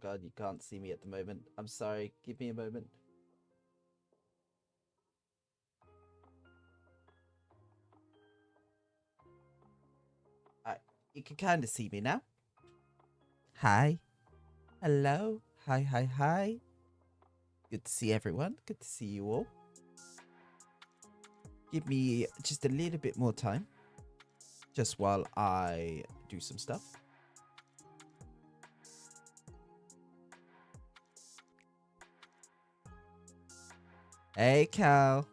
god, you can't see me at the moment. I'm sorry. Give me a moment. Alright, you can kind of see me now. Hi. Hello. Hi, hi, hi. Good to see everyone. Good to see you all. Give me just a little bit more time. Just while I do some stuff. Hey, Cal.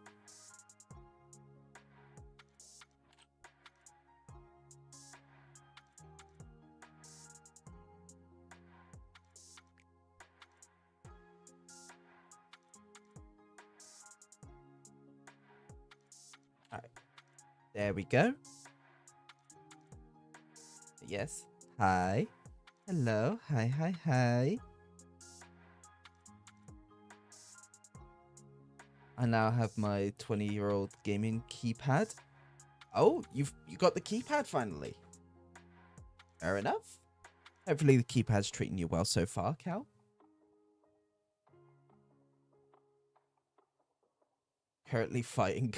All right. There we go. Yes. Hi. Hello. Hi, hi, hi. I now have my 20-year-old gaming keypad. Oh, you got the keypad finally. Fair enough. Hopefully the keypad's treating you well so far, Cal. Currently fighting.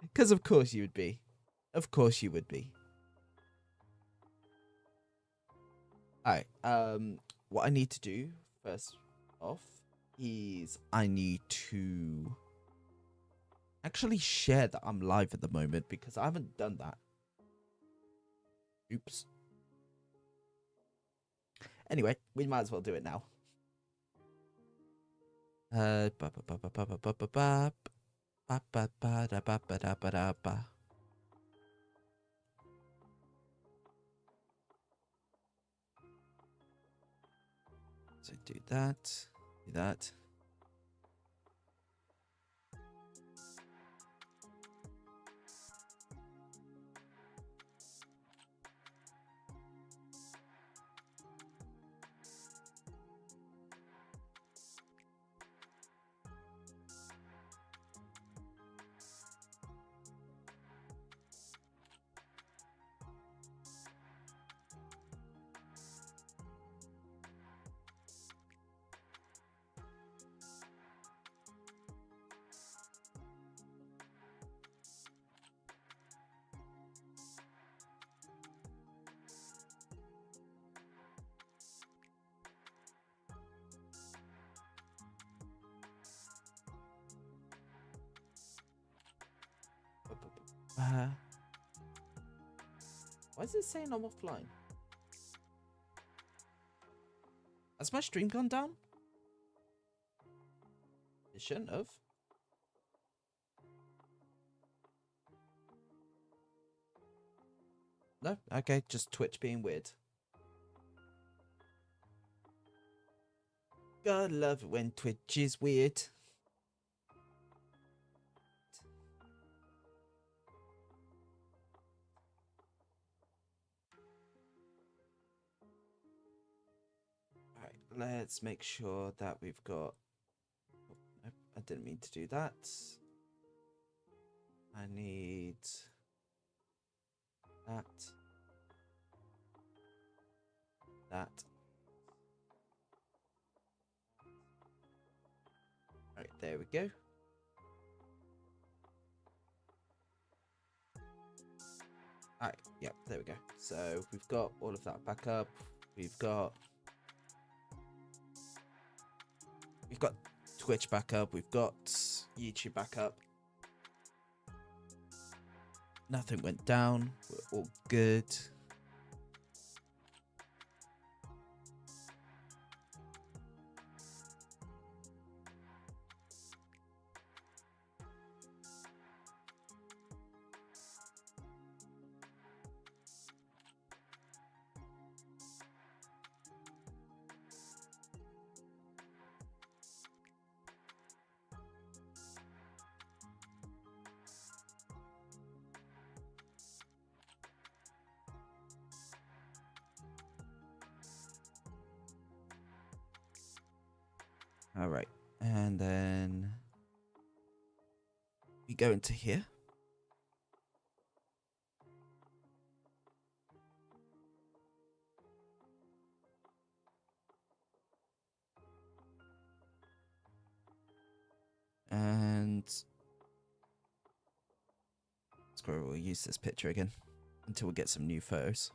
Because of course you would be. Of course you would be. Alright, what I need to do first off is I need to actually share that I'm live at the moment because I haven't done that. Oops. Anyway, we might as well do it now. So do that, do that. Why is it saying I'm offline? Has my stream gone down? It shouldn't have. No? Okay, just Twitch being weird. Gotta love it when Twitch is weird. Alright, let's make sure that we've got... Oh, nope, I didn't mean to do that. I need... that. That. Alright, there we go. Alright, yep, there we go. So we've got all of that back up. We've got Twitch back up. We've got YouTube back up. Nothing went down. We're all good. All right, and then we go into here. And we'll use this picture again until we get some new photos.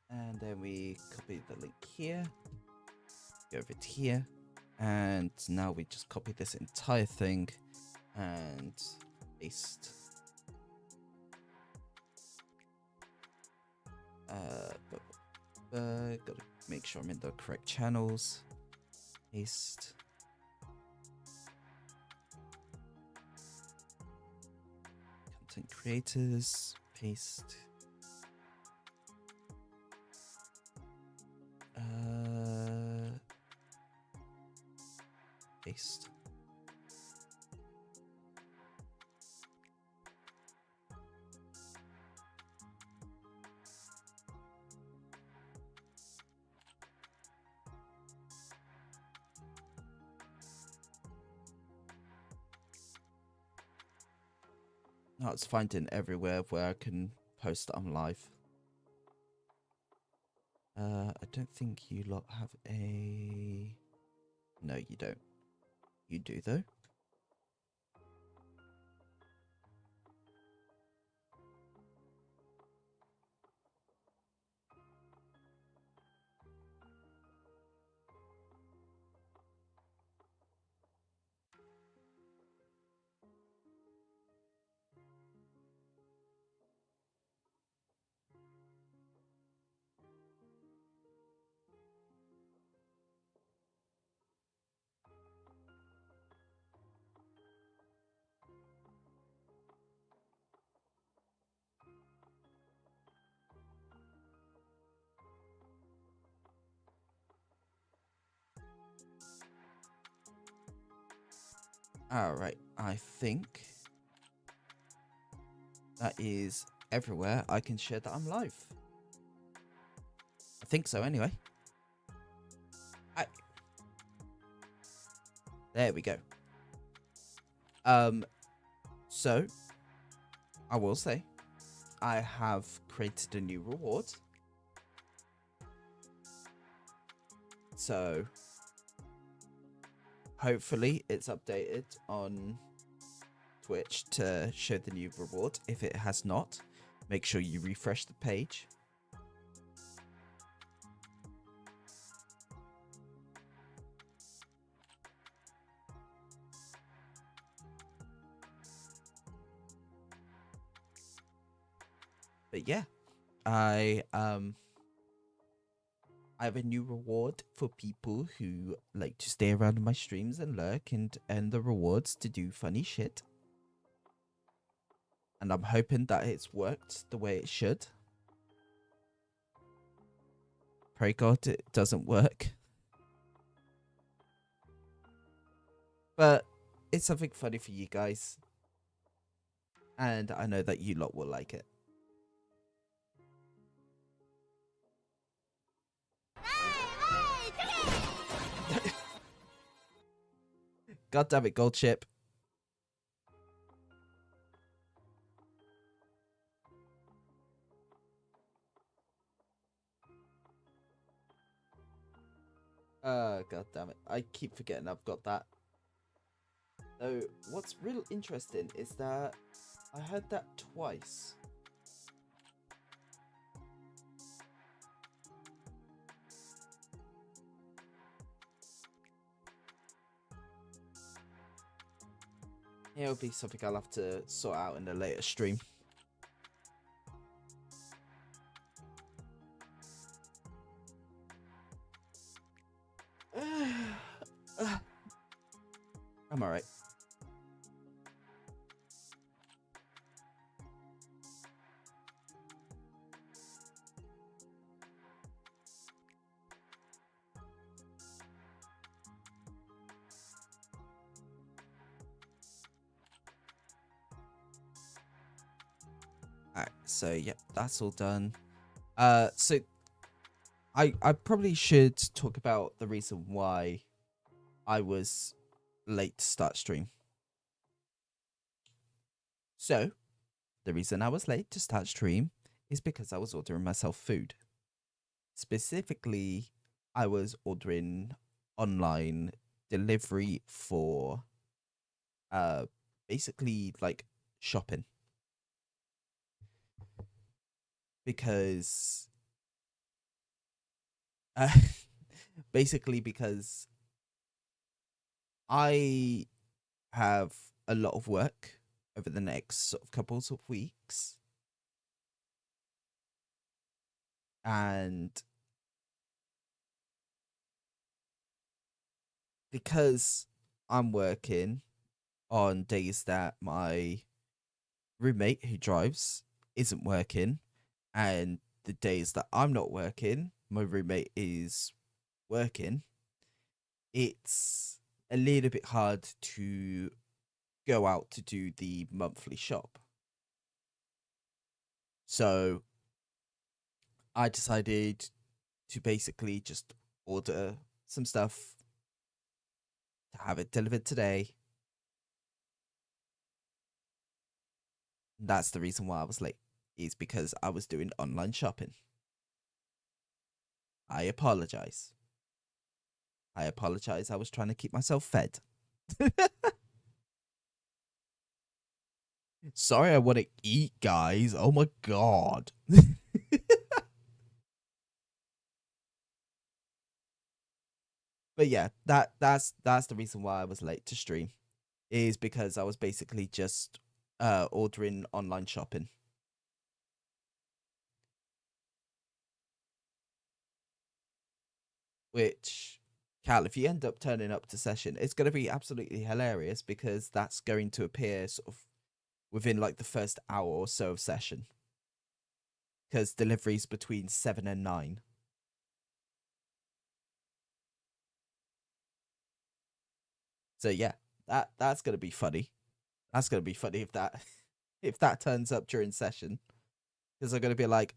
And then we copy the link here, go over to here, and now we just copy this entire thing and paste. Gotta make sure I'm in the correct channels. Paste. Content creators, paste. Paste. Now it's finding everywhere where I can post that I'm live. I don't think you lot have a... No, you don't. You do, though. Alright, I think that is everywhere I can share that I'm live. I think so, anyway. There we go. So, I will say, I have created a new reward. So, hopefully it's updated on Twitch to show the new reward. If it has not, make sure you refresh the page. But yeah, I have a new reward for people who like to stay around my streams and lurk and earn the rewards to do funny shit. And I'm hoping that it's worked the way it should. Pray God it doesn't work. But it's something funny for you guys. And I know that you lot will like it. God damn it, gold chip. God damn it. I keep forgetting I've got that. So, what's real interesting is that I heard that twice. It'll be something I'll have to sort out in a later stream. I'm alright. Alright, so yep, that's all done. So I probably should talk about the reason why I was late to start stream. So the reason I was late to start stream is because I was ordering myself food. Specifically, I was ordering online delivery for basically like shopping, because uh, basically because I have a lot of work over the next sort of couples of weeks, and because I'm working on days that my roommate who drives isn't working, and the days that I'm not working, my roommate is working, it's a little bit hard to go out to do the monthly shop. So I decided to basically just order some stuff to have it delivered today. That's the reason why I was late, is because I was doing online shopping. I apologize. I apologize. I was trying to keep myself fed. Sorry, I want to eat, guys. Oh my god. But yeah, that's the reason why I was late to stream, is because I was basically just ordering online shopping. Which, Cal, if you end up turning up to session, it's going to be absolutely hilarious, because that's going to appear sort of within like the first hour or so of session, because deliveries between 7 and 9. So yeah, that's going to be funny. That's going to be funny if that if that turns up during session, because they're going to be like,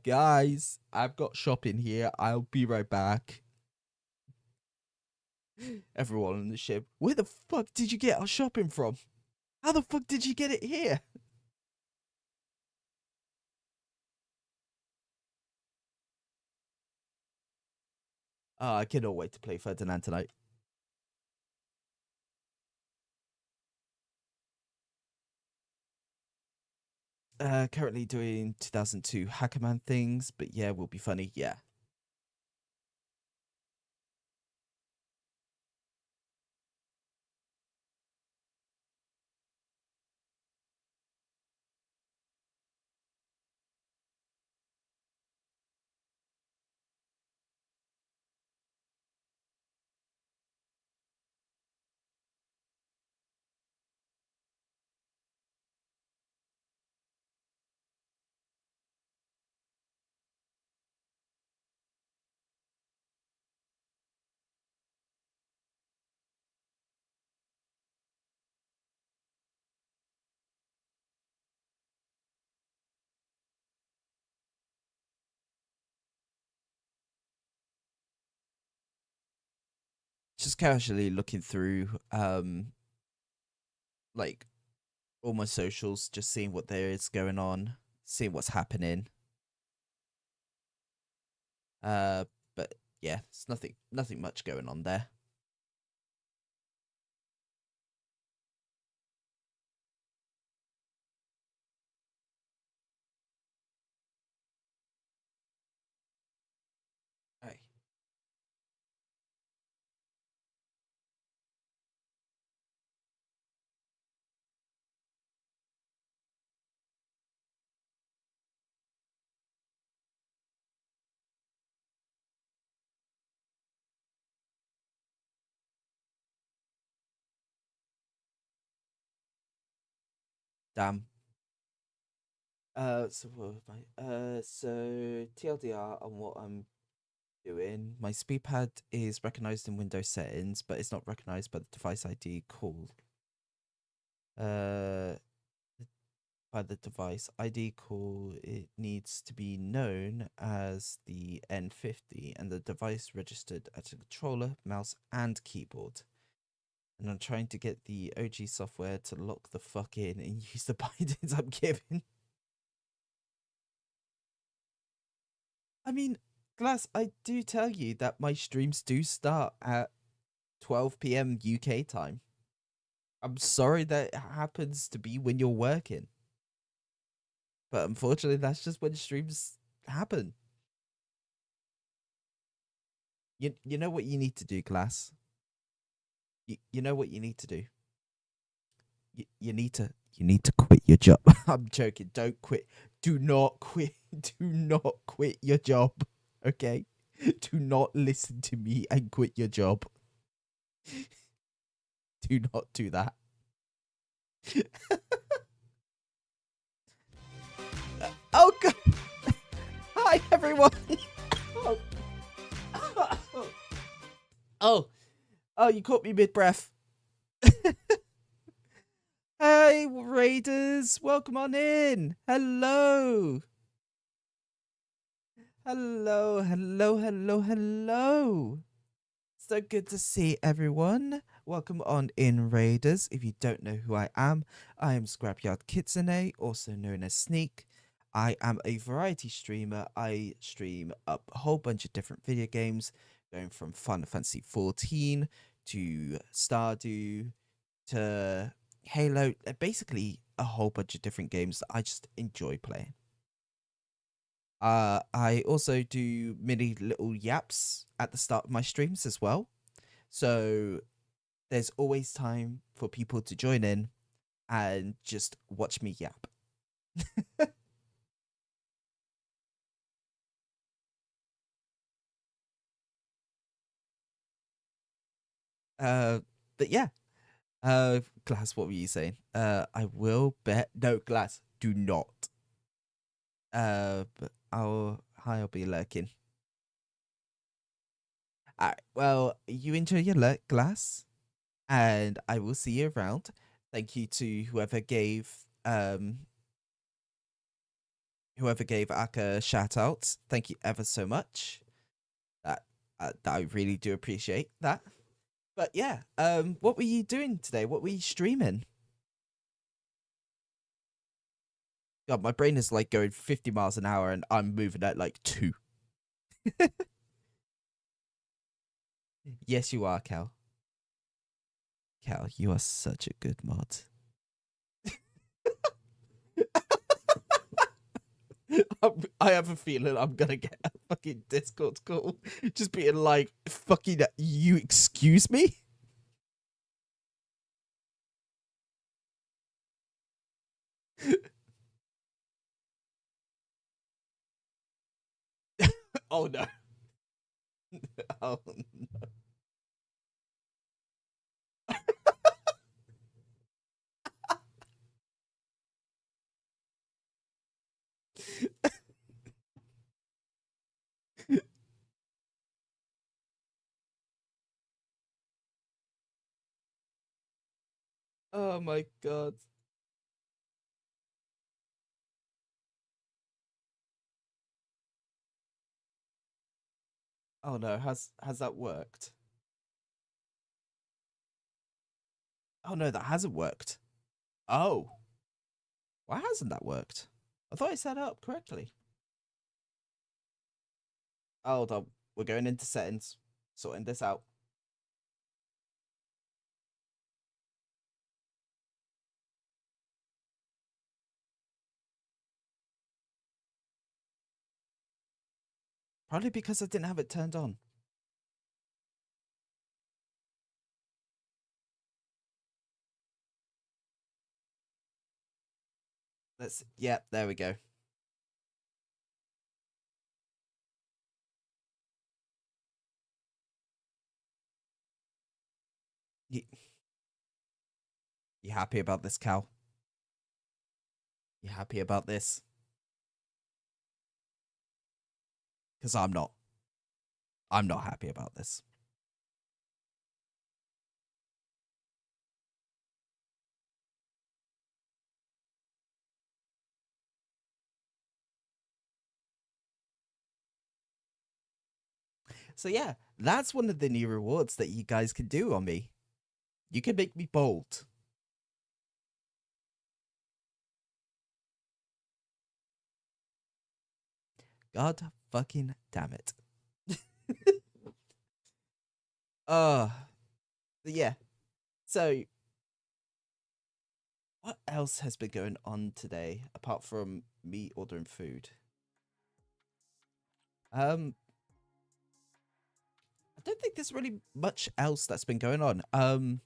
guys, I've got shopping here. I'll be right back. Everyone on the ship, where the fuck did you get our shopping from? How the fuck did you get it here? I cannot wait to play Ferdinand tonight. Currently doing 2002 Hackerman things, but yeah, will be funny. Yeah. Just casually looking through like all my socials, just seeing what there is going on, seeing what's happening. Uh but yeah, it's nothing much going on there. Hey. Damn. So what am I? So TLDR on what I'm doing. My speed pad is recognized in Windows settings, but it's not recognized by the device ID called. Uh, by the device ID call, it needs to be known as the N50 and the device registered as a controller, mouse, and keyboard. And I'm trying to get the OG software to lock the fuck in and use the bindings I'm given. I mean, Glass, I do tell you that my streams do start at 12 p.m. UK time. I'm sorry that it happens to be when you're working. But unfortunately, that's just when streams happen. You know what you need to do, Glass? You know what you need to do? You need to quit your job. I'm joking. Don't quit. Do not quit. Do not quit your job. Okay? Do not listen to me and quit your job. Do not do that. Oh god. Hi everyone. Oh. Oh. Oh, you caught me mid breath. Hey Raiders, welcome on in. Hello. Hello, hello, hello, hello. So good to see everyone. Welcome on in, Raiders. If you don't know who I am Scrapyard Kitsune, also known as Sneak. I am a variety streamer. I stream up a whole bunch of different video games, going from Final Fantasy 14 to Stardew to Halo. Basically, a whole bunch of different games that I just enjoy playing. I also do mini little yaps at the start of my streams as well. So there's always time for people to join in and just watch me yap. uh, but yeah. Glass, what were you saying? I will bet. No, Glass, do not. But I'll be lurking. Alright, well, you enjoy your lurk, Glass, and I will see you around. Thank you to whoever gave Aka a shout out. Thank you ever so much. That I really do appreciate that. But yeah, what were you doing today? What were you streaming? God, my brain is like going 50 miles an hour and I'm moving at like 2. Yes, you are, Cal. Cal, you are such a good mod. I have a feeling I'm gonna get a fucking Discord call just being like, fucking, you excuse me? Oh no. Oh no. Oh my god. Oh no, has that worked? Oh no, that hasn't worked. Oh. Why hasn't that worked? I thought I set it up correctly. Hold on. We're going into settings. Sorting this out. Probably because I didn't have it turned on. Yeah, there we go. You, you happy about this, Cal? You happy about this? Because I'm not. I'm not happy about this. So yeah, that's one of the new rewards that you guys can do on me. You can make me bold. God fucking damn it. Uh yeah. So what else has been going on today apart from me ordering food? Um I don't think there's really much else that's been going on. I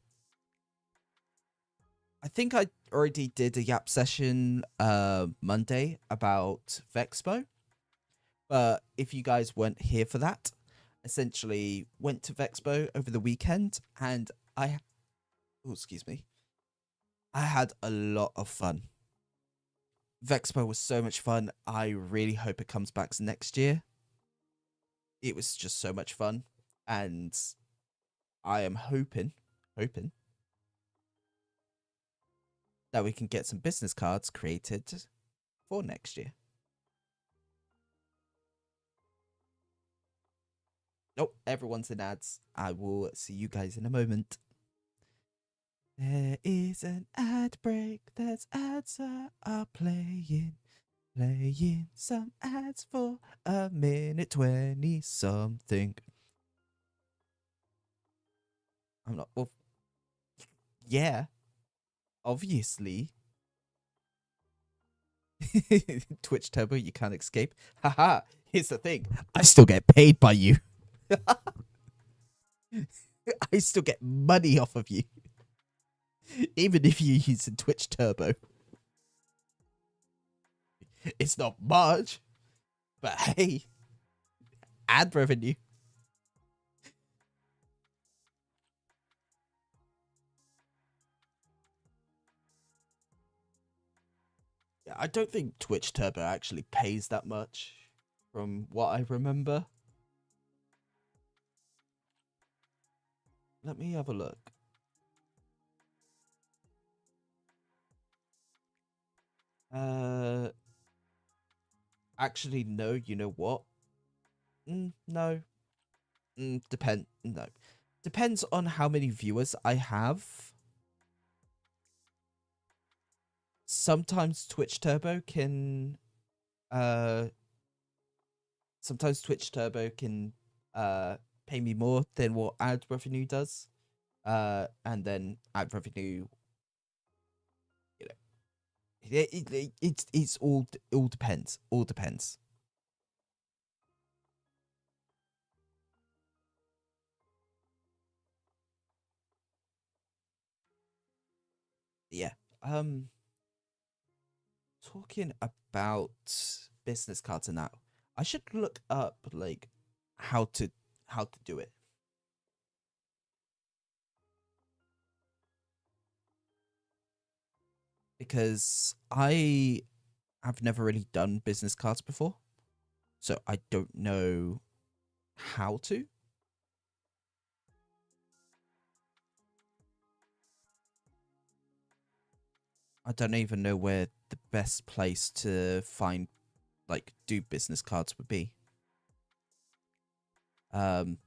think I already did a Yap session Monday about Vexpo. But if you guys weren't here for that, essentially went to Vexpo over the weekend and oh excuse me. I had a lot of fun. Vexpo was so much fun. I really hope it comes back next year. It was just so much fun. And I am hoping that we can get some business cards created for next year. Nope, everyone's in ads. I will see you guys in a moment. There is an ad break. There's ads are playing. Playing some ads for a minute 20 something. I'm not. Well, yeah, obviously. Twitch Turbo, you can't escape. Haha, here's the thing I still get paid by you. I still get money off of you. Even if you use a Twitch Turbo. It's not much, but hey, ad revenue. Yeah, I don't think Twitch Turbo actually pays that much from what I remember. Let me have a look. Uh, actually, no. You know what? No. Depend. No, depends on how many viewers I have. Sometimes Twitch Turbo can. Uh, sometimes Twitch Turbo can. Pay me more than what ad revenue does. And then ad revenue. You know, it's all depends. All depends. Yeah. Um, talking about business cards and that, I should look up like how to how to do it because I have never really done business cards before, so I don't know how to. I don't even know where the best place to find like do business cards would be. Um,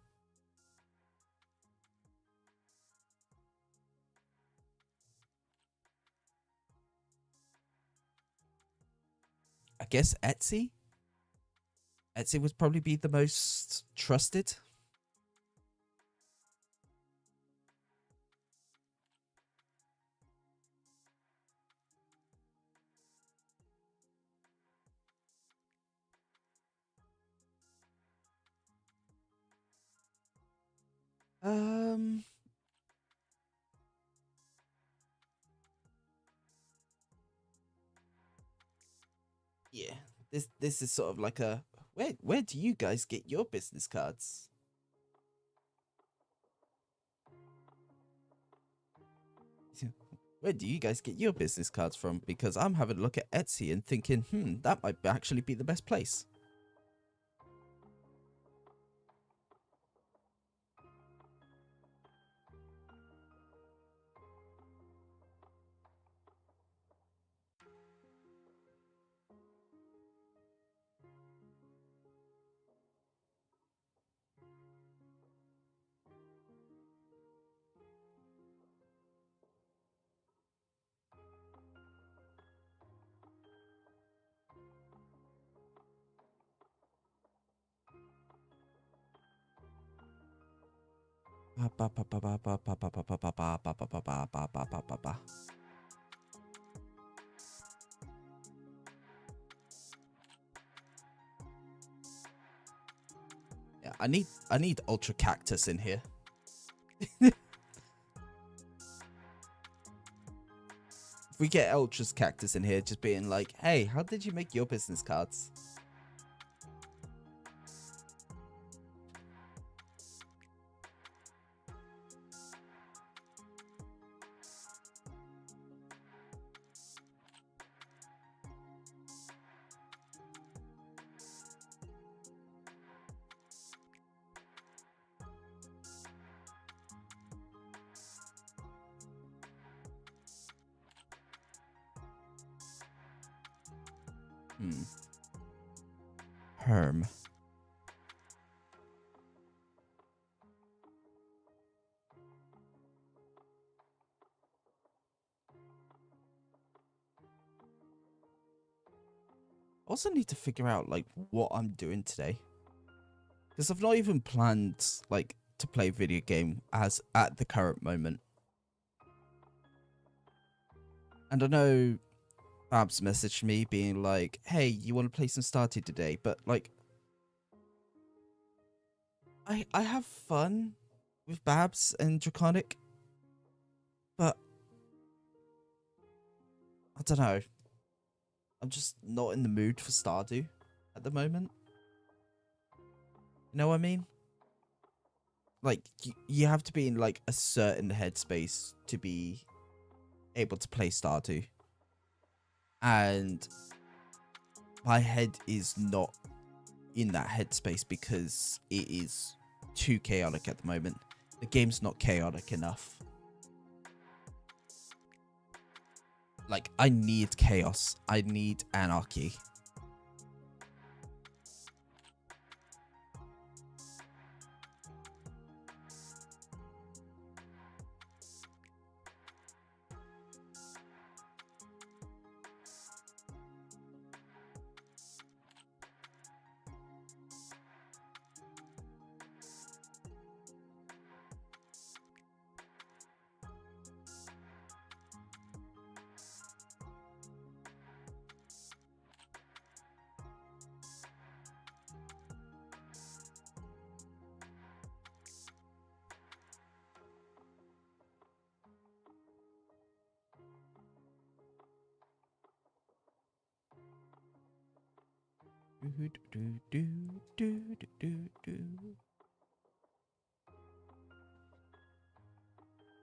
I guess Etsy. Etsy would probably be the most trusted. Um, yeah. This is sort of like a where do you guys get your business cards? Where do you guys get your business cards from? Because I'm having a look at Etsy and thinking, that might actually be the best place. Yeah, I need ultra cactus in here. If we get ultra's cactus in here, just being like, hey, how did you make your business cards? Herm. Also need to figure out like what I'm doing today, because I've not even planned like to play video game as at the current moment. And I know Babs messaged me being like, hey, you want to play some Stardew today? But like, I have fun with Babs and Draconic, but I don't know. I'm just not in the mood for Stardew at the moment. You know what I mean? Like, you have to be in like a certain headspace to be able to play Stardew. And my head is not in that headspace because it is too chaotic at the moment. The game's not chaotic enough. Like, I need chaos. I need anarchy.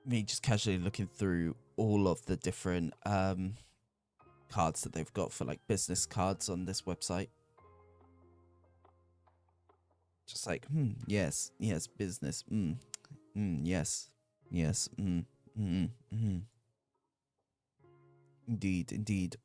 Me just casually looking through all of the different cards that they've got for like business cards on this website. Just like, yes, business, yes, indeed,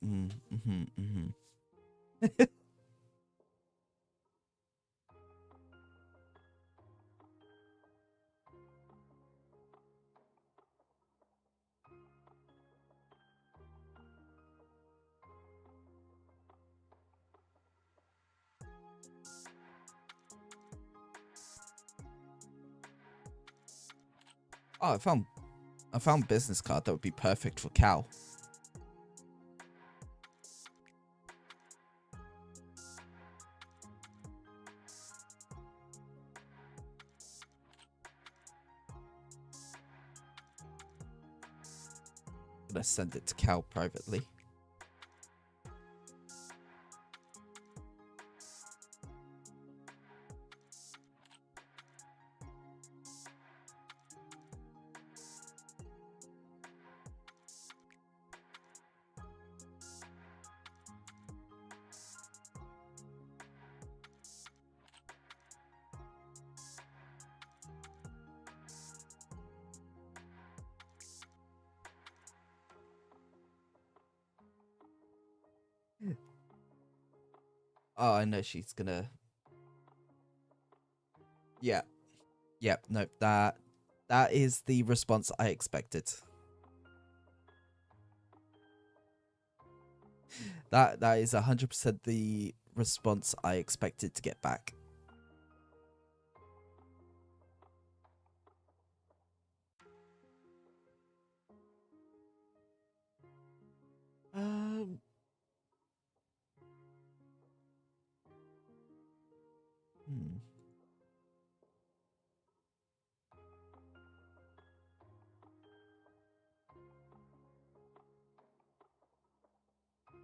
Oh, I found business card that would be perfect for Cal. I'm gonna send it to Cal privately. Oh, I know she's gonna. Yeah, no, that is the response I expected. That is 100% the response I expected to get back.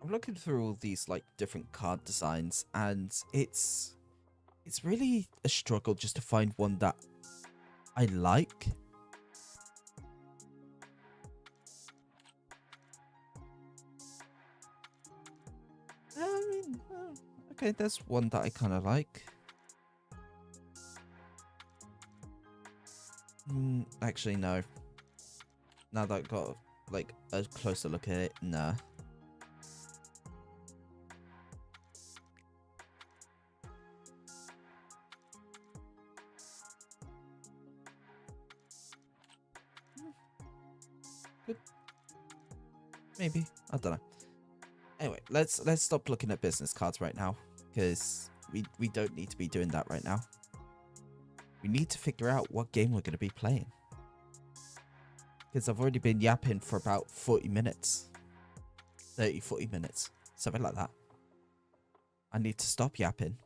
I'm looking through all these like different card designs, and it's really a struggle just to find one that I like. I mean, okay, there's one that I kind of like. Actually, no. Now that I've got like a closer look at it, nah. Good. Maybe. I don't know. Anyway, let's stop looking at business cards right now, because we don't need to be doing that right now. We need to figure out what game we're going to be playing, because I've already been yapping for about 40 minutes. 30, 40 minutes. Something like that. I need to stop yapping.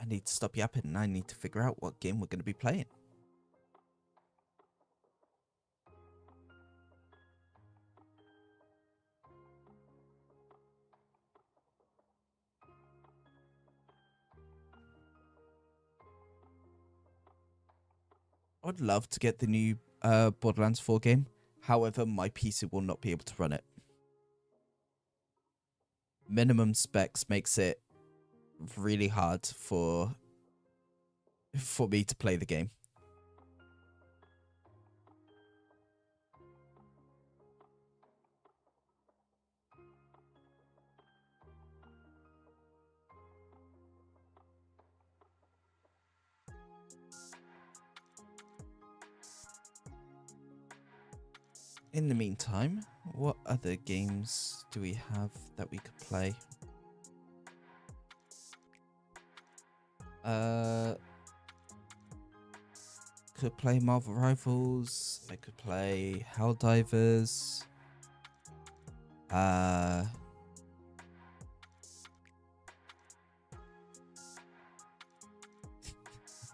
I need to stop yapping, and I need to figure out what game we're going to be playing. I would love to get the new Borderlands 4 game. However, my PC will not be able to run it. Minimum specs makes it really hard for me to play the game. In the meantime, what other games do we have that we could play? Could play Marvel Rivals. I could play Helldivers. I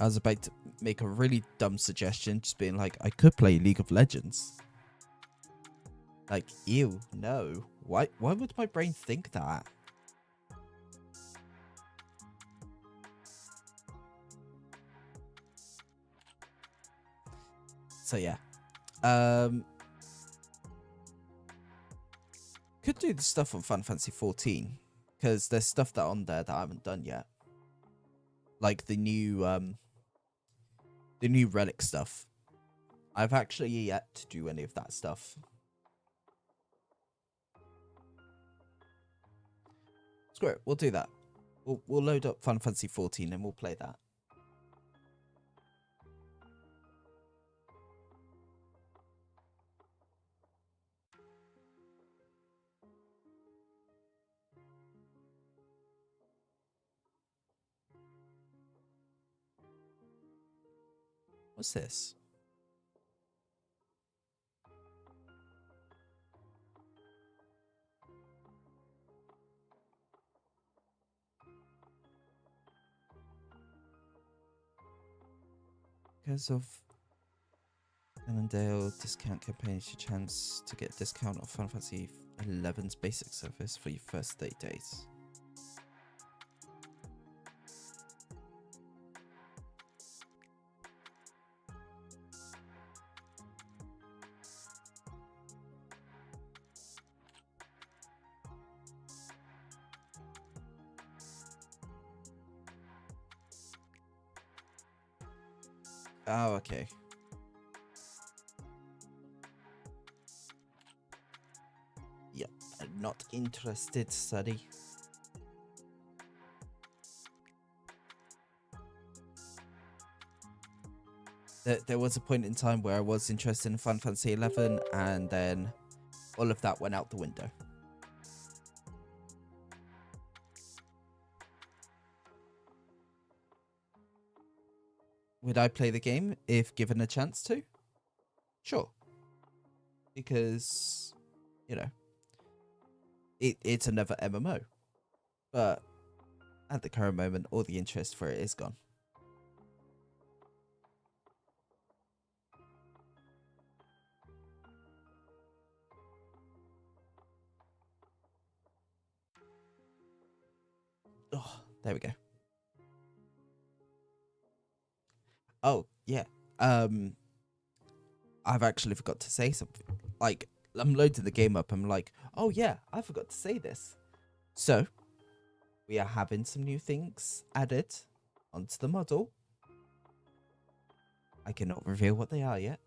was about to make a really dumb suggestion, just being like, I could play League of Legends. Like, ew, no. Why would my brain think that? So yeah. Could do the stuff on Final Fantasy 14, because there's stuff that on there that I haven't done yet. Like the new relic stuff. I've actually yet to do any of that stuff. Screw it, we'll do that. We'll load up Final Fantasy 14 and we'll play that. What's this? Because of Annandale discount campaign, your chance to get a discount on Final Fantasy 11's basic service for your first 30 days. Oh, okay. Yep, I'm not interested, Sadie. There was a point in time where I was interested in Final Fantasy 11, and then all of that went out the window. Would I play the game if given a chance to? Sure. Because, you know, it's another MMO. But at the current moment, all the interest for it is gone. There we go. Oh, yeah. Um, I've actually forgot to say something. Like, I'm loading the game up. I'm like, oh yeah, I forgot to say this. So, we are having some new things added onto the model. I cannot reveal what they are yet,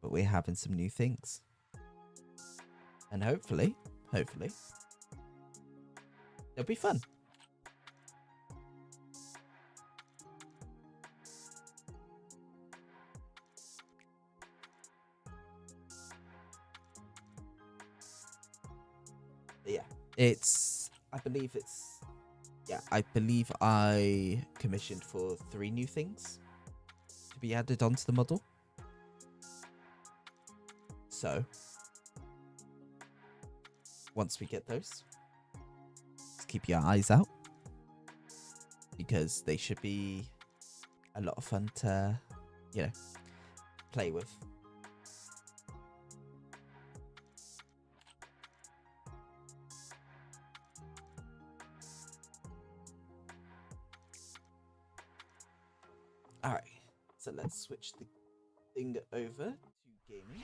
but we're having some new things. And hopefully, it'll be fun. Yeah, I believe I commissioned for 3 new things to be added onto the model. So, once we get those, just keep your eyes out, because they should be a lot of fun to, play with. Alright, so let's switch the thing over to gaming.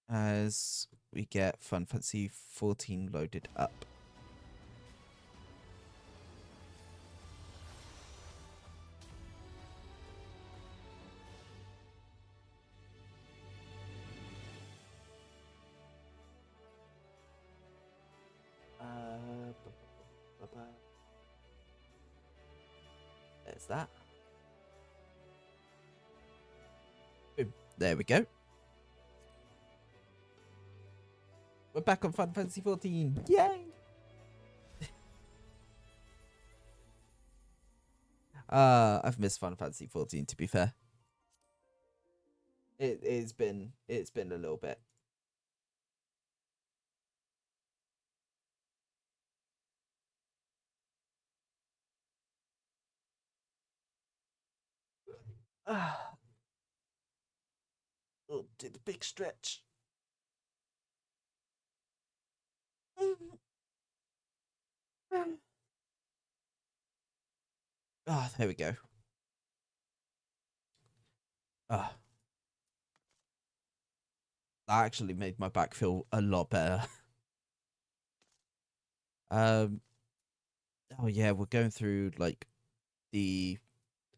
As we get Fun Fantasy 14 loaded up. There's that. Boom. There we go. We're back on Fun Fantasy 14. Yay! I've missed Fun Fantasy 14, to be fair. It's been a little bit. Oh, did the big stretch. Ah, there we go. Ah, that actually made my back feel a lot better. Oh yeah, we're going through like the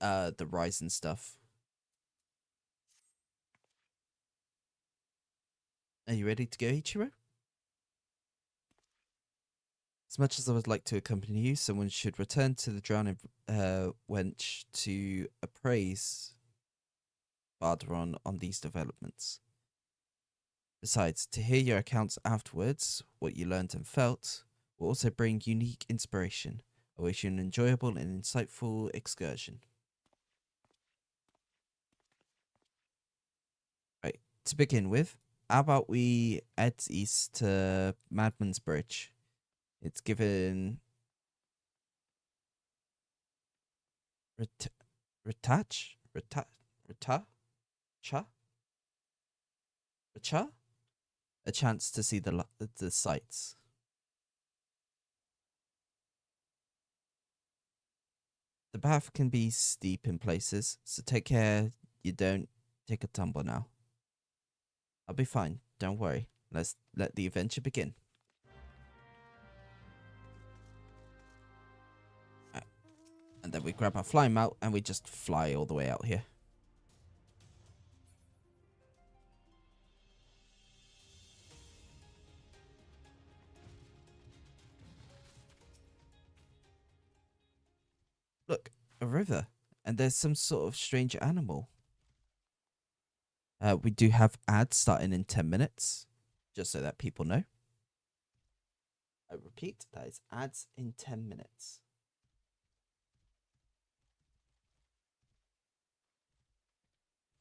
rise and stuff. Are you ready to go, Ichiro? As much as I would like to accompany you, someone should return to the drowning wench to appraise farther on these developments. Besides, to hear your accounts afterwards, what you learned and felt, will also bring unique inspiration. I wish you an enjoyable and insightful excursion. Right, to begin with, how about we head east to Madman's Bridge? It's given Retach? Cha? Cha? A chance to see the sights. The path can be steep in places, so take care you don't take a tumble now. I'll be fine, don't worry. Let's let the adventure begin. And then we grab our flying mount and we just fly all the way out here. Look, a river. And there's some sort of strange animal. We do have ads starting in 10 minutes, just so that people know. I repeat, that is ads in 10 minutes.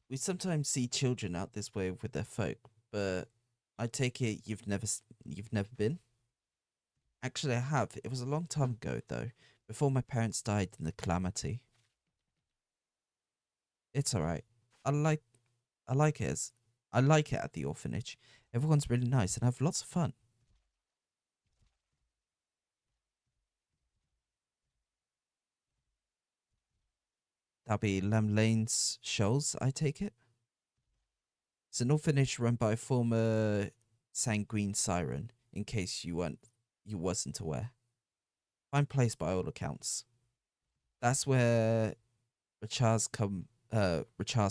We sometimes see children out this way with their folk, but I take it you've never been? Actually, I have. It was a long time ago, though, before my parents died in the calamity. It's alright. I like I like it at the orphanage. Everyone's really nice and have lots of fun. That'll be Lam Lane's Shoals, I take it. It's an orphanage run by a former sanguine siren, in case you wasn't aware. Fine place by all accounts. That's where Richard's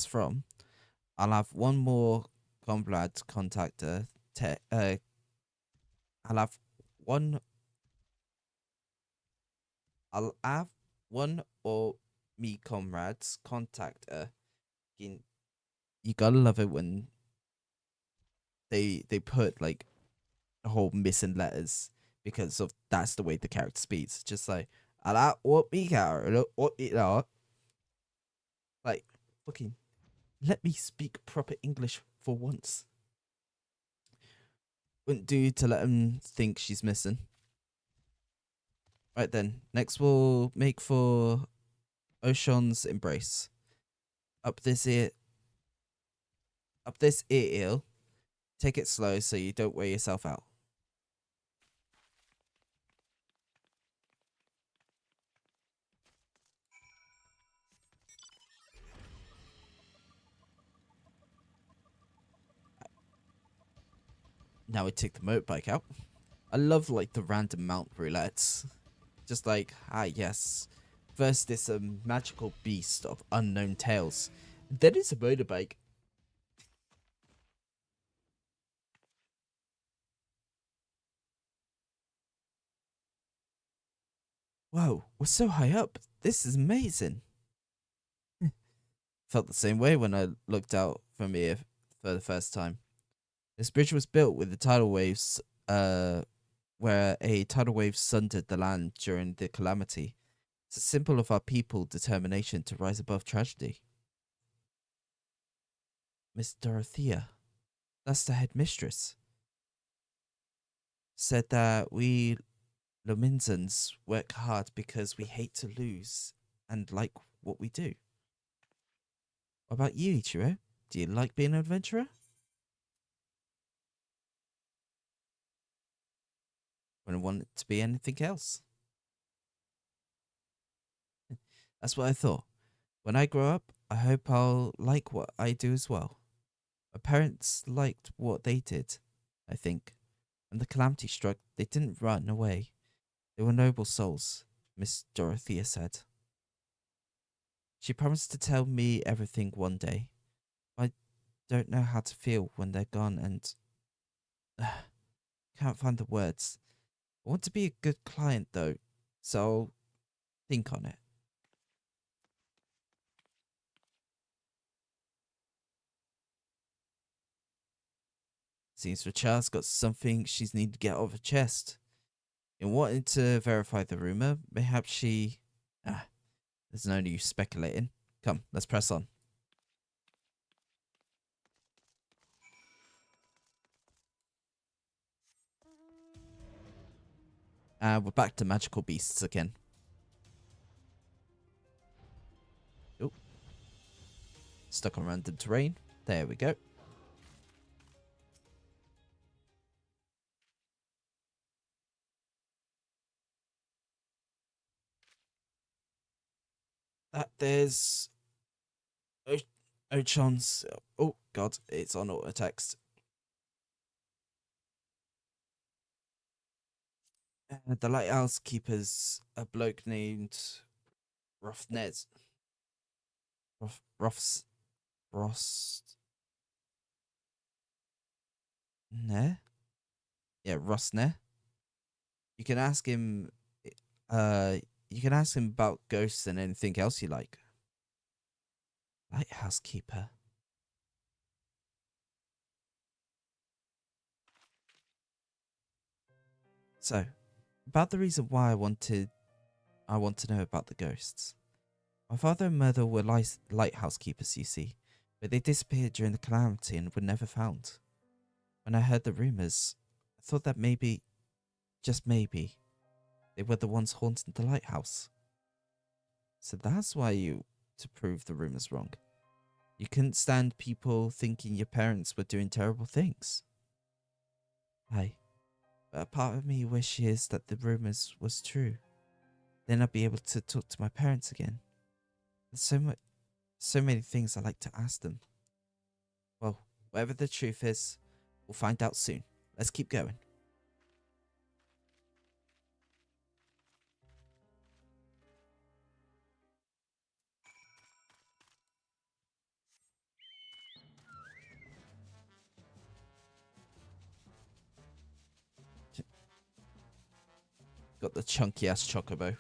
from. I'll have one more comrade contact her. I'll have one. I'll have one or me comrades contact her. You gotta love it when they put like a whole missing letters because of that's the way the character speaks. Just like I like what me character what it are. Like fucking let me speak proper English for once. Wouldn't do to let him think she's missing. Right then, next we'll make for Ocean's Embrace. Up this ear eel. Take it slow so you don't wear yourself out. Now we take the motorbike out. I love like the random mount roulettes. Just like, yes. First this magical beast of unknown tales. Then it's a motorbike. Whoa, we're so high up. This is amazing. Felt the same way when I looked out from here for the first time. This bridge was built with the tidal waves, where a tidal wave sundered the land during the calamity. It's a symbol of our people's determination to rise above tragedy. Miss Dorothea, that's the headmistress, said that we Lominzans work hard because we hate to lose and like what we do. What about you, Ichiro? Do you like being an adventurer? Wouldn't want it to be anything else. That's what I thought. When I grow up, I hope I'll like what I do as well. My parents liked what they did, I think. When the calamity struck, they didn't run away. They were noble souls, Miss Dorothea said. She promised to tell me everything one day. I don't know how to feel when they're gone and can't find the words. I want to be a good client though, so I'll think on it. Seems Richard's got something she's needed to get off her chest. In wanting to verify the rumor, perhaps she... there's no use speculating. Come, let's press on. We're back to magical beasts again. Oh. Stuck on random terrain. There we go. There's... Ochon's... Oh, God, it's on auto text. The lighthouse keeper's a bloke named Ruffnez. Rost. Ne? Yeah, Rosne. You can ask him. You can ask him about ghosts and anything else you like. Lighthouse keeper. So, about the reason why I want to know about the ghosts. My father and mother were lighthouse keepers, you see, but they disappeared during the calamity and were never found. When I heard the rumors, I thought that maybe, just maybe, they were the ones haunting the lighthouse. So that's why to prove the rumors wrong. You couldn't stand people thinking your parents were doing terrible things. Aye, but a part of me wishes that the rumors was true. Then I'd be able to talk to my parents again. So many things I like to ask them. Well, whatever the truth is, we'll find out soon. Let's keep going. Got the chunky ass chocobo.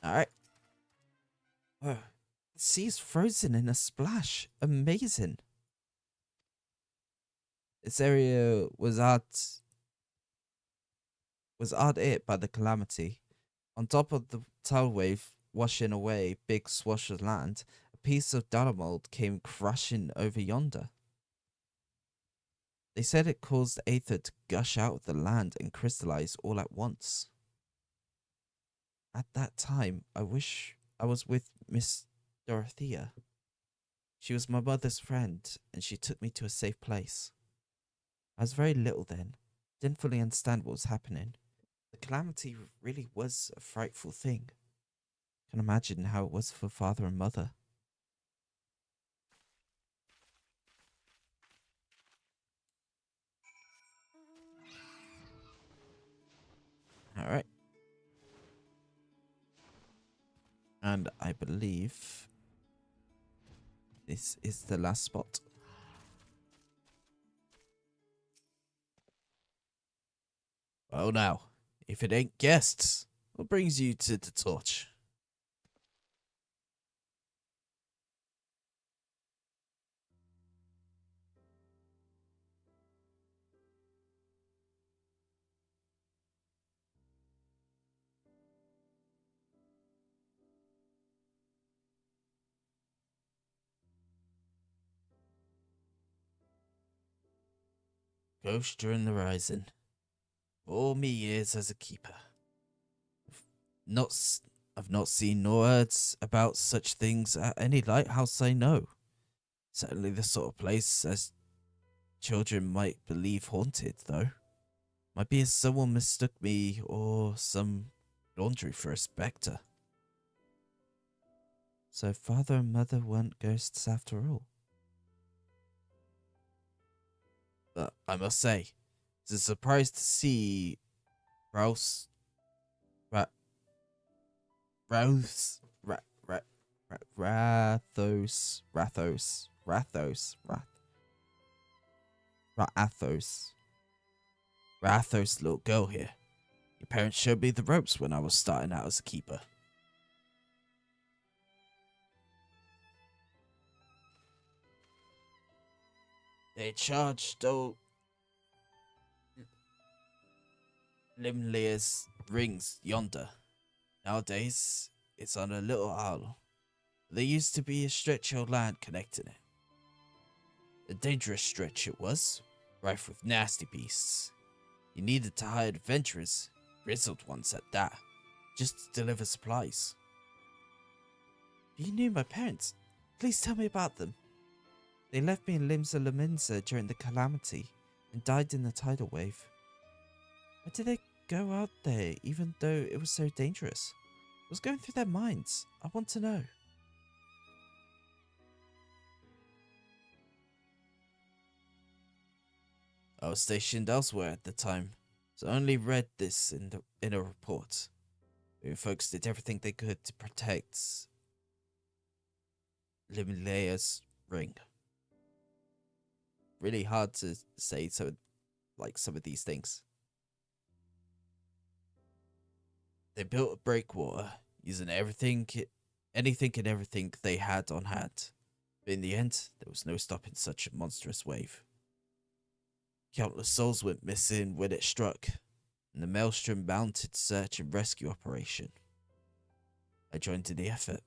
Alright. Whoa. The sea's frozen in a splash. Amazing. This area was hard hit by the calamity. On top of the tidal wave washing away big swash of land, a piece of data mold came crashing over yonder. They said it caused the aether to gush out of the land and crystallize all at once. At that time, I wish I was with Miss Dorothea. She was my mother's friend, and she took me to a safe place. I was very little then, didn't fully understand what was happening. The calamity really was a frightful thing. Can imagine how it was for father and mother. Alright. And I believe this is the last spot. Well now, if it ain't guests, what brings you to the torch? Ghost during the rising. All me years as a keeper. Not, I've not seen nor heard about such things at any lighthouse I know. Certainly the sort of place as children might believe haunted, though. Might be as someone mistook me or some laundry for a spectre. So father and mother weren't ghosts after all. But I must say, it's a surprise to see Rouse, Rathos, Rathos, little girl here. Your parents showed me the ropes when I was starting out as a keeper. They charged old Limlear's rings yonder. Nowadays, it's on a little isle. There used to be a stretch of land connecting it. A dangerous stretch it was, rife with nasty beasts. You needed to hire adventurers, grizzled ones at that, just to deliver supplies. You knew my parents. Please tell me about them. They left me in Limsa Laminsa during the calamity and died in the tidal wave. Why did they go out there even though it was so dangerous? What's going through their minds? I want to know. I was stationed elsewhere at the time, so I only read this in a report. The folks did everything they could to protect Limlea's ring. Really hard to say some of these things. They built a breakwater using anything and everything they had on hand. But in the end, there was no stopping such a monstrous wave. Countless souls went missing when it struck, and the Maelstrom mounted search and rescue operation. I joined in the effort.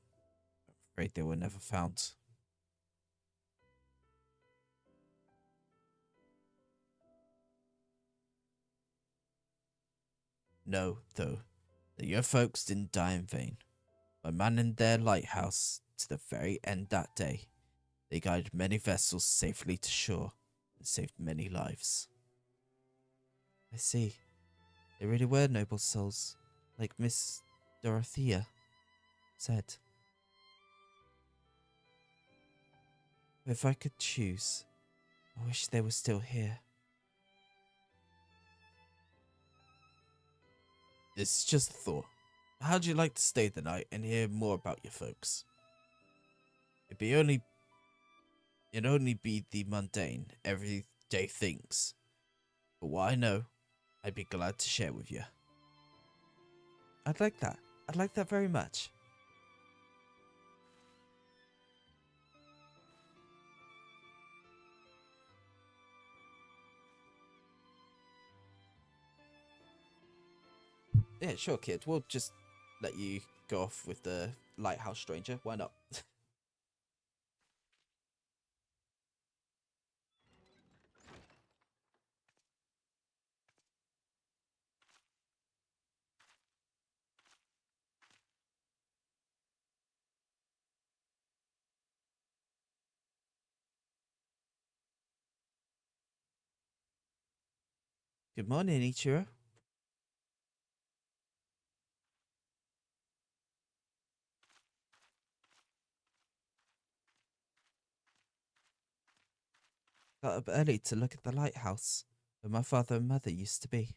I'm afraid they were never found. No, though, that your folks didn't die in vain. By manning their lighthouse to the very end that day, they guided many vessels safely to shore and saved many lives. I see. They really were noble souls, like Miss Dorothea said. If I could choose, I wish they were still here. This is just a thought. How'd you like to stay the night and hear more about your folks? It'd only be the mundane, everyday things. But what I know, I'd be glad to share with you. I'd like that. I'd like that very much. Yeah, sure, kid. We'll just let you go off with the lighthouse stranger. Why not? Good morning, Ichiro. Got up early to look at the lighthouse where my father and mother used to be.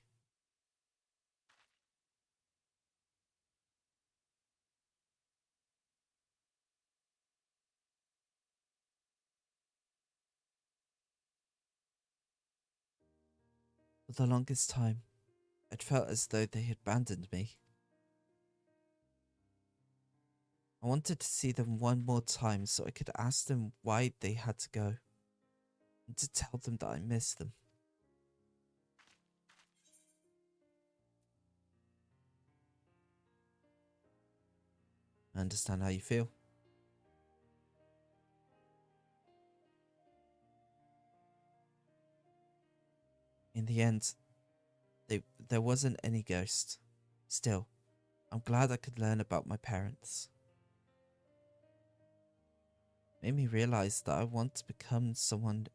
For the longest time, it felt as though they had abandoned me. I wanted to see them one more time so I could ask them why they had to go, and to tell them that I miss them. I understand how you feel. In the end, there wasn't any ghost. Still, I'm glad I could learn about my parents. Made me realize that I want to become someone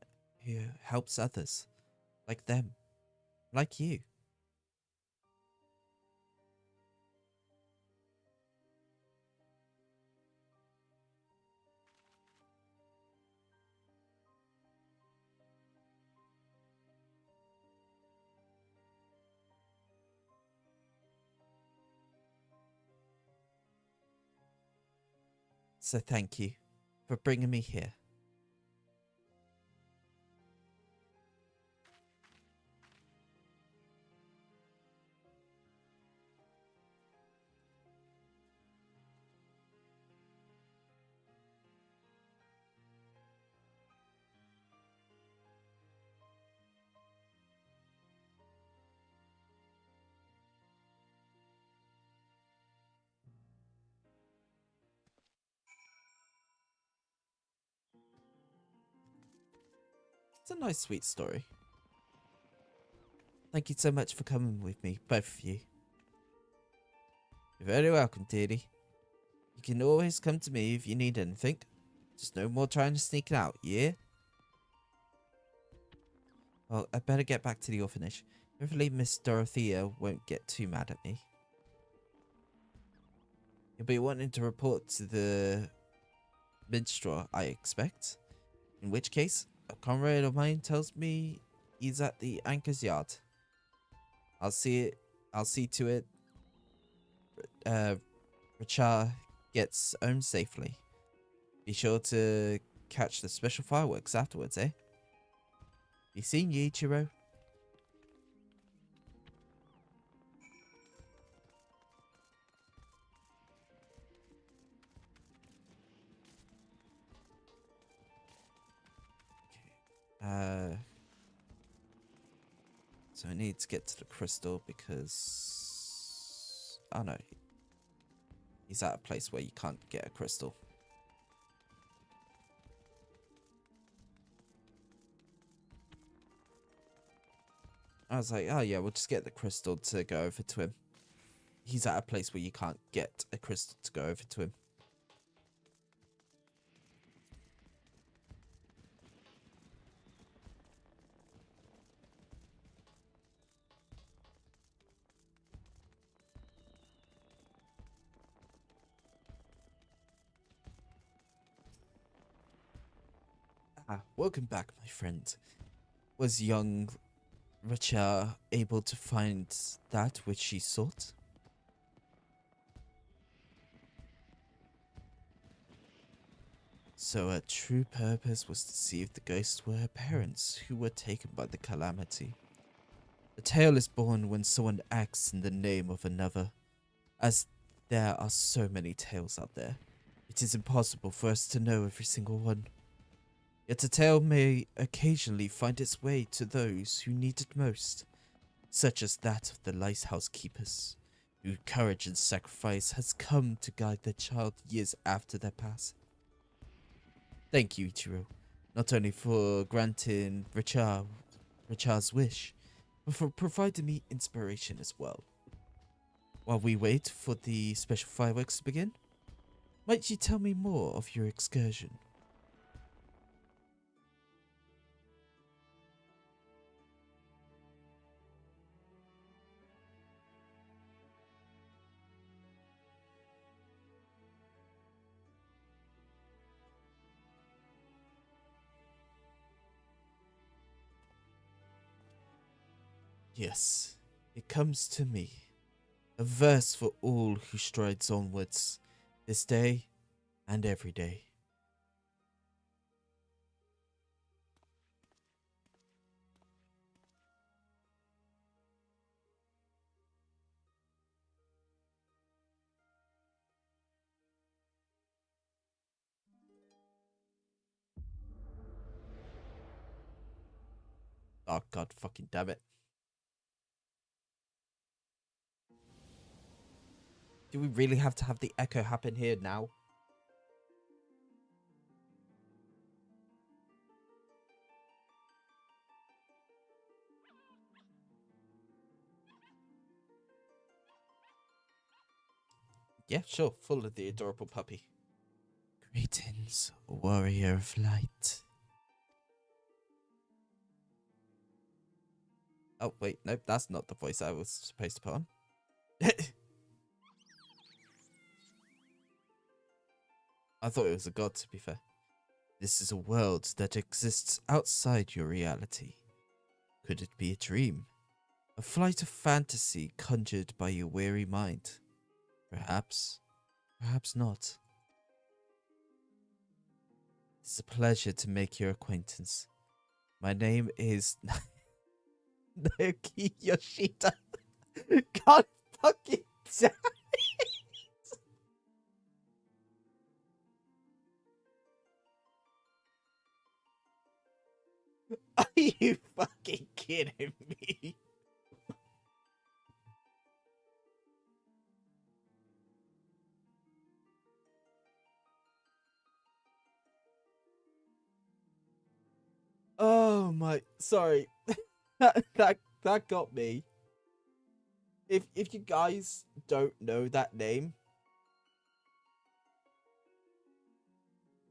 who helps others, like them, like you. So thank you for bringing me here. It's a nice, sweet story. Thank you so much for coming with me, both of you. You're very welcome, dearie. You can always come to me if you need anything. Just no more trying to sneak it out, yeah? Well, I better get back to the orphanage. Hopefully Miss Dorothea won't get too mad at me. You'll be wanting to report to the minstrel, I expect. In which case, a comrade of mine tells me he's at the anchor's yard. I'll see to it Richard gets home safely. Be sure to catch the special fireworks afterwards, eh? Be seeing you, Ichiro. Okay. So I need to get to the crystal because... Oh no. He's at a place where you can't get a crystal. I was like, oh yeah, we'll just get the crystal to go over to him. He's at a place where you can't get a crystal to go over to him. Welcome back, my friend. Was young Richa able to find that which she sought? So her true purpose was to see if the ghosts were her parents who were taken by the calamity. A tale is born when someone acts in the name of another. As there are so many tales out there, it is impossible for us to know every single one. Yet a tale may occasionally find its way to those who need it most, such as that of the lighthouse keepers, whose courage and sacrifice has come to guide their child years after their pass. Thank you, Ichiro, not only for granting Richard's wish, but for providing me inspiration as well. While we wait for the special fireworks to begin, might you tell me more of your excursion? Yes, it comes to me. A verse for all who strides onwards, this day and every day. Oh god fucking damn it. Do we really have to have the echo happen here now? Yeah, sure. Full of the adorable puppy. Greetings, warrior of light. Oh, wait, nope, that's not the voice I was supposed to put on. I thought it was a god, to be fair. This is a world that exists outside your reality. Could it be a dream? A flight of fantasy conjured by your weary mind? Perhaps, perhaps not. It's a pleasure to make your acquaintance. My name is Naoki Yoshida. God fucking damn it. Are you fucking kidding me? Oh my, sorry. that got me. If you guys don't know that name,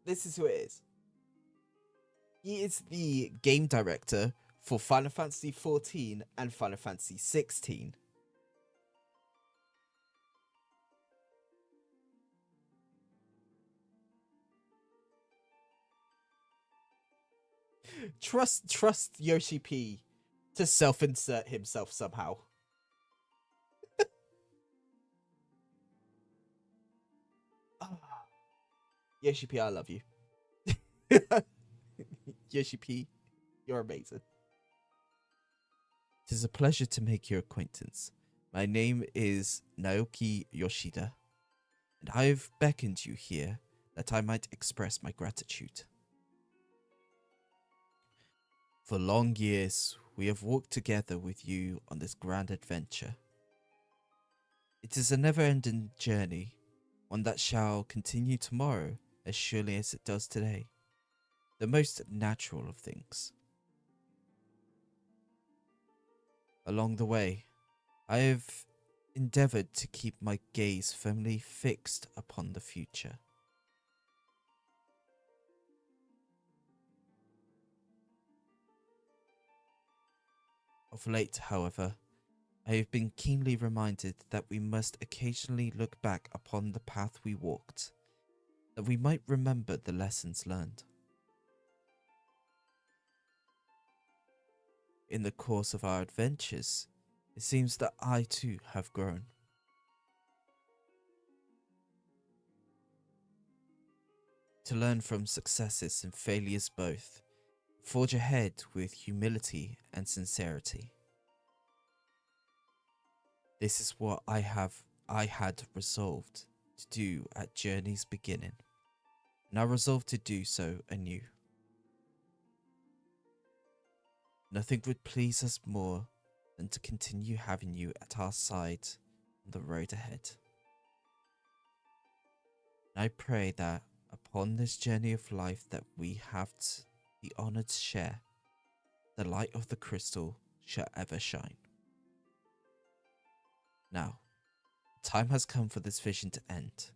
this is who it is. He is the game director for Final Fantasy XIV and Final Fantasy XVI. Trust Yoshi P to self-insert himself somehow. Yoshi P, I love you. Yoshi P, you're amazing. It is a pleasure to make your acquaintance. My name is Naoki Yoshida, and I have beckoned you here that I might express my gratitude. For long years, we have walked together with you on this grand adventure. It is a never-ending journey, one that shall continue tomorrow as surely as it does today. The most natural of things. Along the way, I have endeavored to keep my gaze firmly fixed upon the future. Of late, however, I have been keenly reminded that we must occasionally look back upon the path we walked, that we might remember the lessons learned. in the course of our adventures, it seems that I too have grown. To learn from successes and failures both, forge ahead with humility and sincerity. This is what I had resolved to do at Journey's beginning, and I resolved to do so anew. Nothing would please us more than to continue having you at our side on the road ahead. And I pray that upon this journey of life that we have the honor to share, the light of the crystal shall ever shine. Now, time has come for this vision to end.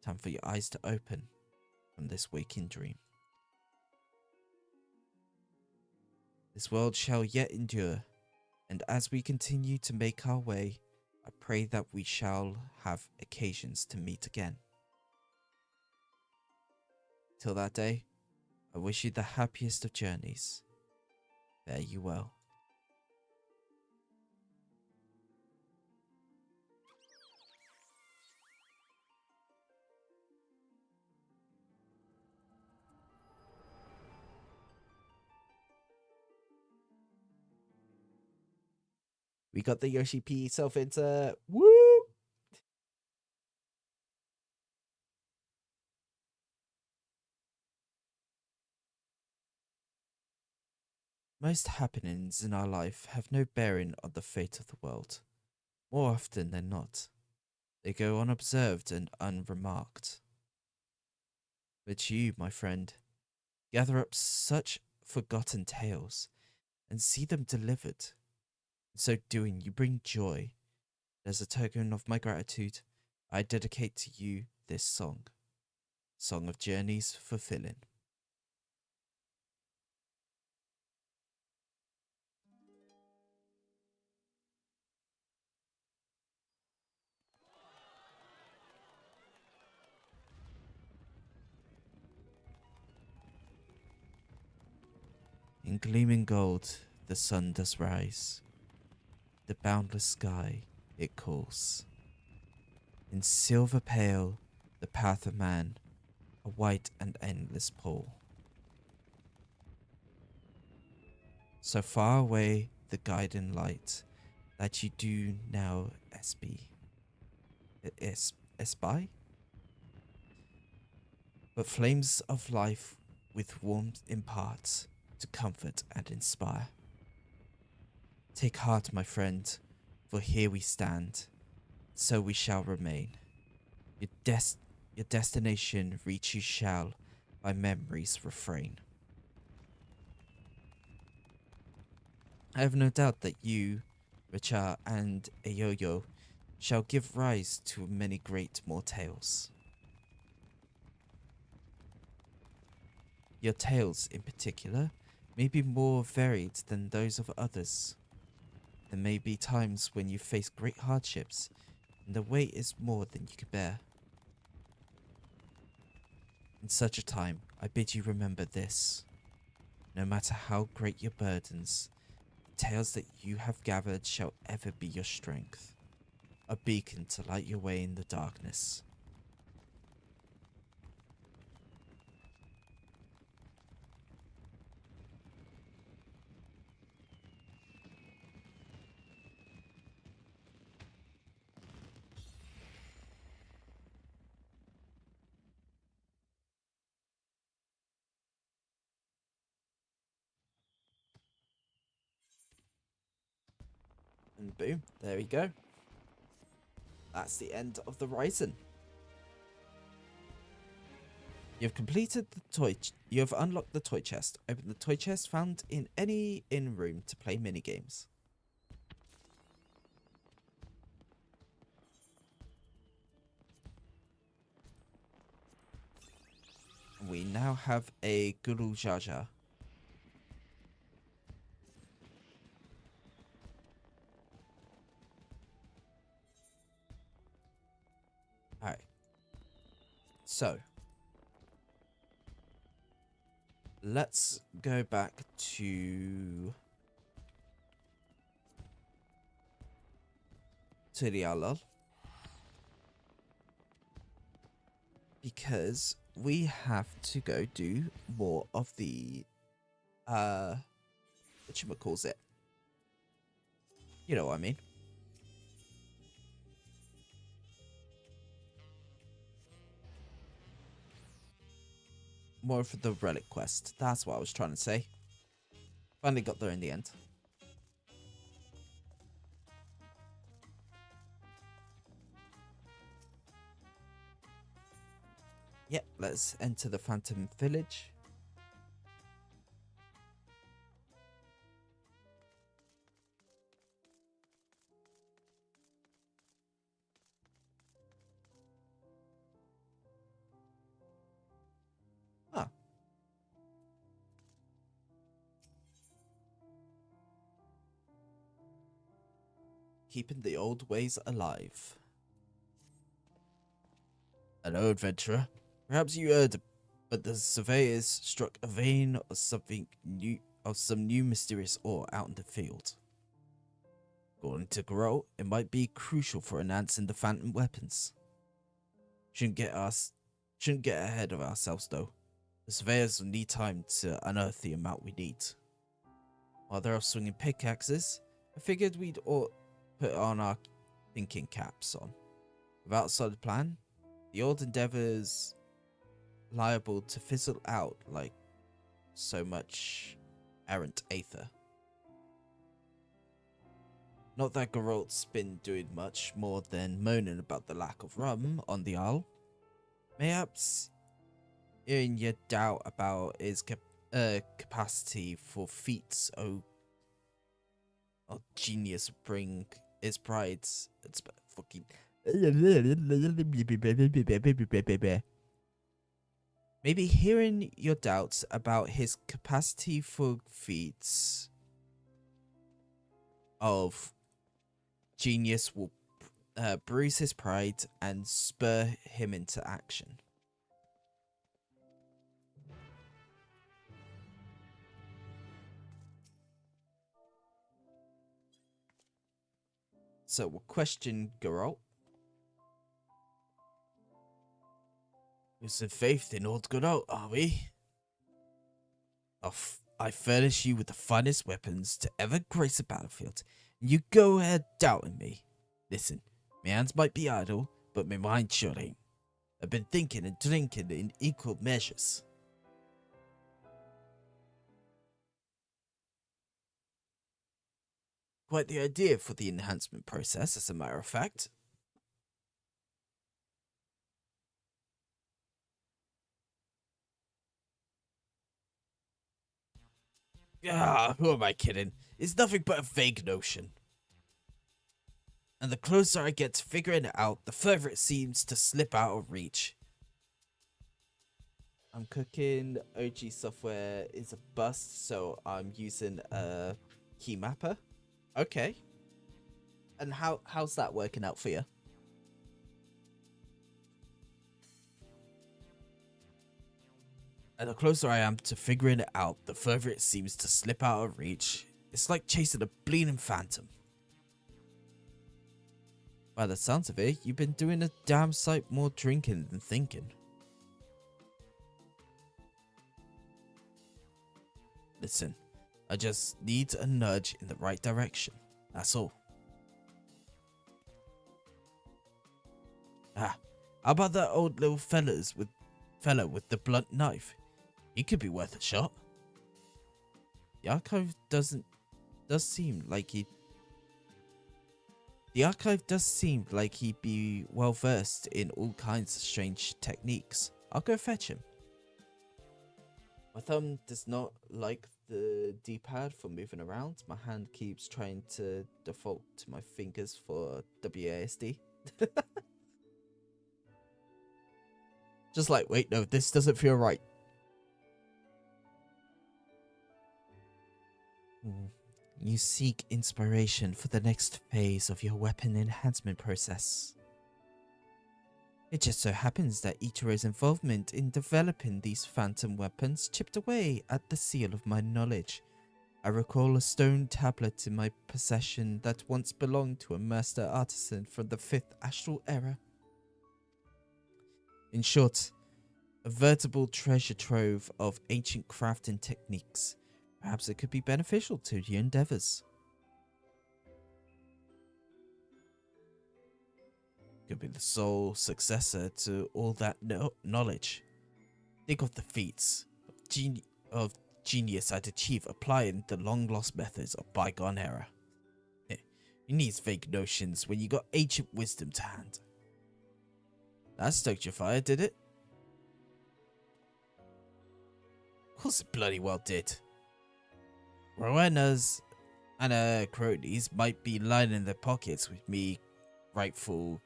Time for your eyes to open from this waking dream. This world shall yet endure, and as we continue to make our way, I pray that we shall have occasions to meet again. Till that day, I wish you the happiest of journeys. Fare you well. We got the Yoshi P self-insert. Woo! Most happenings in our life have no bearing on the fate of the world. More often than not, they go unobserved and unremarked. But you, my friend, gather up such forgotten tales and see them delivered. In so doing, you bring joy. As a token of my gratitude, I dedicate to you this song. Song of Journeys Fulfilling. In gleaming gold, the sun does rise. The boundless sky it calls. In silver pale, the path of man, a white and endless pole. So far away the guiding light that you do now espy? But flames of life with warmth impart to comfort and inspire. Take heart, my friend, for here we stand, so we shall remain. Your destination reach you shall by memory's refrain. I have no doubt that you, Richa and Ayoyo, shall give rise to many great more tales. Your tales, in particular, may be more varied than those of others. There may be times when you face great hardships, and the weight is more than you can bear. In such a time, I bid you remember this. No matter how great your burdens, the tales that you have gathered shall ever be your strength, a beacon to light your way in the darkness. And boom, there we go. That's the end of the Ryzen. You've completed the you have unlocked the toy chest. Open the toy chest found in any inn room to play minigames. We now have a Guru Jaja. Alright. So. Let's go back to to the owl because we have to go do more of the whatchamacalls it. You know what I mean. More for the relic quest. That's what I was trying to say. Finally got there in the end. Yep, let's enter the Phantom Village. Ah. Keeping the old ways alive. Hello, adventurer. Perhaps you heard, but the surveyors struck a vein of something new, of some new mysterious ore out in the field. According to Garol, it might be crucial for enhancing the phantom weapons. Shouldn't get ahead of ourselves though. The surveyors will need time to unearth the amount we need. While they're off swinging pickaxes, I figured we'd all put on our thinking caps on. Without a solid plan, the old endeavor's liable to fizzle out like so much errant aether. Not that Geralt's been doing much more than moaning about the lack of rum on the Isle. Mayhaps in your doubt about his capacity for feats, genius bring his pride. It's fucking. Maybe hearing your doubts about his capacity for feats of genius will bruise his pride and spur him into action. So we'll question Geralt. Losing faith in old Geralt, are we? I furnish you with the finest weapons to ever grace a battlefield. You go ahead doubting me. Listen, my hands might be idle, but my mind sure ain't. I've been thinking and drinking in equal measures. Quite the idea for the enhancement process, as a matter of fact. Ah, who am I kidding? It's nothing but a vague notion. And the closer I get to figuring it out, the further it seems to slip out of reach. I'm cooking. OG software is a bust, so I'm using a key mapper. Okay. And how's that working out for you? And the closer I am to figuring it out, the further it seems to slip out of reach. It's like chasing a bleeding phantom. By the sounds of it, you've been doing a damn sight more drinking than thinking. Listen, I just need a nudge in the right direction. That's all. Ah, how about that old little fella with the blunt knife? He could be worth a shot. The archive does seem like he'd be well versed in all kinds of strange techniques. I'll go fetch him. My thumb does not like the D-pad for moving around. My hand keeps trying to default to my fingers for WASD. Just like, wait, no, this doesn't feel right. You seek inspiration for the next phase of your weapon enhancement process. It just so happens that Ichiro's involvement in developing these phantom weapons chipped away at the seal of my knowledge. I recall a stone tablet in my possession that once belonged to a master artisan from the 5th astral era. In short, a veritable treasure trove of ancient crafting techniques. Perhaps it could be beneficial to your endeavors. Could be the sole successor to all that knowledge. Think of the feats of genius I'd achieve applying the long-lost methods of bygone era. You need vague notions when you got ancient wisdom to hand. That stoked your fire, did it? Of course it bloody well did. Rowena's and her cronies might be lining their pockets with me rightful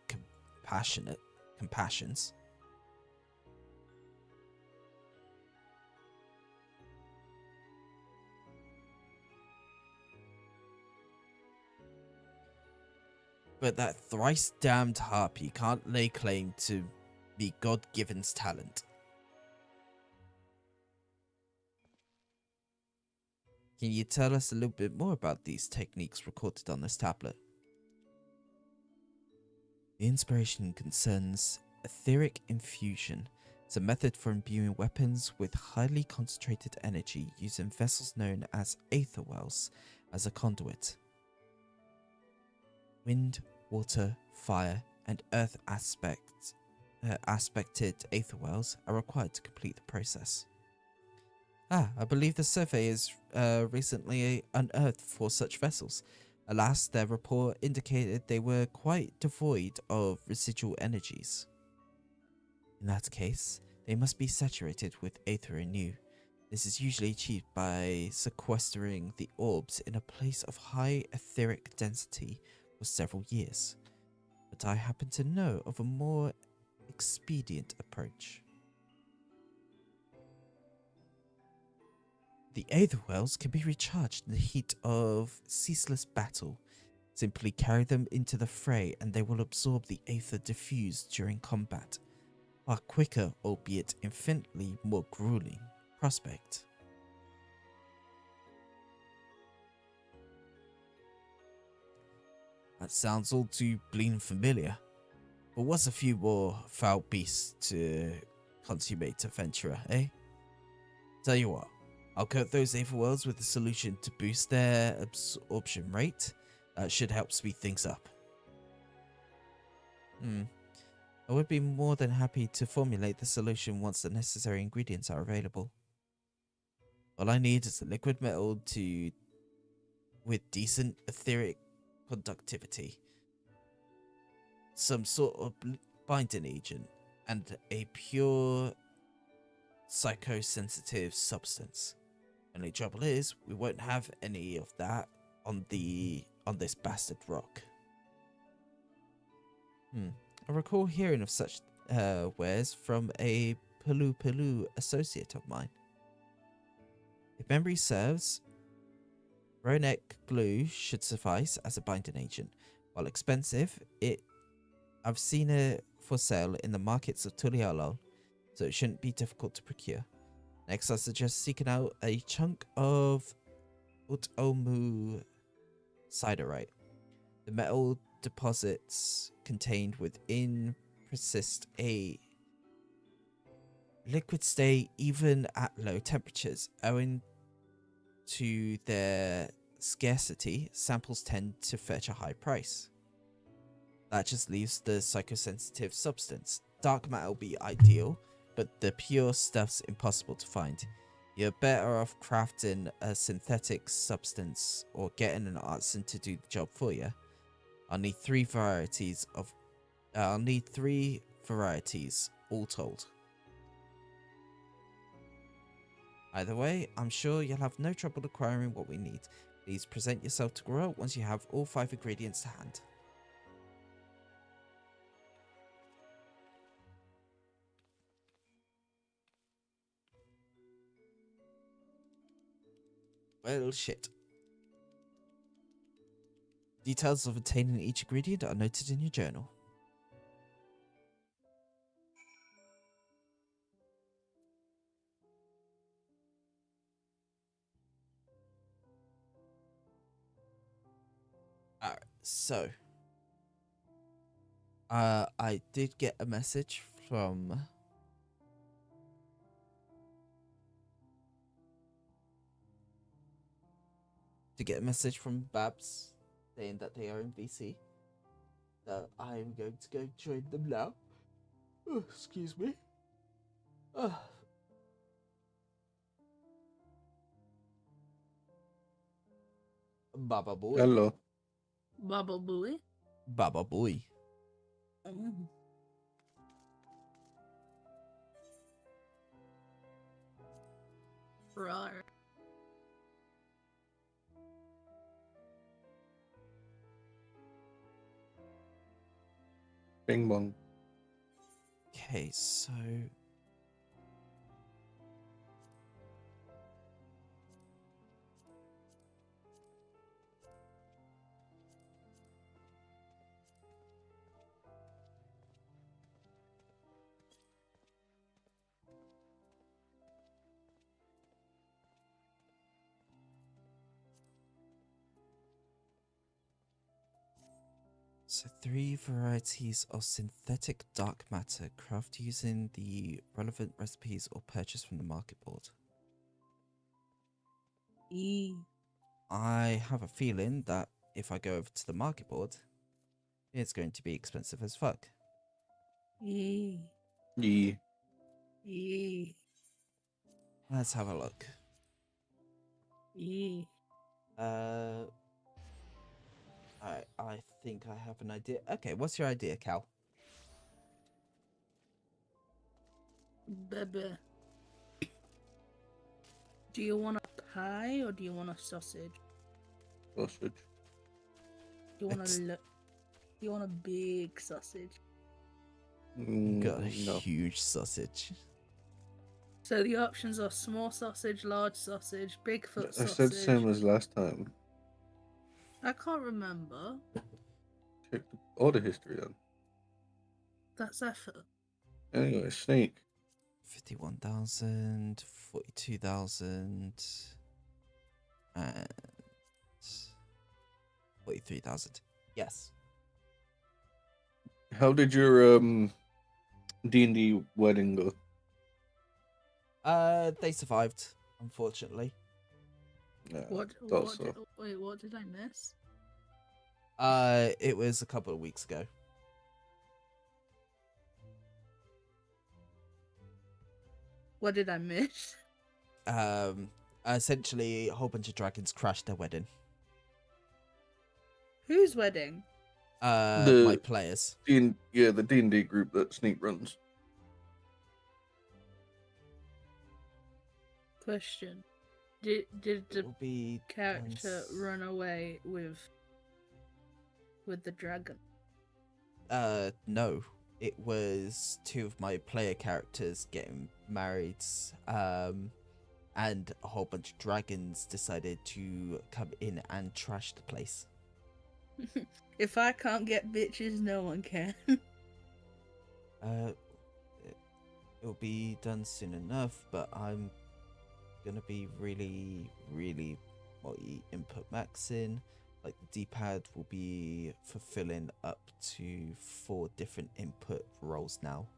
compassions. But that thrice damned harpy can't lay claim to be God-given's talent. Can you tell us a little bit more about these techniques recorded on this tablet? The inspiration concerns etheric infusion. It's a method for imbuing weapons with highly concentrated energy using vessels known as aether wells as a conduit. Wind, water, fire, and earth aspected aether wells are required to complete the process. I believe the surveyors recently unearthed 4 such vessels. Alas, their report indicated they were quite devoid of residual energies. In that case, they must be saturated with aether anew. This is usually achieved by sequestering the orbs in a place of high etheric density for several years. But I happen to know of a more expedient approach. The aether wells can be recharged in the heat of ceaseless battle. Simply carry them into the fray and they will absorb the aether diffused during combat. A quicker, albeit infinitely more grueling, prospect. That sounds all too blean familiar. But what's a few more foul beasts to consummate, adventurer, eh? Tell you what, I'll coat those aether wells with a solution to boost their absorption rate. That should help speed things up. I would be more than happy to formulate the solution once the necessary ingredients are available. All I need is a liquid metal with decent etheric conductivity, some sort of binding agent, and a pure psychosensitive substance. Only trouble is, we won't have any of that on this bastard rock. I recall hearing of such wares from a Pulu associate of mine. If memory serves, Ronek glue should suffice as a binding agent. While expensive, I've seen it for sale in the markets of Tulialol, so it shouldn't be difficult to procure. Next, I suggest seeking out a chunk of Utomu siderite. The metal deposits contained within persist a liquid state even at low temperatures. Owing to their scarcity, samples tend to fetch a high price. That just leaves the psychosensitive substance. Dark matter will be ideal, but the pure stuff's impossible to find. You're better off crafting a synthetic substance or getting an artisan to do the job for you. I'll need 3 varieties, all told. Either way, I'm sure you'll have no trouble acquiring what we need. Please present yourself to Grow once you have all 5 ingredients to hand. Well, shit. Details of obtaining each ingredient are noted in your journal. So, I did get a message from Babs saying that they are in VC. So I'm going to go join them now. Oh, excuse me. Oh. Baba boy. Hello. Baba Booey. Baba boy. Mm. Right. Bing bong. Okay, so three varieties of synthetic dark matter. Craft using the relevant recipes or purchase from the market board. I have a feeling that if I go over to the market board, it's going to be expensive as fuck. Yeah. Let's have a look. I think I have an idea. Okay, what's your idea, Cal? Baby. Do you want a pie or do you want a sausage? Sausage. Do you want It's- do you want a big sausage? Got a No. huge sausage. So the options are small sausage, large sausage, Bigfoot I sausage. said same as last time. I can't remember. Check the order history then. That's effort. Anyway, snake. 51,000, 42,000, and 43,000. Yes. How did your D&D wedding go? They survived, unfortunately. Yeah, What thought so. what did I miss? It was a couple of weeks ago. What did I miss? Essentially, a whole bunch of dragons crashed their wedding. Whose wedding? My players. The D&D group that Sneak runs. Question. Did It the will be character run away with the dragon? No. It was two of my player characters getting married, and a whole bunch of dragons decided to come in and trash the place. If I can't get bitches, no one can. It'll be done soon enough, but I'm gonna be really, really multi-input maxing. Like the D-pad will be fulfilling up to 4 different input roles now.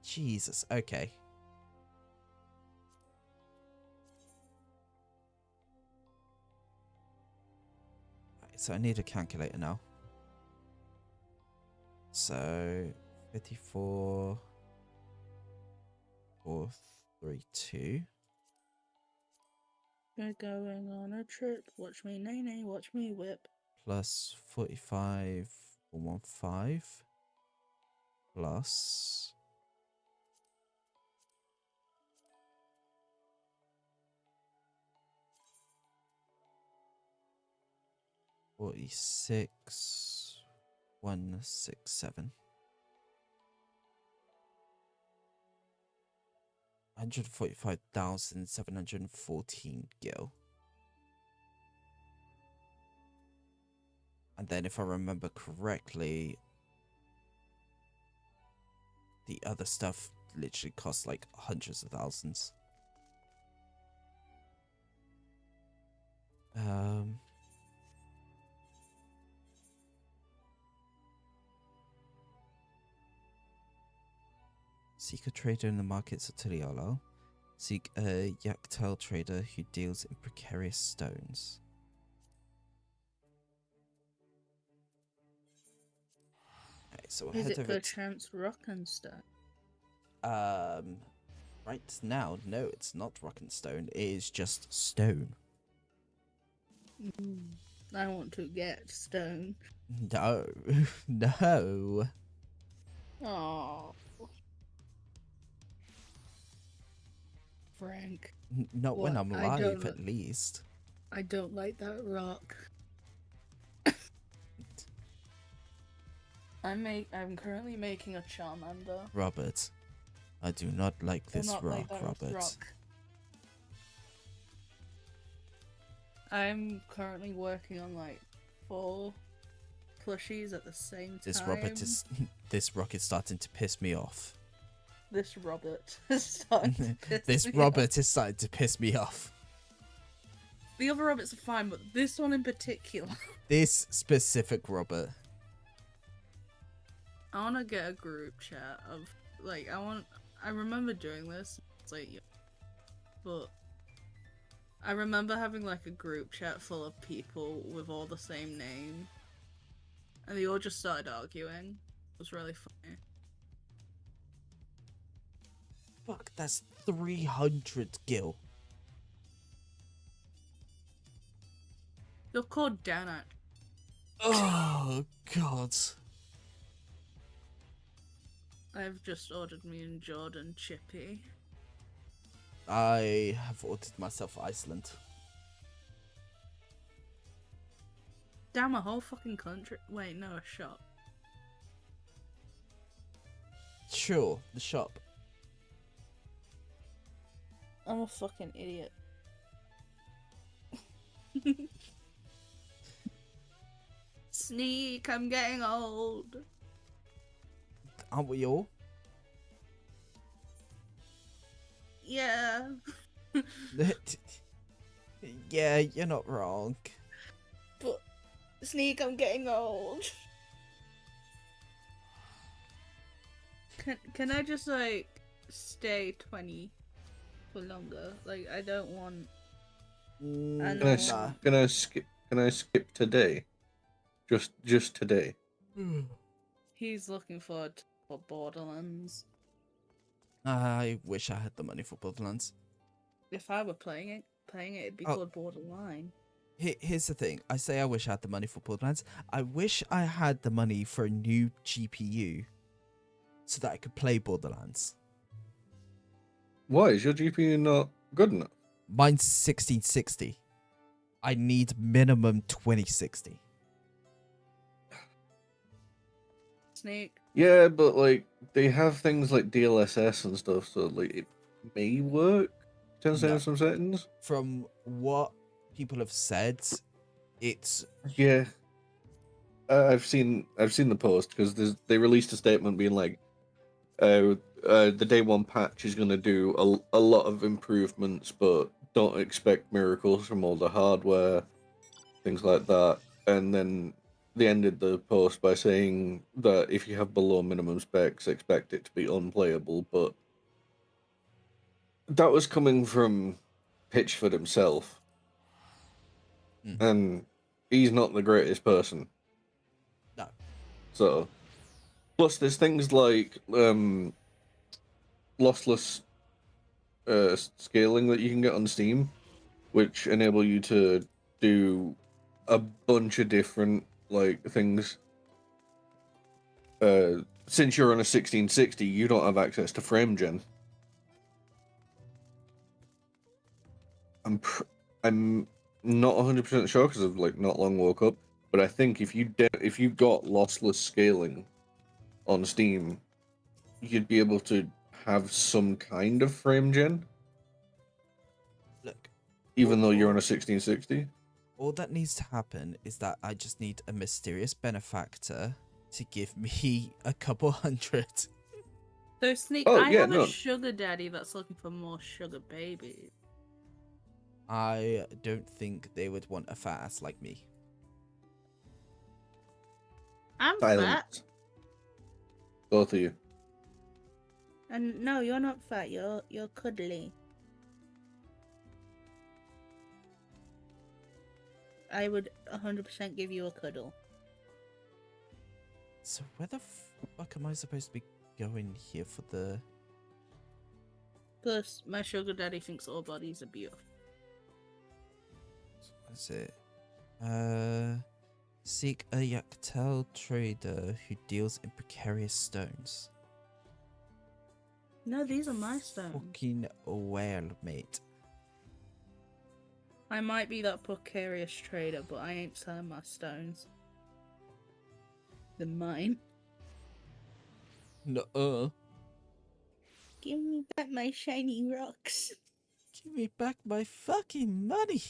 Jesus, okay. Right, so I need a calculator now. So 54, 432. We're going on a trip. Watch me nay, watch me whip. Plus 45, 115. Plus 46, 167. 145,714 gil. And then if I remember correctly, the other stuff literally costs like hundreds of thousands. Seek a trader in the markets of Tiliala. Seek a Yaktel trader who deals in precarious stones. Okay, so we'll Is head it over perchance Rockenstone? right now, no, it's not rock and stone. It is just stone. I want to get stone. No, no. Oh, Frank. Not when What? I'm I live, don't. at least. I don't like that rock. I'm currently making a Charmander. Robert, I do not like Well, this not rock, like that Robert. rock. I'm currently working on like 4 plushies at the same time. This rock is starting to piss me off. This Robert is starting to piss This me Robert off. is starting to piss me off. The other Roberts are fine, but this one in particular. This specific Robert. I want to get a group chat of like I remember doing this. It's like, yeah, but I remember having like a group chat full of people with all the same name, and they all just started arguing. It was really funny. Fuck, that's 300 gil. They're called Danat. Oh, God. I've just ordered me and Jordan Chippy. I have ordered myself Iceland. Damn, a whole fucking country. Wait, no, a shop. Sure, the shop. I'm a fucking idiot. Sneak, I'm getting old. Aren't we all? Yeah. Yeah, you're not wrong. But Sneak, I'm getting old. Can I just like stay 20 for longer? Like I don't want. Nah. Can I skip today? Just today. He's looking forward for Borderlands. I wish I had the money for Borderlands. If I were playing it, it'd be called Borderline. Here's the thing. I say I wish I had the money for Borderlands. I wish I had the money for a new GPU so that I could play Borderlands. Why is your GPU not good enough? Mine's 1660. I need minimum 2060. Snake. Yeah, but like they have things like DLSS and stuff, so like it may work. Turns No. down some settings. From what people have said, it's Yeah, I've seen the post because they released a statement being like, the day one patch is going to do a lot of improvements, but don't expect miracles from all the hardware, things like that. And then they ended the post by saying that if you have below minimum specs, expect it to be unplayable. But that was coming from Pitchford himself, and he's not the greatest person. no. So, plus there's things like lossless scaling that you can get on Steam, which enable you to do a bunch of different like things. Since you're on a 1660, you don't have access to frame gen. I'm not 100% sure because I've like not long woke up, but I think if you got lossless scaling on Steam, you'd be able to have some kind of frame gen. Look, even though you're on a 1660. All that needs to happen is that I just need a mysterious benefactor to give me a couple hundred. So Sneak, Oh, I yeah, have no. a sugar daddy that's looking for more sugar babies. I don't think they would want a fat ass like me. I'm fat. Silence. Both of you. And no, you're not fat. You're cuddly. I would 100% give you a cuddle. So where the fuck am I supposed to be going here for the... Plus, my sugar daddy thinks all bodies are beautiful. What is it? Seek a Yaktel trader who deals in precarious stones. No, these are my stones. Fucking well, mate. I might be that precarious trader, but I ain't selling my stones. They're mine. No. Give me back my shiny rocks. Give me back my fucking money.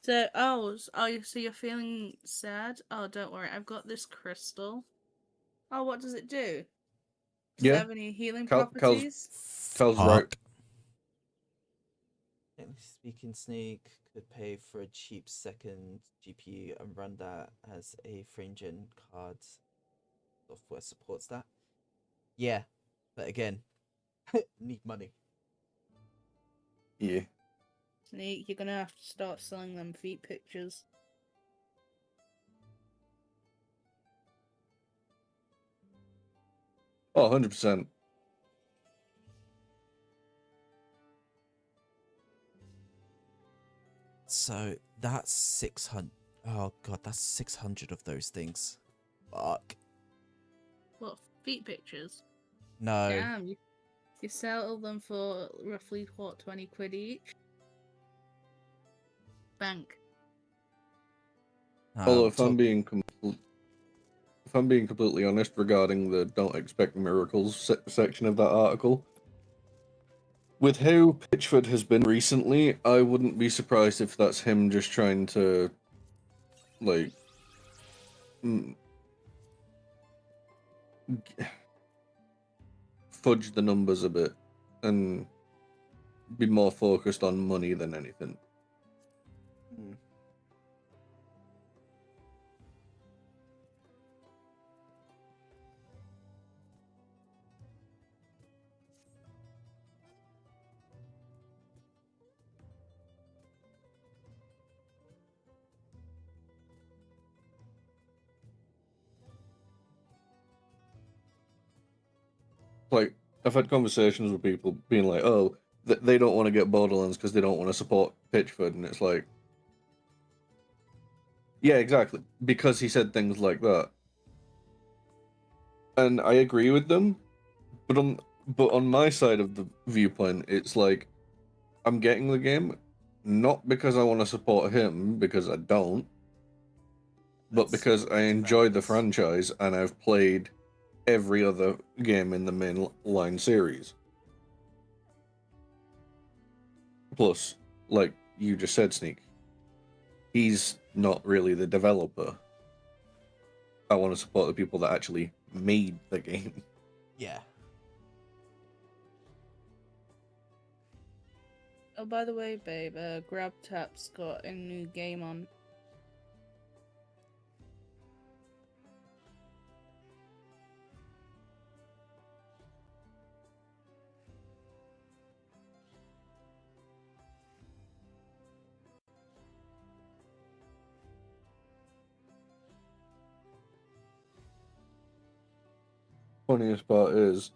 So, so you're feeling sad? Oh, don't worry, I've got this crystal. Oh, what does it do? Does it Yeah. have any healing Cal's properties? right. Technically speaking, Snake could pay for a cheap second GPU and run that as a frame-gen card. Software supports that. Yeah, but again, need money. Yeah. Sneak, you're gonna have to start selling them feet pictures. Oh, 100%. So that's 600. Oh god, that's 600 of those things. Fuck. What, feet pictures? No. Damn, you sell them for roughly, what, 20 quid each? Bank. Although if I'm being completely honest regarding the "Don't Expect Miracles" section of that article, with how Pitchford has been recently, I wouldn't be surprised if that's him just trying to, like, fudge the numbers a bit and be more focused on money than anything. Like, I've had conversations with people being like, oh, they don't want to get Borderlands because they don't want to support Pitchford, and it's like, yeah, exactly, because he said things like that. And I agree with them, but on my side of the viewpoint, it's like, I'm getting the game not because I want to support him, because I don't, but because I enjoy the franchise and I've played every other game in the mainline series. Plus, like you just said, Sneak, he's not really the developer. I want to support the people that actually made the game. Yeah. Oh, by the way, babe, Grab Tap's got a new game on. Funniest part is,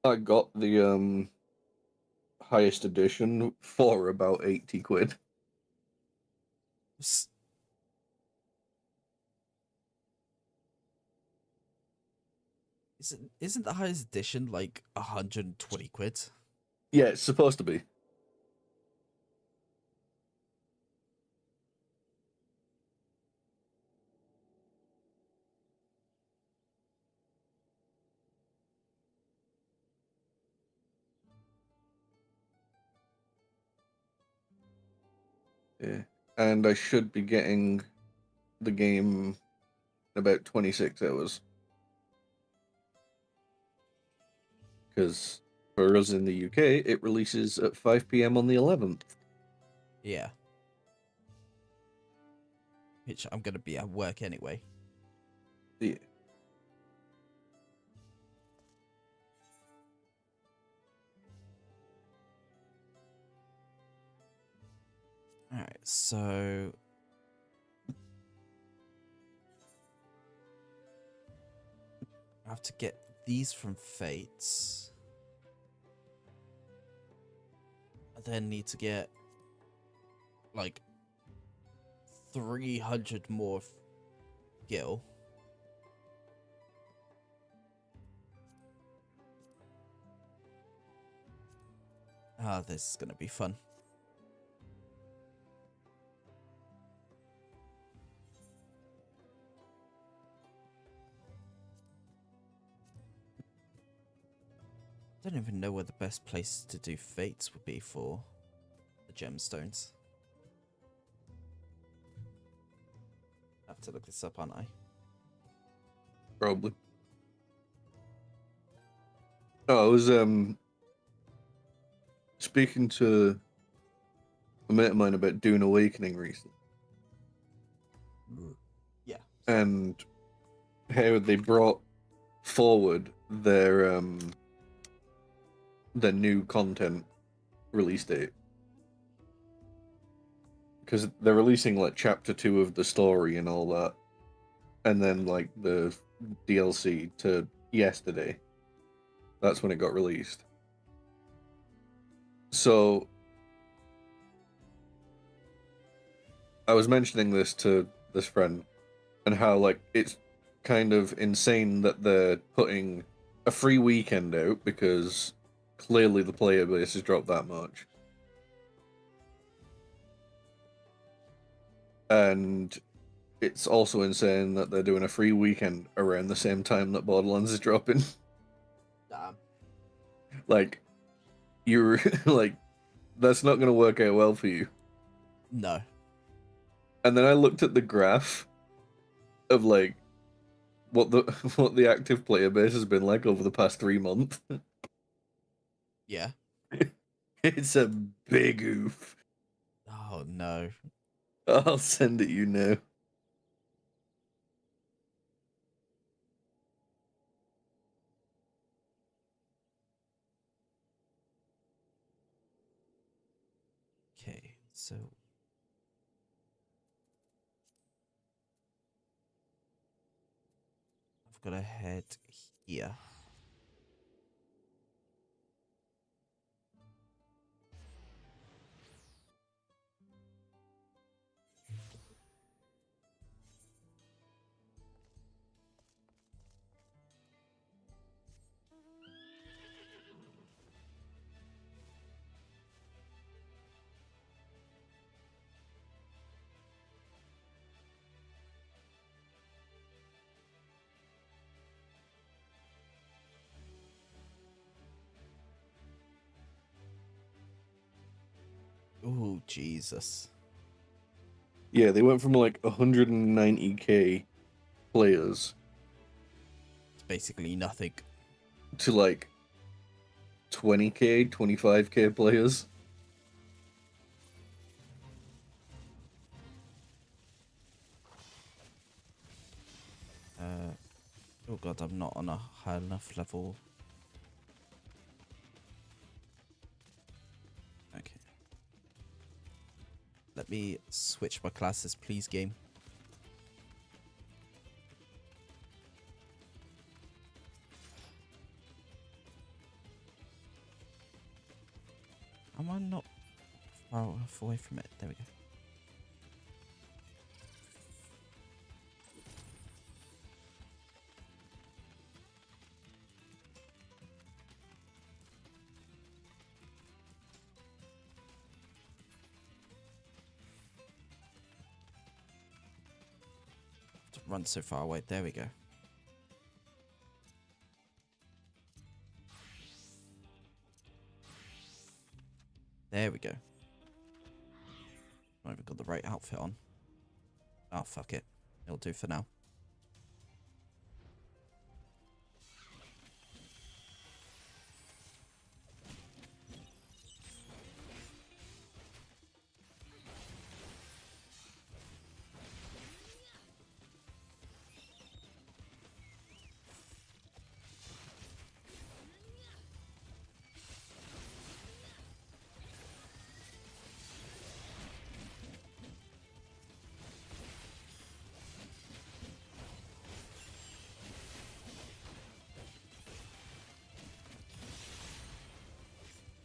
I got the highest edition for about 80 quid. Isn't the highest edition like 120 quid? Yeah, it's supposed to be. Yeah. And I should be getting the game in about 26 hours. Because for us in the UK, it releases at 5 p.m. on the 11th. Yeah. Which I'm gonna be at work anyway. Yeah. so I have to get these from Fates. I then need to get like 300 more Gil. Ah, this is gonna be fun. I don't even know where the best place to do Fates would be for the gemstones. I have to look this up, aren't I? Probably. Oh, I was speaking to a mate of mine about Dune Awakening recently. Yeah. And how they brought forward their new content release date. Because they're releasing like chapter 2 of the story and all that. And then like the DLC to yesterday. That's when it got released. So I was mentioning this to this friend and how like it's kind of insane that they're putting a free weekend out because clearly the player base has dropped that much. And it's also insane that they're doing a free weekend around the same time that Borderlands is dropping. Damn. Like, you're like, that's not going to work out well for you. No. And then I looked at the graph of like what the active player base has been like over the past 3 months. Yeah. It's a big oof. Oh no. I'll send it you now. Okay, so I've got to head here. Oh, Jesus. Yeah, they went from like 190k players It's basically nothing. to like 20k, 25k players. Oh god, I'm not on a high enough level. Okay. Let me switch my classes, please, game. Am I not far enough away from it? There we go. To run so far away. There we go. There we go. Not even got the right outfit on. Oh, fuck it. It'll do for now.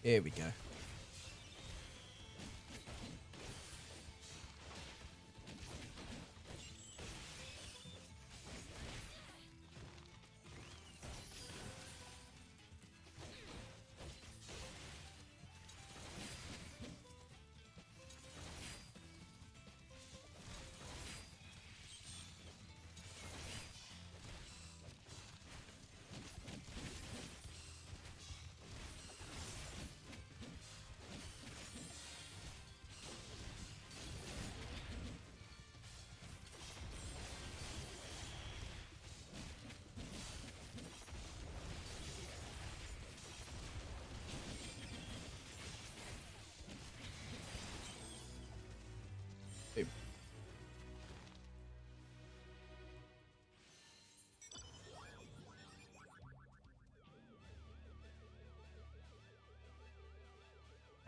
Here we go. Boom.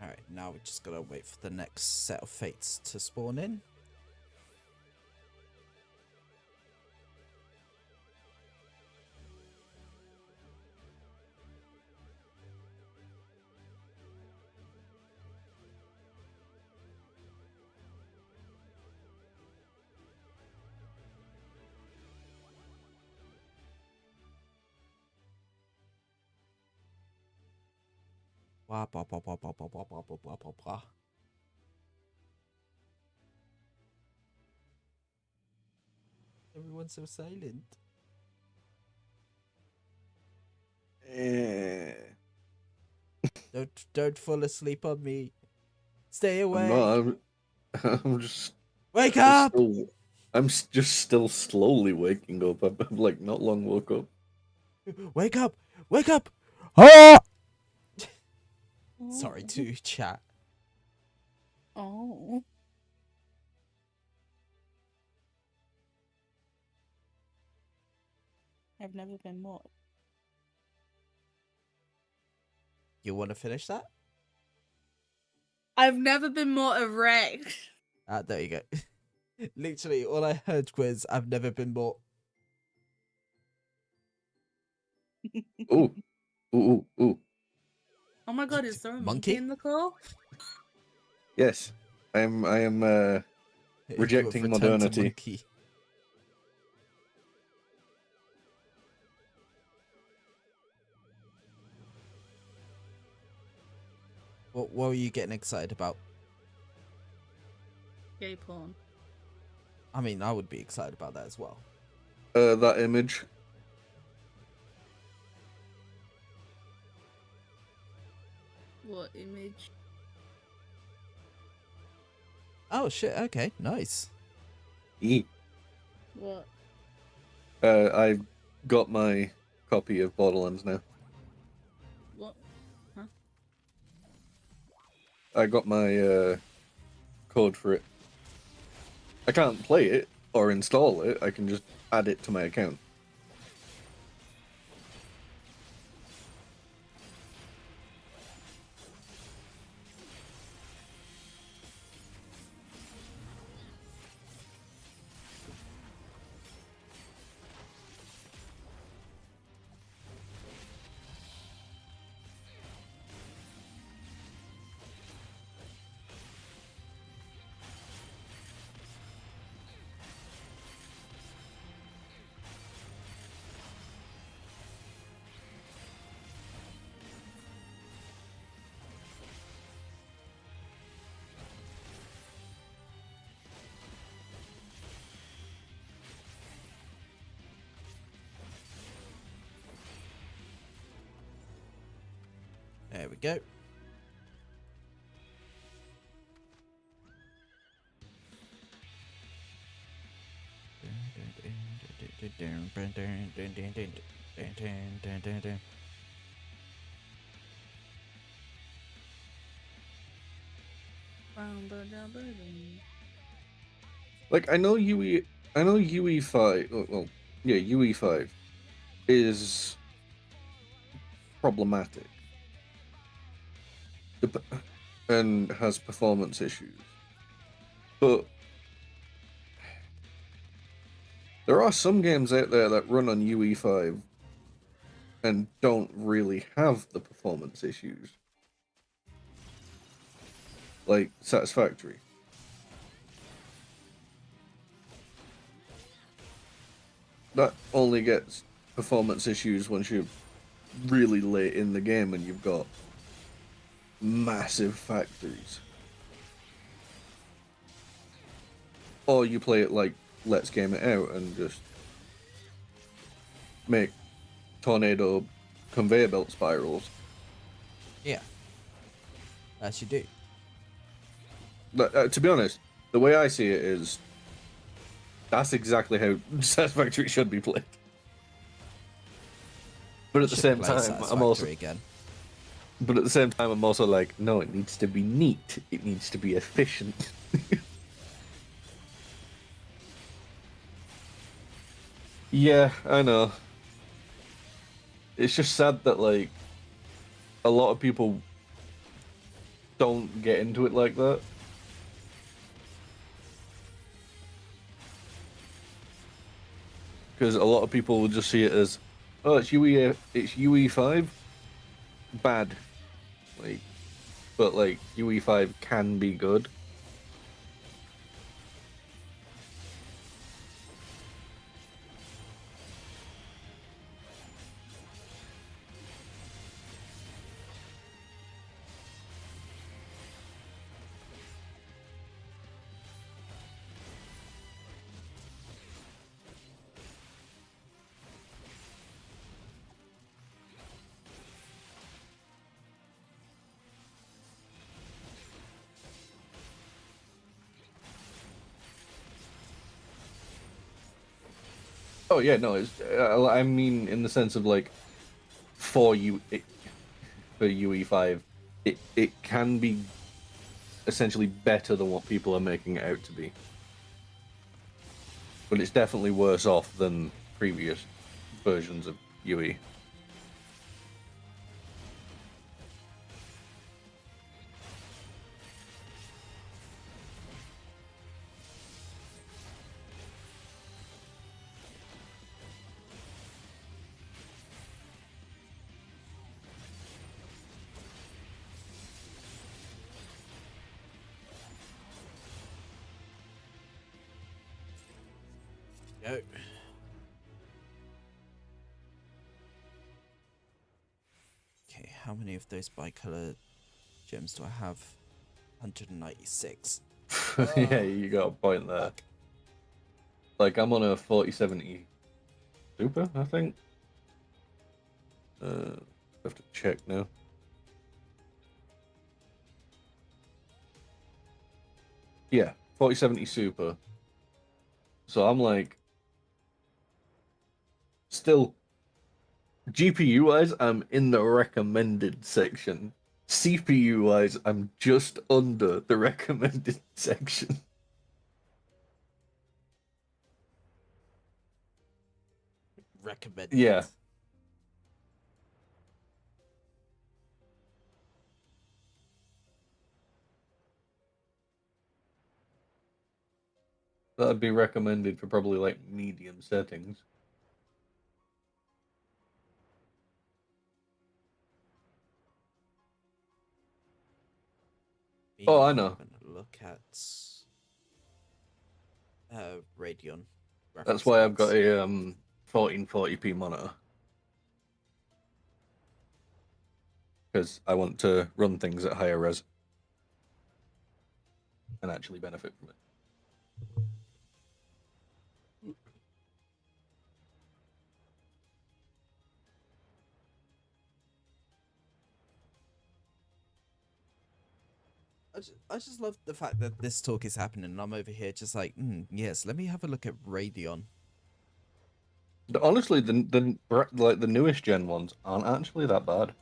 Alright, now we just gotta wait for the next set of fates to spawn in. Blah, blah, blah, blah, blah, blah, blah, blah, blah, blah, blah, blah. Everyone's so silent. Don't fall asleep on me. Stay away. I'm not. I'm just. Wake up! Just still slowly waking up. I've like not long woke up. Wake up! Wake up! Ah! Sorry to chat. Oh. I've never been more. You want to finish that? I've never been more erect. There you go. Literally, all I heard was, I've never been more. Ooh, ooh, ooh. Oh my god, is there a Monkey? monkey in the call? Yes, I am. You Rejecting have returned to modernity. monkey. What were you getting excited about? Gay porn. I mean, I would be excited about that as well. That image. What image? Oh shit! Okay, nice. E. What? I got my copy of Borderlands now. What? Huh? I got my code for it. I can't play it or install it. I can just add it to my account. There we go. Like I know UE5. Well, yeah, UE5 is problematic and has performance issues, but there are some games out there that run on UE5 and don't really have the performance issues. like satisfactory. That only gets performance issues once you're really late in the game and you've got massive factories. Or you play it like let's game it out and just make tornado conveyor belt spirals. Yeah. As you do. But, to be honest, the way I see it is that's exactly how Satisfactory should be played. But at the Should same play time, Satisfactory again. But at the same time, I'm also like, no, it needs to be neat. It needs to be efficient. Yeah, I know. It's just sad that, like, a lot of people don't get into it like that. Because a lot of people will just see it as, oh, it's UE5, bad. Like, but like UE5 can be good. Oh yeah, no, it's I mean in the sense of like for for UE5, it can be essentially better than what people are making it out to be. But it's definitely worse off than previous versions of UE. Go. Okay, how many of those bicolor gems do I have? 196. Yeah, you got a point there. Fuck. Like I'm on a 4070 Super, I think. I have to check now. Yeah, 4070 Super. So I'm like, still, GPU wise, I'm in the recommended section. CPU wise, I'm just under the recommended section. Recommended. Yeah. That'd be recommended for probably like medium settings. Oh, I know. Look at Radeon. That's why I've got cards. a 1440p monitor. Because I want to run things at higher res and actually benefit from it. I just love the fact that this talk is happening and I'm over here just like, yes, let me have a look at Radeon. Honestly, the newest gen ones aren't actually that bad.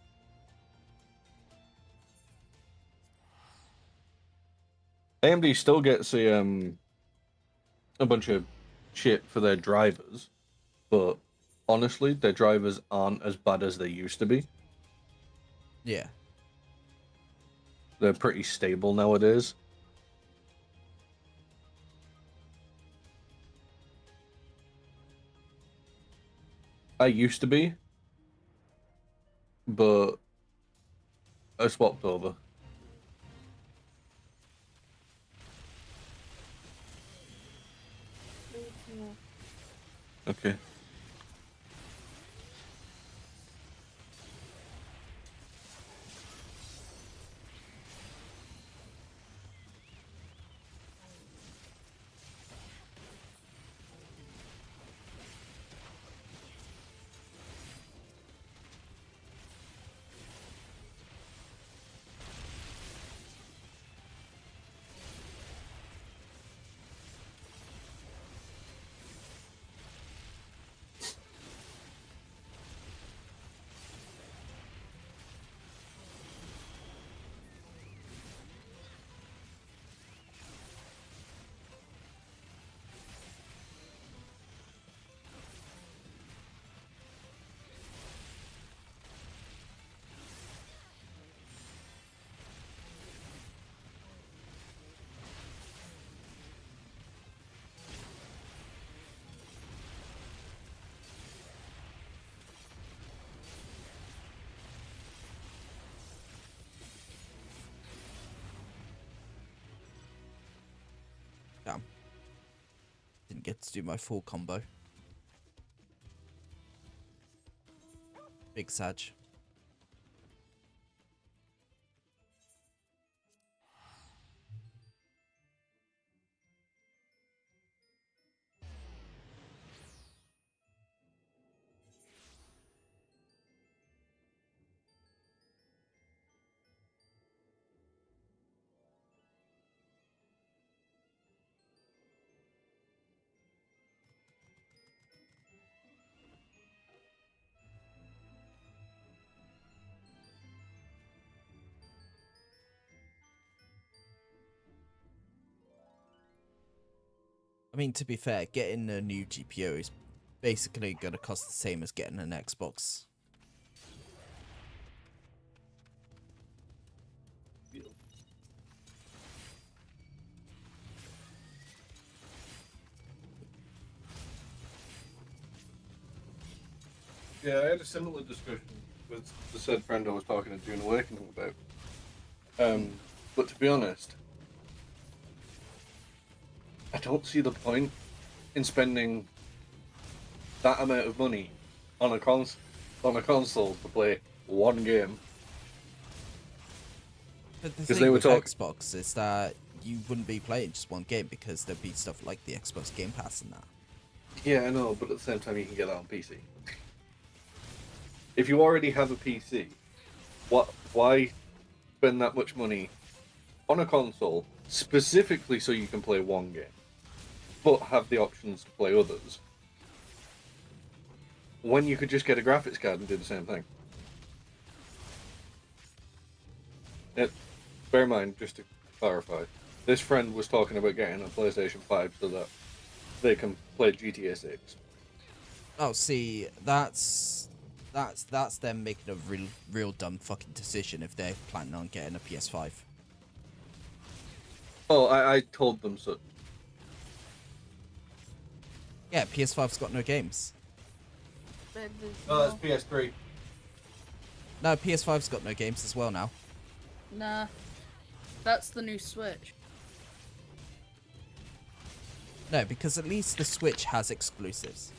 AMD still gets a bunch of shit for their drivers, but honestly, their drivers aren't as bad as they used to be. Yeah. They're pretty stable nowadays. I used to be, but I swapped over. Okay. Damn. Didn't get to do my full combo. Big Sag. I mean, to be fair, getting a new GPU is basically going to cost the same as getting an Xbox. Yeah, I had a similar discussion with the said friend I was talking to during the working about. But to be honest, I don't see the point in spending that amount of money on a console to play one game. But the 'Cause thing they were with talk- Xbox is that you wouldn't be playing just one game because there'd be stuff like the Xbox Game Pass and that. Yeah, I know, but at the same time, you can get that on PC. If you already have a PC, why spend that much money on a console specifically so you can play one game, but have the options to play others, when you could just get a graphics card and do the same thing? Bear in mind, just to clarify, this friend was talking about getting a PlayStation 5 so that they can play GTA 6. Oh, see, that's them making a real dumb fucking decision if they're planning on getting a PS5. Oh, I told them so. Yeah, PS5's got no games. But there's Oh, that's PS3. No, PS5's got no games as well now. Nah. That's the new Switch. No, because at least the Switch has exclusives.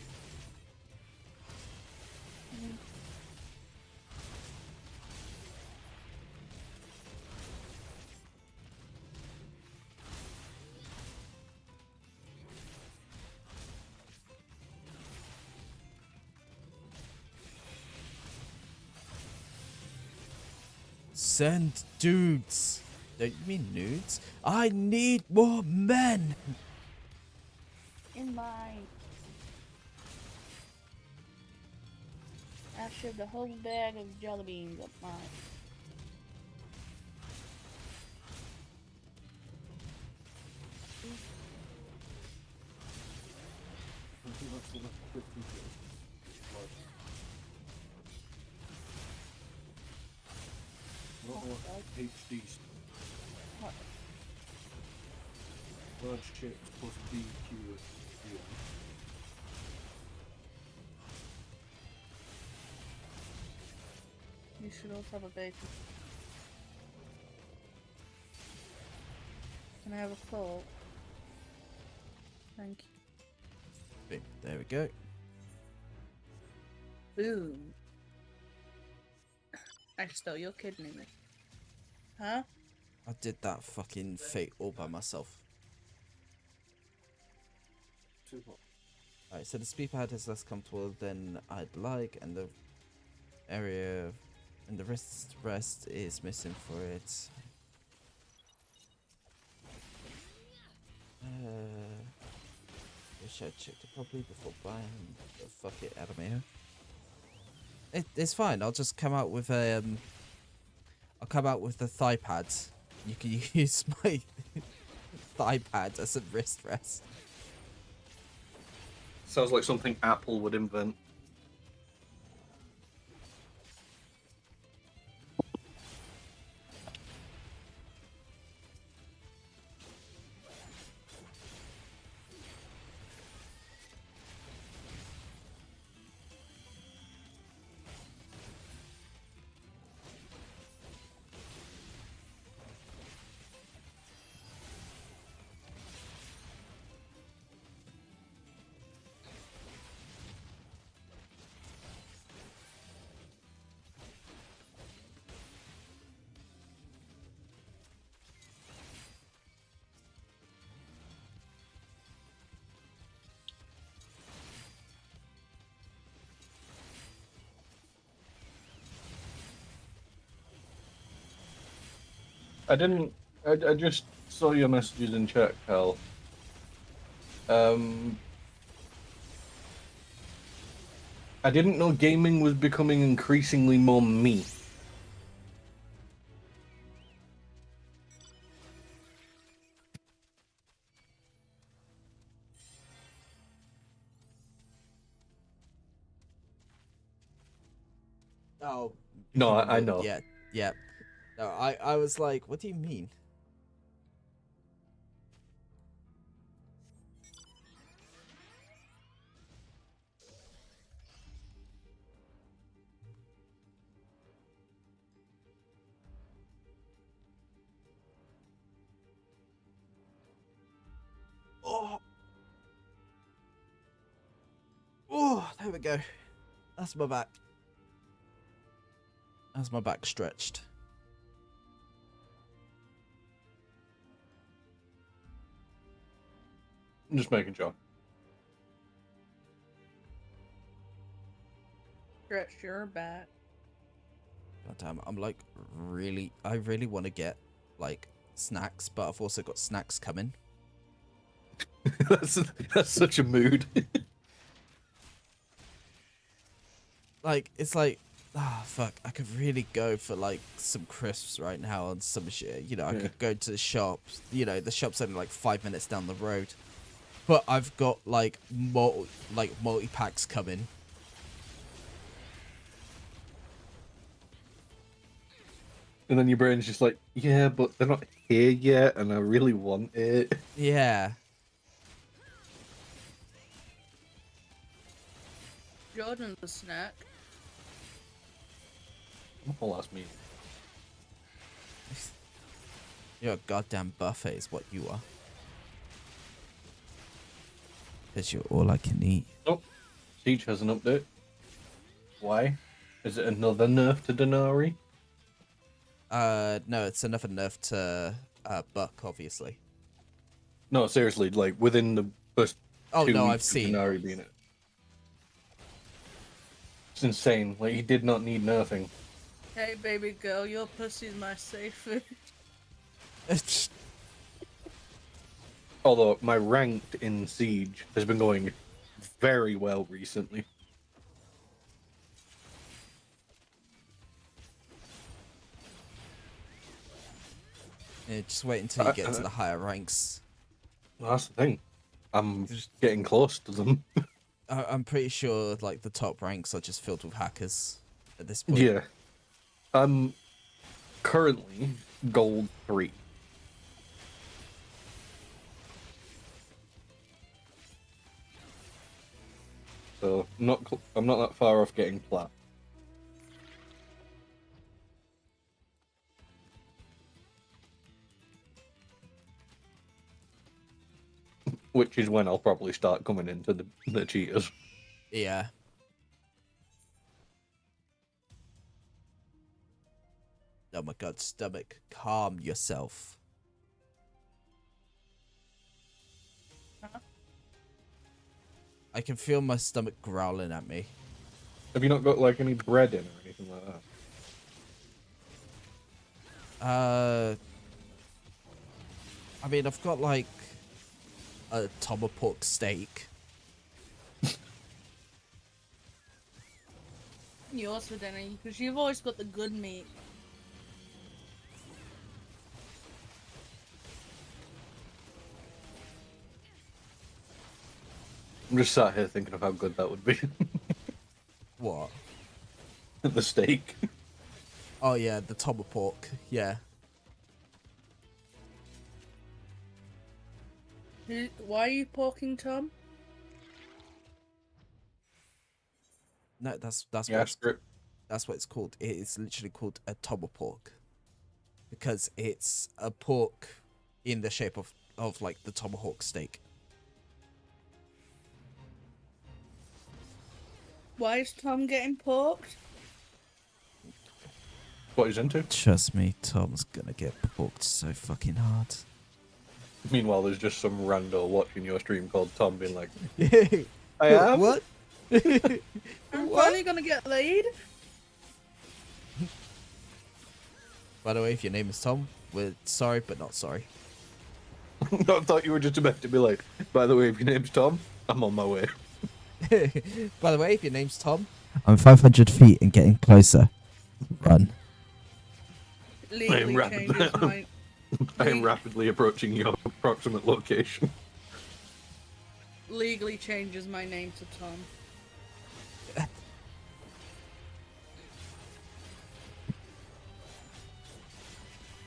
Send dudes. Don't you mean nudes? I need more men. In mine. I shoved a whole bag of jelly beans up mine. HD large chips plus BQ. You should also have a bacon. Can I have a Coke? Thank you. Okay, there we go. Boom. I stole your kidney. Huh? I did that fucking fate all by myself. Alright, so the speed pad is less comfortable than I'd like, and the area and the rest is missing for it. Wish I checked it properly before buying the fuck it out of me. It's fine. I'll just come out with a I'll come out with the thigh pads. You can use my thigh pads as a wrist rest. Sounds like something Apple would invent. I didn't. I just saw your messages in chat, Cal. I didn't know gaming was becoming increasingly more me. Oh, No, becoming I more- know. Yeah, yeah. No, I was like, what do you mean? Oh, oh, there we go. That's my back. That's my back stretched. I'm just making sure. Stretch your back. God damn, I'm like I really want to get like snacks, but I've also got snacks coming. that's such a mood. Like, it's like, ah, fuck, I could really go for like some crisps right now and some shit. You know, I Yeah. could go to the shops. You know, the shop's only like 5 minutes down the road, but I've got like multi packs coming. And then your brain's just like, yeah, but they're not here yet, and I really want it. Yeah. Jordan's a snack. Oh, that's me. You're a goddamn buffet is what you are. Because you're all I can eat. Oh, Siege has an update. Why? Is it another nerf to Denari? No, it's another nerf to Buck, obviously. No, seriously, like within the first Oh, 2 no, weeks I've seen. of Denari being it. It's insane. Like, he did not need nerfing. Hey, baby girl, your pussy's my safe food. Although, my ranked in Siege has been going very well recently. Yeah, just wait until you get to the higher ranks. Well, that's the thing. I'm getting close to them. I'm pretty sure like the top ranks are just filled with hackers at this point. Yeah. I'm currently gold 3. So I'm not that far off getting plat. Which is when I'll probably start coming into the cheaters. Yeah. Oh my god, stomach, calm yourself. I can feel my stomach growling at me. Have you not got like any bread in or anything like that? I mean, I've got like a tomahawk steak. Yours for dinner, because you've always got the good meat. I'm just sat here thinking of how good that would be. What? The steak. Oh yeah, the tomahawk. Yeah. Why are you porking, Tom? No, that's Yeah, that's what it's called. It is literally called a tomahawk because it's a pork in the shape of like the tomahawk steak. Why is Tom getting porked? what he's into. Trust me, Tom's gonna get porked so fucking hard. Meanwhile, there's just some rando watching your stream called Tom being like, I I am? What? I'm finally gonna get laid. By the way, if your name is Tom, we're sorry, but not sorry. I thought you were just about to be like, by the way, if your name's Tom, I'm on my way. By the way, if your name's Tom, I'm 500 feet and getting closer. Run. Legally changes my. I am rapidly approaching your approximate location. Legally changes my name to Tom.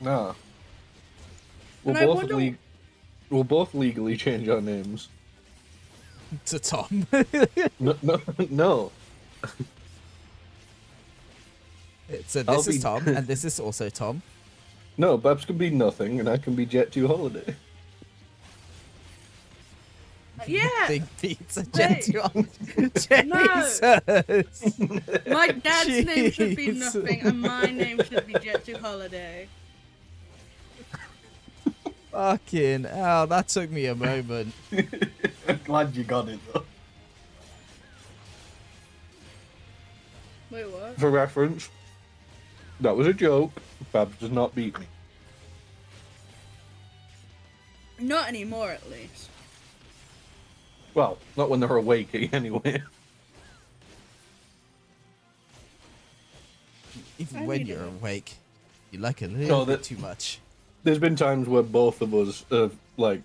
Nah. And I wonder- We'll both legally change our names. To Tom. No. So I'll this is be- Tom, and this is also Tom. No, Babs can be nothing, and I can be Jet2 Holiday. Yeah, Big pizza Wait. jet. Jesus. my dad's name should be Jeez. nothing, and my name should be Jet2 Holiday. Fucking hell, that took me a moment. I'm glad you got it, though. Wait, what? For reference, that was a joke. Babs does not beat me. Not anymore, at least. Well, not when they're awake, anyway. Even I when need you're it. awake, you like a little No, bit that- too much. There's been times where both of us have, like,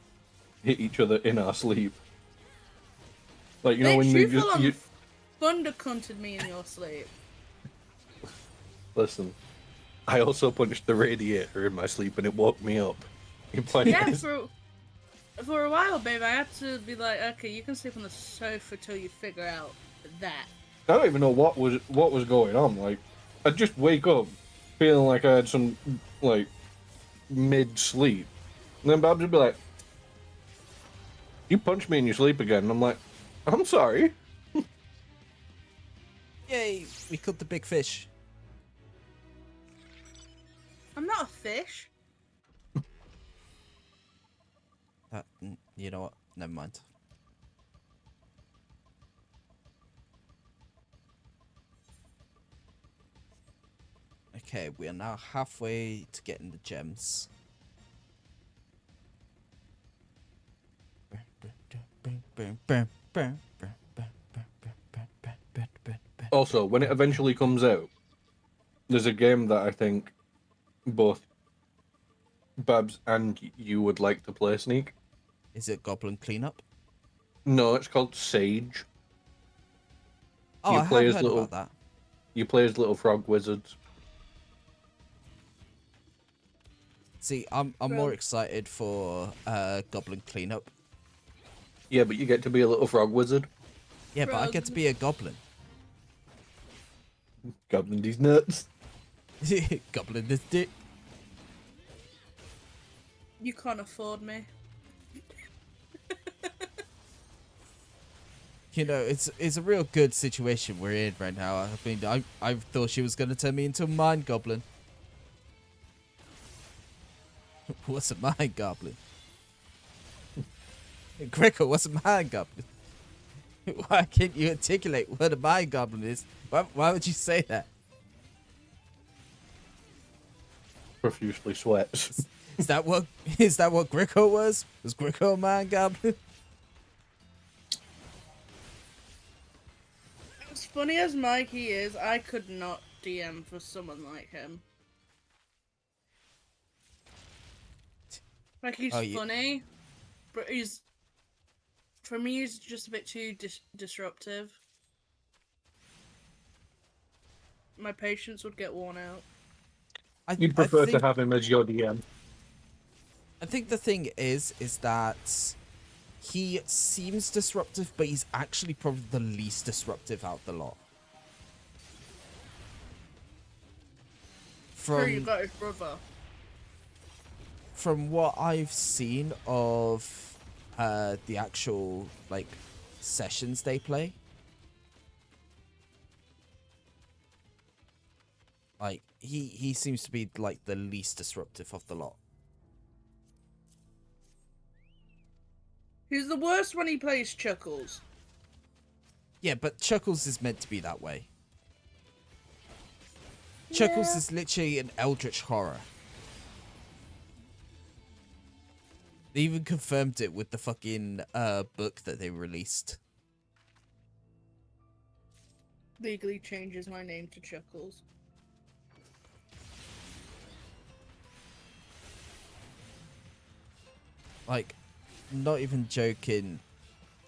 hit each other in our sleep. Like, you know, when they you full just... on You... thunder cunted me in your sleep. Listen, I also punched the radiator in my sleep and it woke me up. You playing Yeah, this? for a while, babe, I had to be like, okay, you can sleep on the sofa till you figure out that. I don't even know what was going on. Like, I'd just wake up feeling like I had some, like, mid-sleep. And then Babs would be like, you punched me in your sleep again. And I'm like, I'm sorry. Yay, we caught the big fish. I'm not a fish. You know what? Never mind. Okay, we are now halfway to getting the gems. Also, when it eventually comes out, there's a game that I think both Babs and you would like to play, Sneak. Is it Goblin Cleanup? No, it's called Sage. Oh, You I play have as heard little- about that. You play as little frog wizards. See, I'm more Well- excited for Goblin Cleanup. Yeah, but you get to be a little frog wizard. Yeah, but I Frog. get to be a goblin. Goblin these nuts. Goblin this dick. You can't afford me. You know, it's a real good situation we're in right now. I mean, I thought she was gonna turn me into a mind goblin. What's a mind goblin? Greco, what's a mind goblin? Why can't you articulate what a mind goblin is? Why would you say that? Profusely sweats. Is that what Greco was? Was Greco a mind goblin? As funny as Mikey is, I could not DM for someone like him. Like, he's funny, but for me, he's just a bit too disruptive. My patience would get worn out. You'd prefer to have him as your DM. I think the thing is that he seems disruptive, but he's actually probably the least disruptive out the lot. Sure, you got his brother. From what I've seen of the actual like sessions they play, like he seems to be like the least disruptive of the lot. He's the worst when he plays Chuckles. Yeah, but Chuckles is meant to be that way. Chuckles is literally an eldritch horror. They even confirmed it with the fucking book that they released. Legally changes my name to Chuckles. Like, not even joking.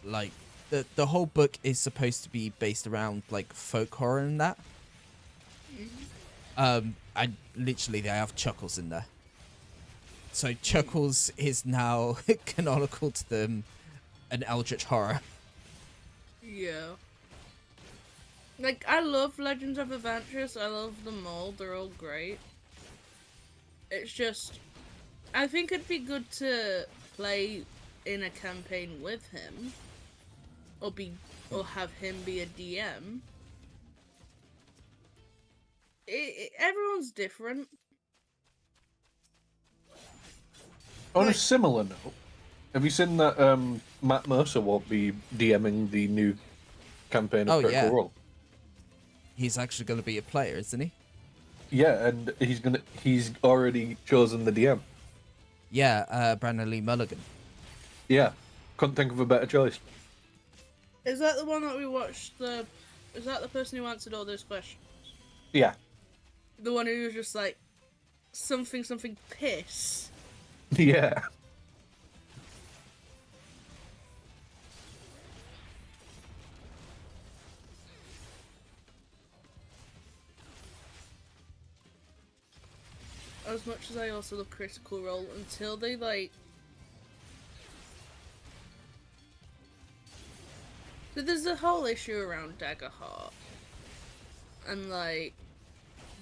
Like, the whole book is supposed to be based around like folk horror and that. And literally they have Chuckles in there. So Chuckles is now canonical to them, an eldritch horror. Yeah. Like, I love Legends of Adventurous. I love them all. They're all great. It's just, I think it'd be good to play in a campaign with him, or have him be a DM. Everyone's different. On a similar note, have you seen that Matt Mercer won't be DMing the new campaign of Critical Role? He's actually going to be a player, isn't he? Yeah, and he's already chosen the DM. Yeah, Brandon Lee Mulligan. Yeah, couldn't think of a better choice. Is that the one that we watched? Is that the person who answered all those questions? Yeah. The one who was just like, something piss. Yeah. As much as I also love Critical Role, until they like... So there's a whole issue around Daggerheart. And like,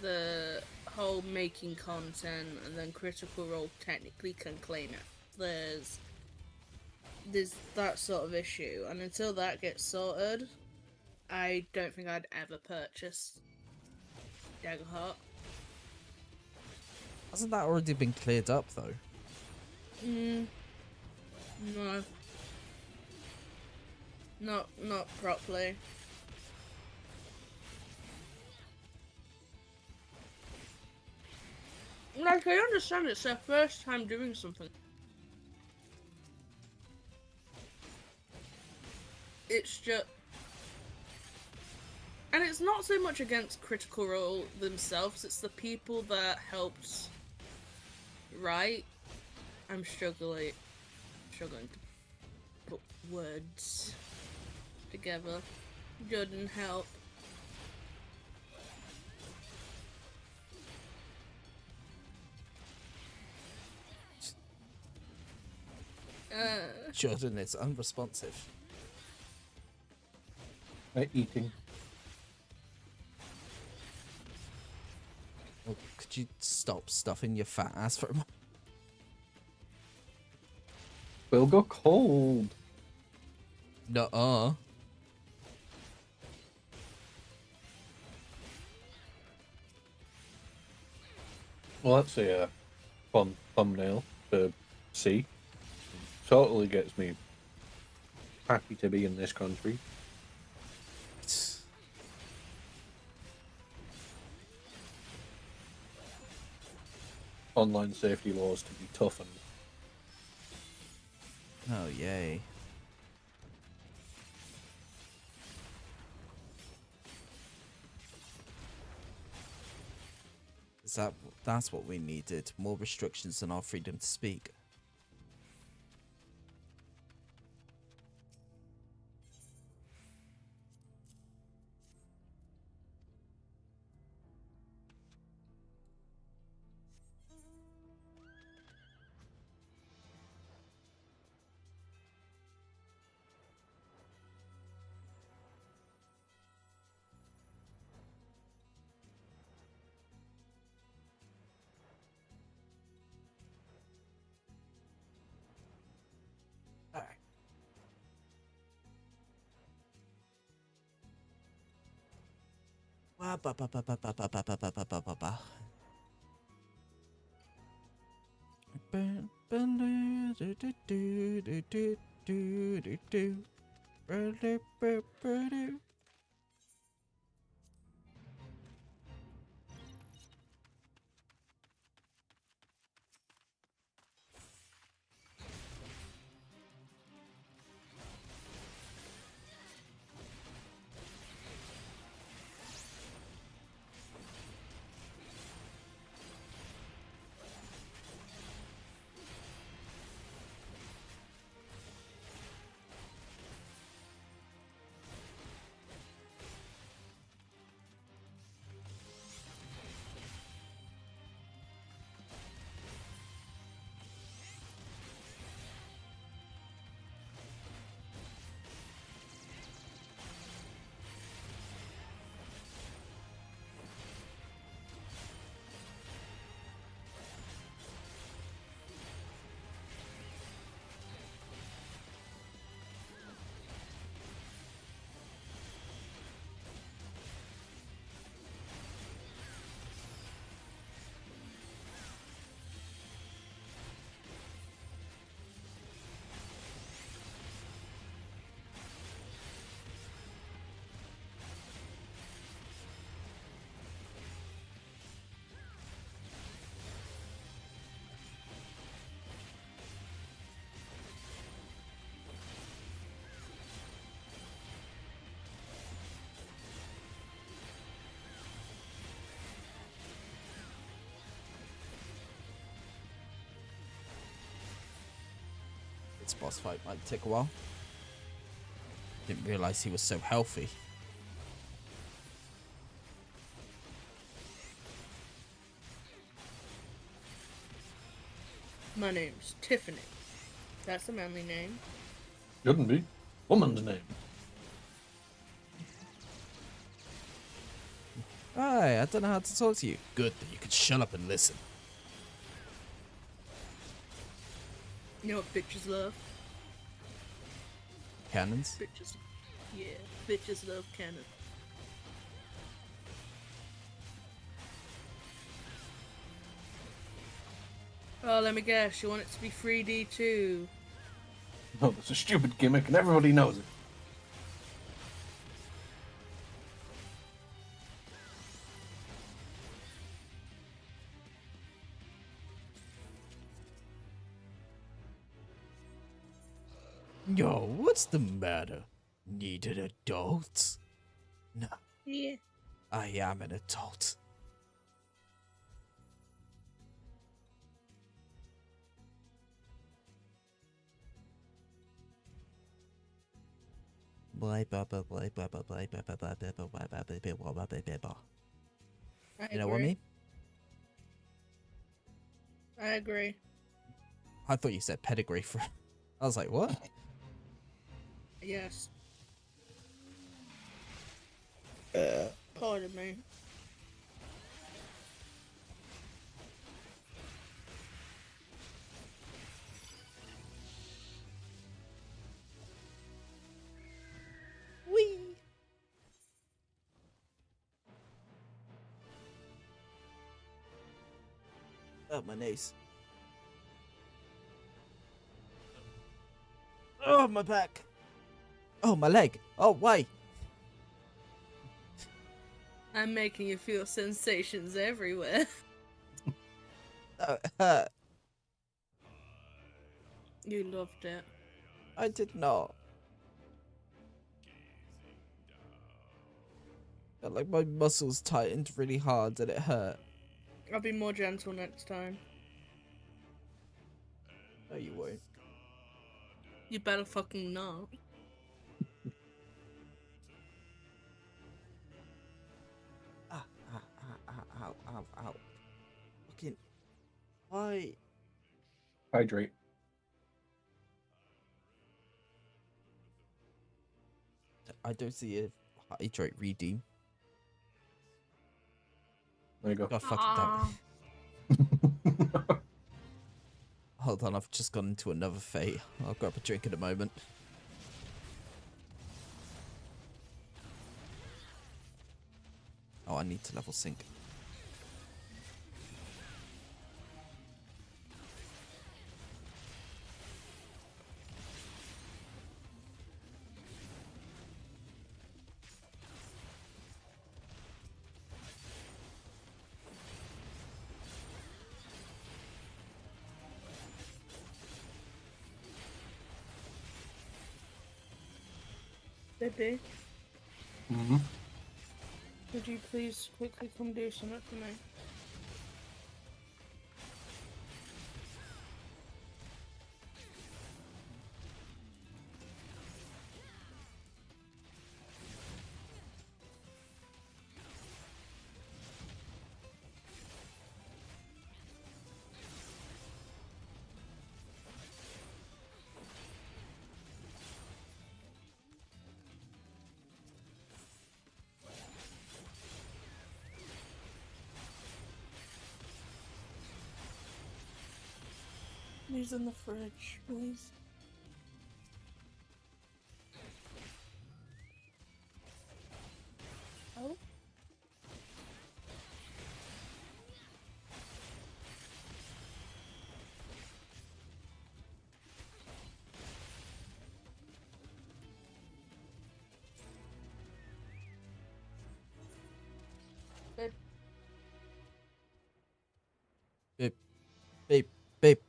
the whole making content, and then Critical Role technically can claim it. There's that sort of issue, and until that gets sorted, I don't think I'd ever purchase Daggerheart. Hasn't that already been cleared up, though? No. Not properly. Like, I understand it's their first time doing something. It's just... And it's not so much against Critical Role themselves, it's the people that helped write. I'm struggling to put words together. Didn't help. Jordan is unresponsive. Eating. Well, could you stop stuffing your fat ass for a moment? Will go cold. Nuh-uh. Well, that's a fun thumbnail to see. Totally gets me happy to be in this country. Online safety laws to be toughened. Oh, yay. That's what we needed. More restrictions on our freedom to speak. Alright. Ba ba ba ba ba ba ba ba ba ba ba ba ba ba. This boss fight might take a while. Didn't realize he was so healthy. My name's Tiffany. That's a manly name. Shouldn't be. Woman's name. Hi, I don't know how to talk to you. Good that you could shut up and listen. You know what bitches love? Cannons? Bitches. Yeah, bitches love cannon. Oh, let me guess. You want it to be 3D too? No, that's a stupid gimmick and everybody knows it. Yo, what's the matter? Need an adult? No, Yeah. I am an adult. I You know what I mean? I agree. I thought you said pedigree for. I was like, what? Yes. Pardon me. Wee. Oh, my nose. my back. Oh, my leg. Oh, why? I'm making you feel sensations everywhere. It hurt. You loved it. I did not. Felt like my muscles tightened really hard and it hurt. I'll be more gentle next time. No, you won't. You better fucking not. Ow. Fucking. Why? Hydrate. I don't see a hydrate redeem. There you go. God fucking damn it. Hold on, I've just gone into another fate. I'll grab a drink in a moment. Oh, I need to level sync. Baby, Mm-hmm. could you please quickly come do something for me? He's in the fridge, please. Oh? Babe. Beep, beep, beep,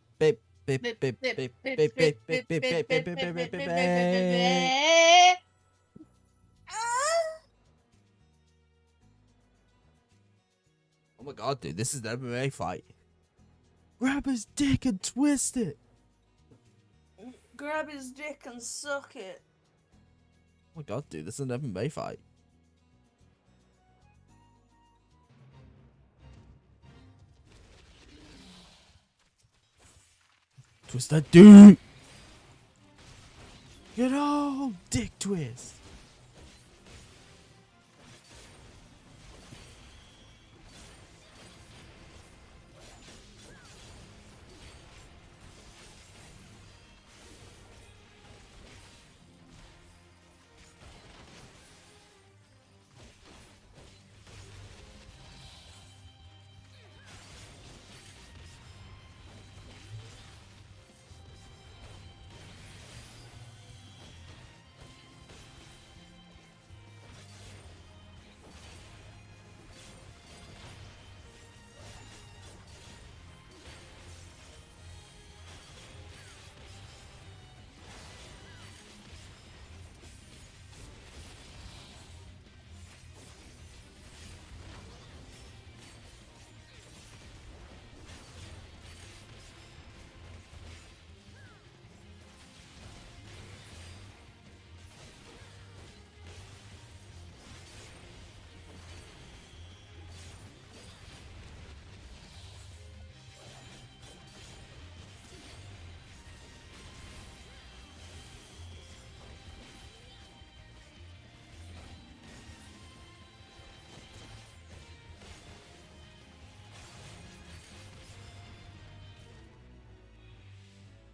beep, beep, beep, beep, beep, beep, beep, beep, beep, beep, beep, beep. Oh my god, dude, this is an MMA fight. Grab his dick and twist it. Grab his dick and suck it. Oh my god, dude, this is an MMA fight. Twist that dude. Get on, dick twist.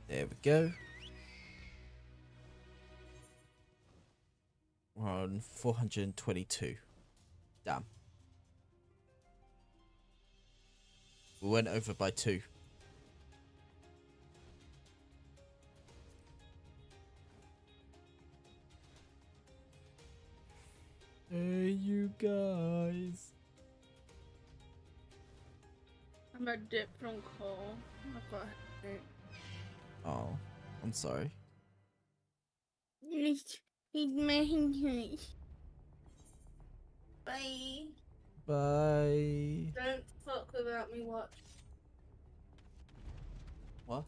There we go. We're on 422. Damn. We went over by 2. guys. I'm a dip from coal. I've got a headache. Oh, I'm sorry. It's my headache. Bye. Bye. Don't fuck without me watch. What?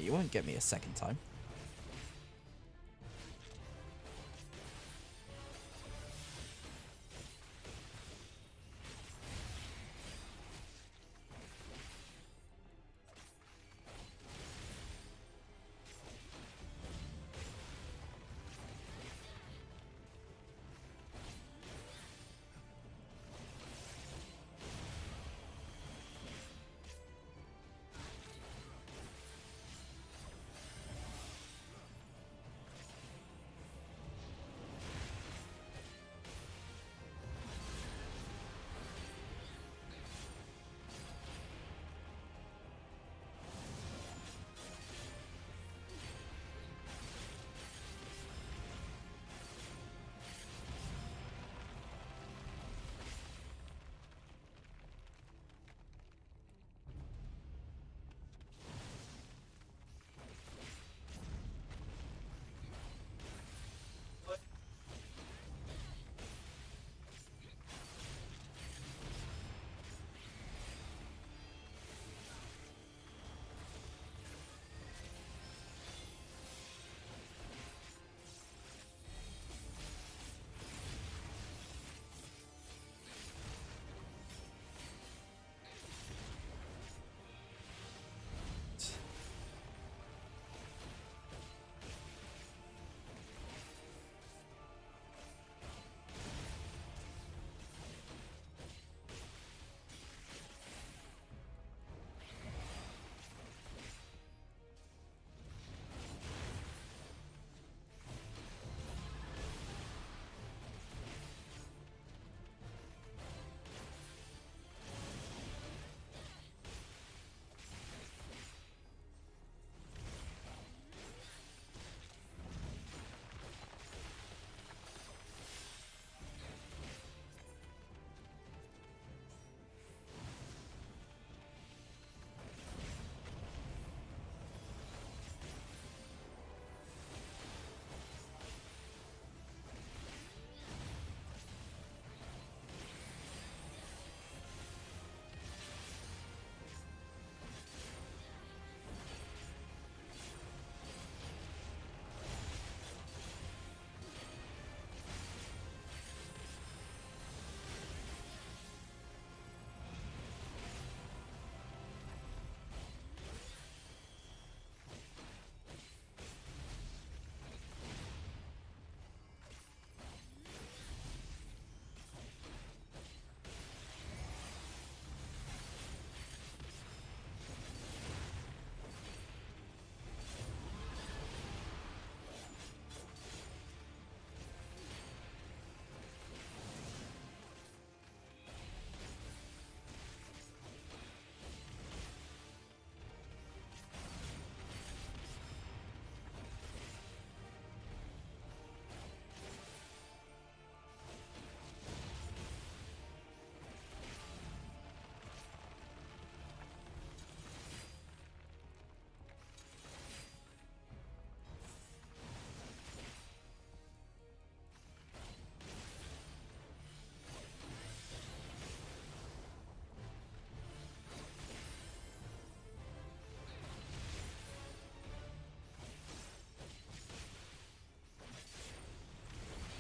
You won't get me a second time.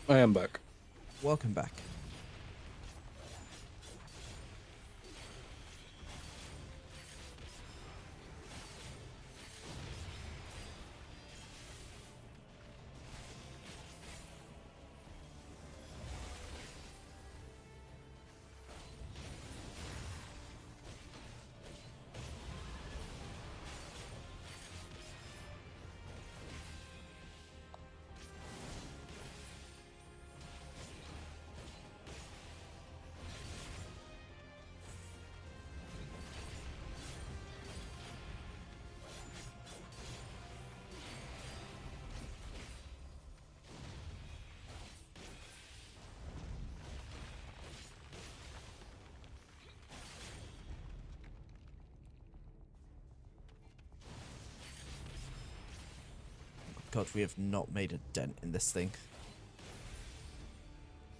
I am back. welcome back. God, we have not made a dent in this thing.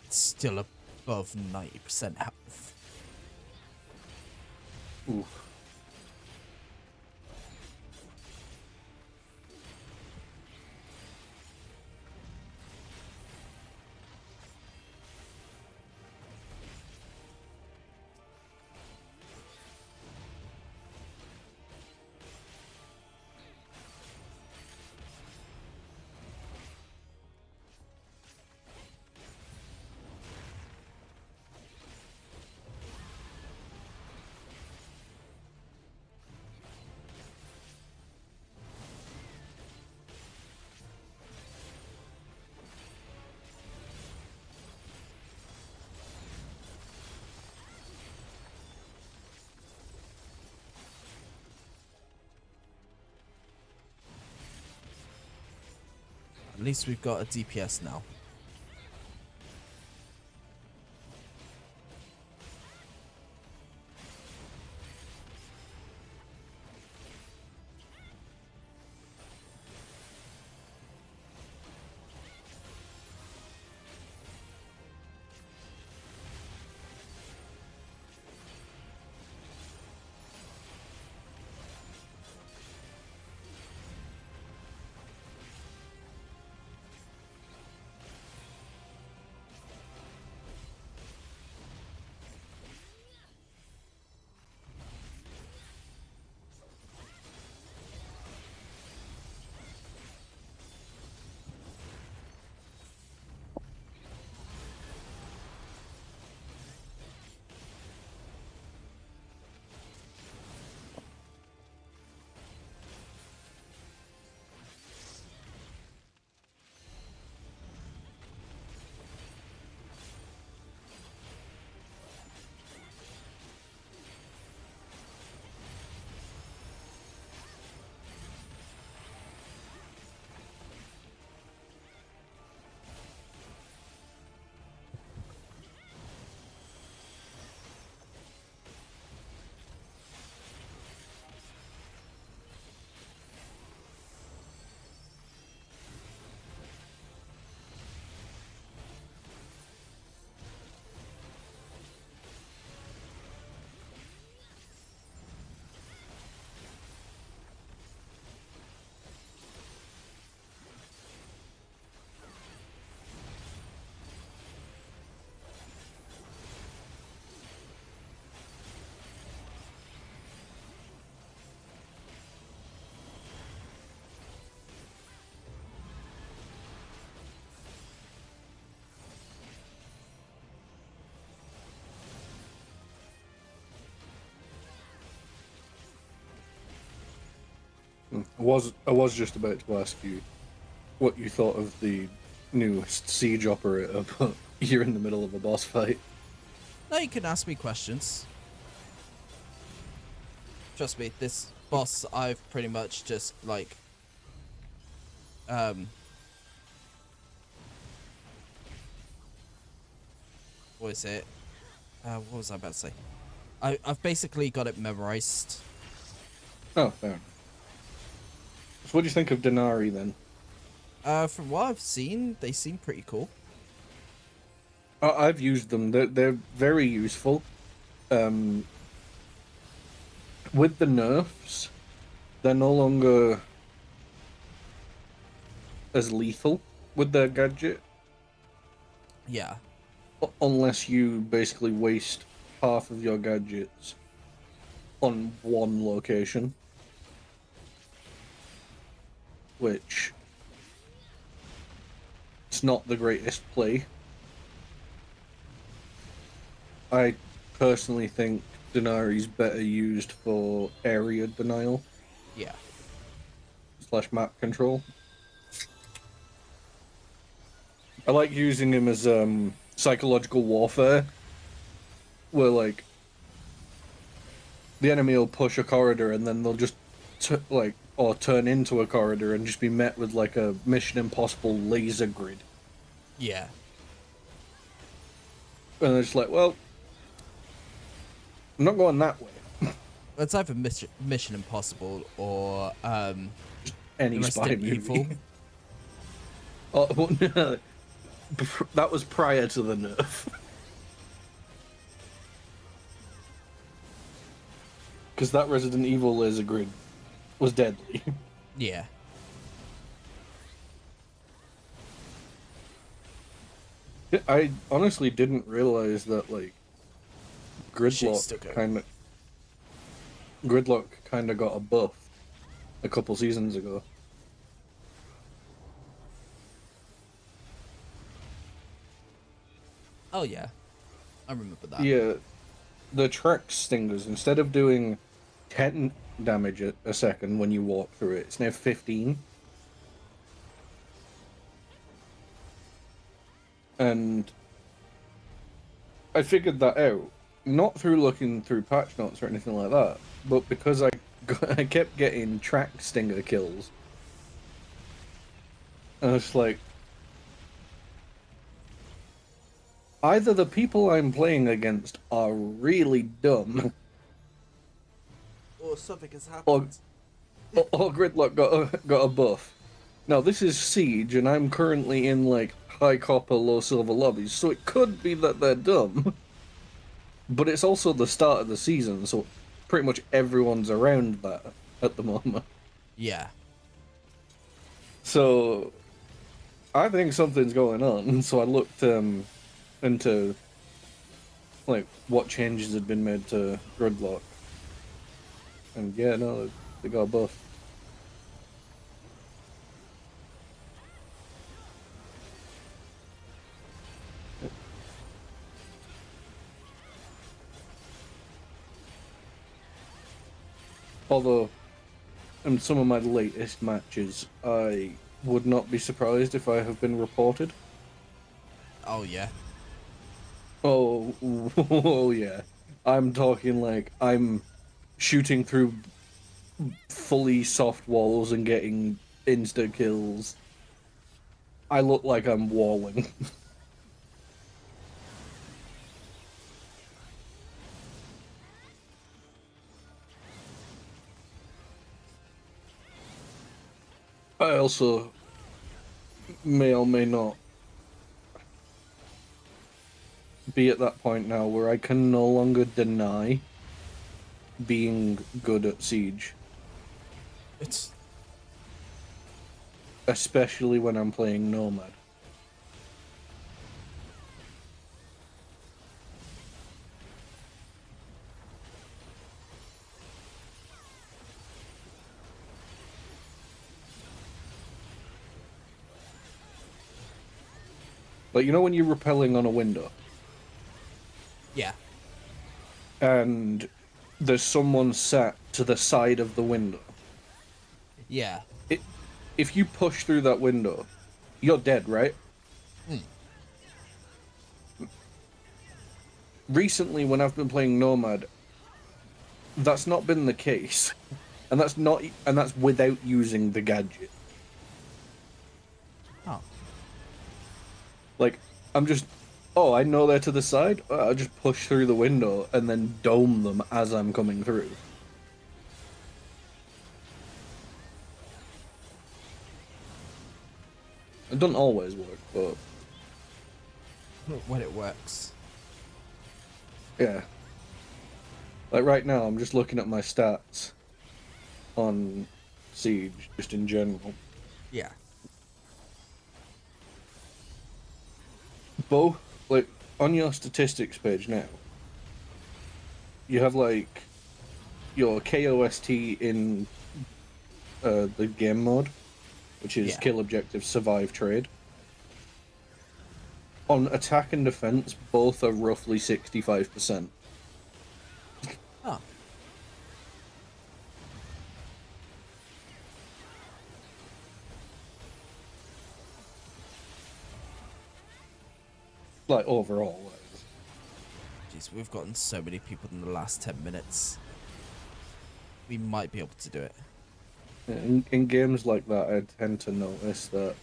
It's still above 90% health. Ooh. At least we've got a DPS now. I was just about to ask you what you thought of the newest siege operator, but you're in the middle of a boss fight. Now you can ask me questions. Trust me, this boss I've pretty much just like what is it? What was I about to say? I've basically got it memorized. Oh, fair enough. So what do you think of Denari then? From what I've seen, they seem pretty cool. I've used them. They're very useful. With the nerfs, they're no longer as lethal with their gadget. Yeah. unless you basically waste half of your gadgets on one location, which it's not the greatest play. I personally think Denari's better used for area denial Yeah. / map control. I like using him as psychological warfare, where like the enemy will push a corridor and then they'll just or turn into a corridor and just be met with like a Mission Impossible laser grid. Yeah. And it's like, well, I'm not going that way. It's either Mission Impossible or Any spy Resident movie. Evil. Oh, well, no. That was prior to the nerf. Because that Resident Evil laser grid was deadly. Yeah. I honestly didn't realize that like Gridlock kind of got a buff a couple seasons ago. Oh yeah, I remember that. Yeah, the track stingers, instead of doing 10 damage a second when you walk through it, it's now 15. And I figured that out, not through looking through patch notes or anything like that, but because I kept getting track stinger kills. And it's like, either the people I'm playing against are really dumb, Or something has happened. or Gridlock got a buff. Now this is Siege, and I'm currently in like high copper, low silver lobbies, so it could be that they're dumb. But it's also the start of the season, so pretty much everyone's around that at the moment. Yeah. So I think something's going on. So I looked into like what changes had been made to Gridlock, and yeah, no, they got a buff. Although, in some of my latest matches, I would not be surprised if I have been reported. Oh yeah. Oh, oh yeah. I'm talking like I'm shooting through fully soft walls and getting insta kills. I look like I'm walling. I also may or may not be at that point now where I can no longer deny being good at Siege. It's Especially when I'm playing Nomad. Like, you know when you're rappelling on a window yeah. and there's someone sat to the side of the window? Yeah. If you push through that window, you're dead, right? Recently, when I've been playing Nomad, that's not been the case. And that's without using the gadget. Oh. Like, I know they're to the side, I'll just push through the window and then dome them as I'm coming through. It doesn't always work, but When it works. yeah. Like right now, I'm just looking at my stats on Siege, just in general. Yeah. Both, like, on your statistics page now, you have like your KOST in the game mode, which is Yeah. kill, objective, survive, trade. On attack and defense, both are roughly 65%. Oh. Like overall. Jeez, we've gotten so many people in the last 10 minutes. We might be able to do it. In games like that, I tend to notice that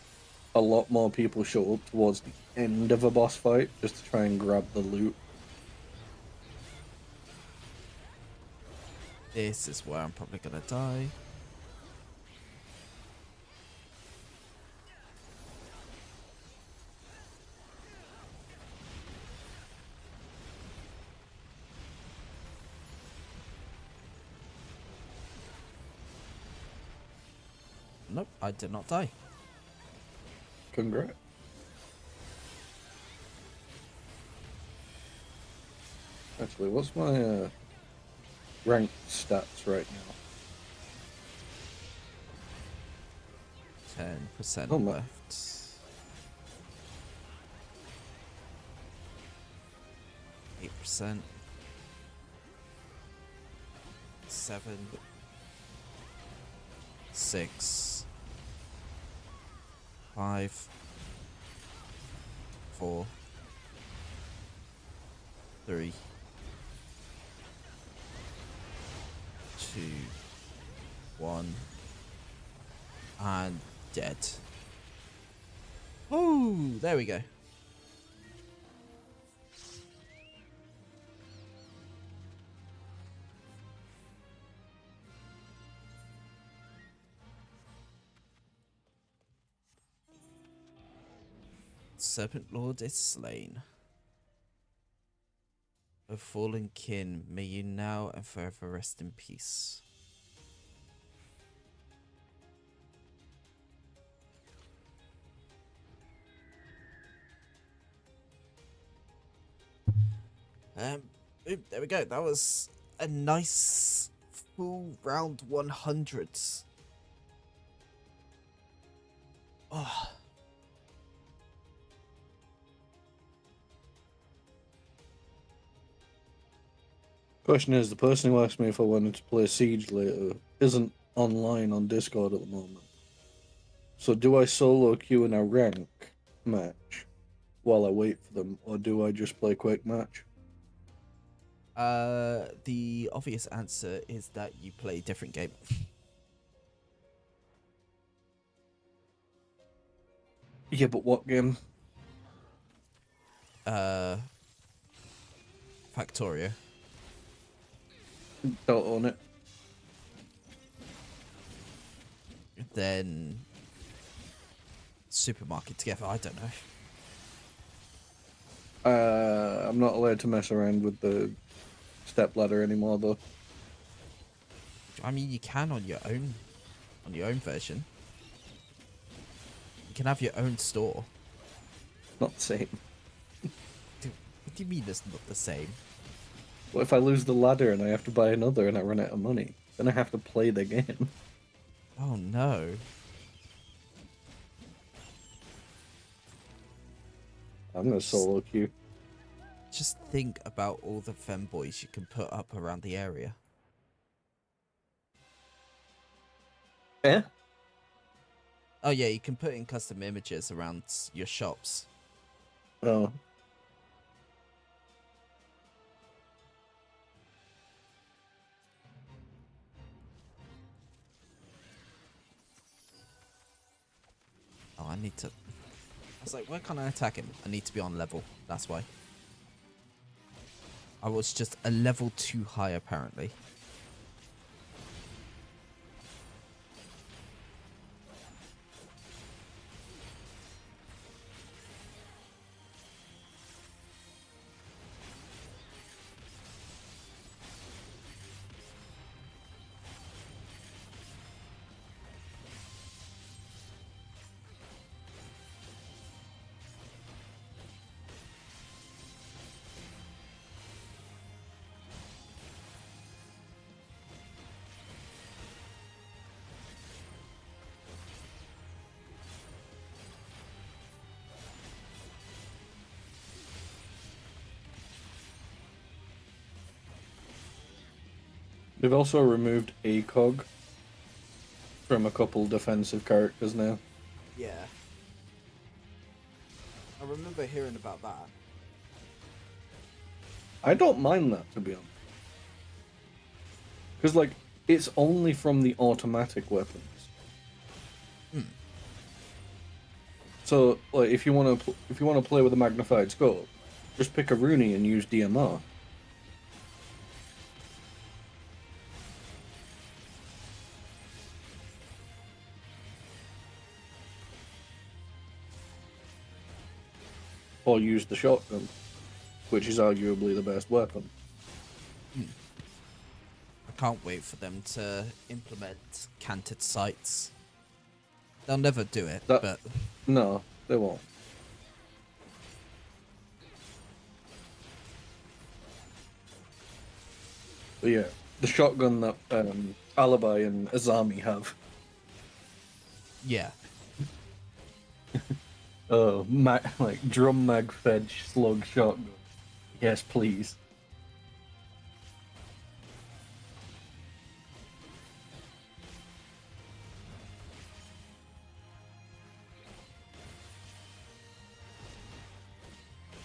a lot more people show up towards the end of a boss fight just to try and grab the loot. This is where I'm probably gonna die. Nope, I did not die. Congrats. Actually, what's my rank stats right now? 10% Oh my. left. 8%. 7. 6. 5. 4. 3. 2. 1. And dead. Oh, there we go. Serpent Lord is slain. O fallen kin, may you now and forever rest in peace. Boom, there we go. That was a nice full round 100. Oh. Question is, the person who asked me if I wanted to play Siege later isn't online on Discord at the moment. So do I solo queue in a rank match while I wait for them, or do I just play quick match? The obvious answer is that you play a different game. Yeah, but what game? Factorio. Don't own it. Then supermarket together. I don't know. I'm not allowed to mess around with the stepladder anymore, though. I mean, you can on your own version. You can have your own store. Not the same. What do you mean it's not the same? What if I lose the ladder and I have to buy another and I run out of money? Then I have to play the game. Oh no. I'm gonna solo queue. Just think about all the femboys you can put up around the area. Yeah? Oh yeah, you can put in custom images around your shops. Oh. Oh, I need to... I was like, why can't I attack him? I need to be on level. That's why. I was just a level too high, apparently. They've also removed ACOG from a couple defensive characters now. Yeah. I remember hearing about that. I don't mind that, to be honest. Because, like, it's only from the automatic weapons. So, like, if you want to play with a magnified scope, just pick a Rooney and use DMR. Or use the shotgun, which is arguably the best weapon. I can't wait for them to implement canted sights. They'll never do it, but No, they won't. But yeah, the shotgun that Alibi and Azami have. yeah. Oh, like drum mag fed slug shotgun. Yes, please.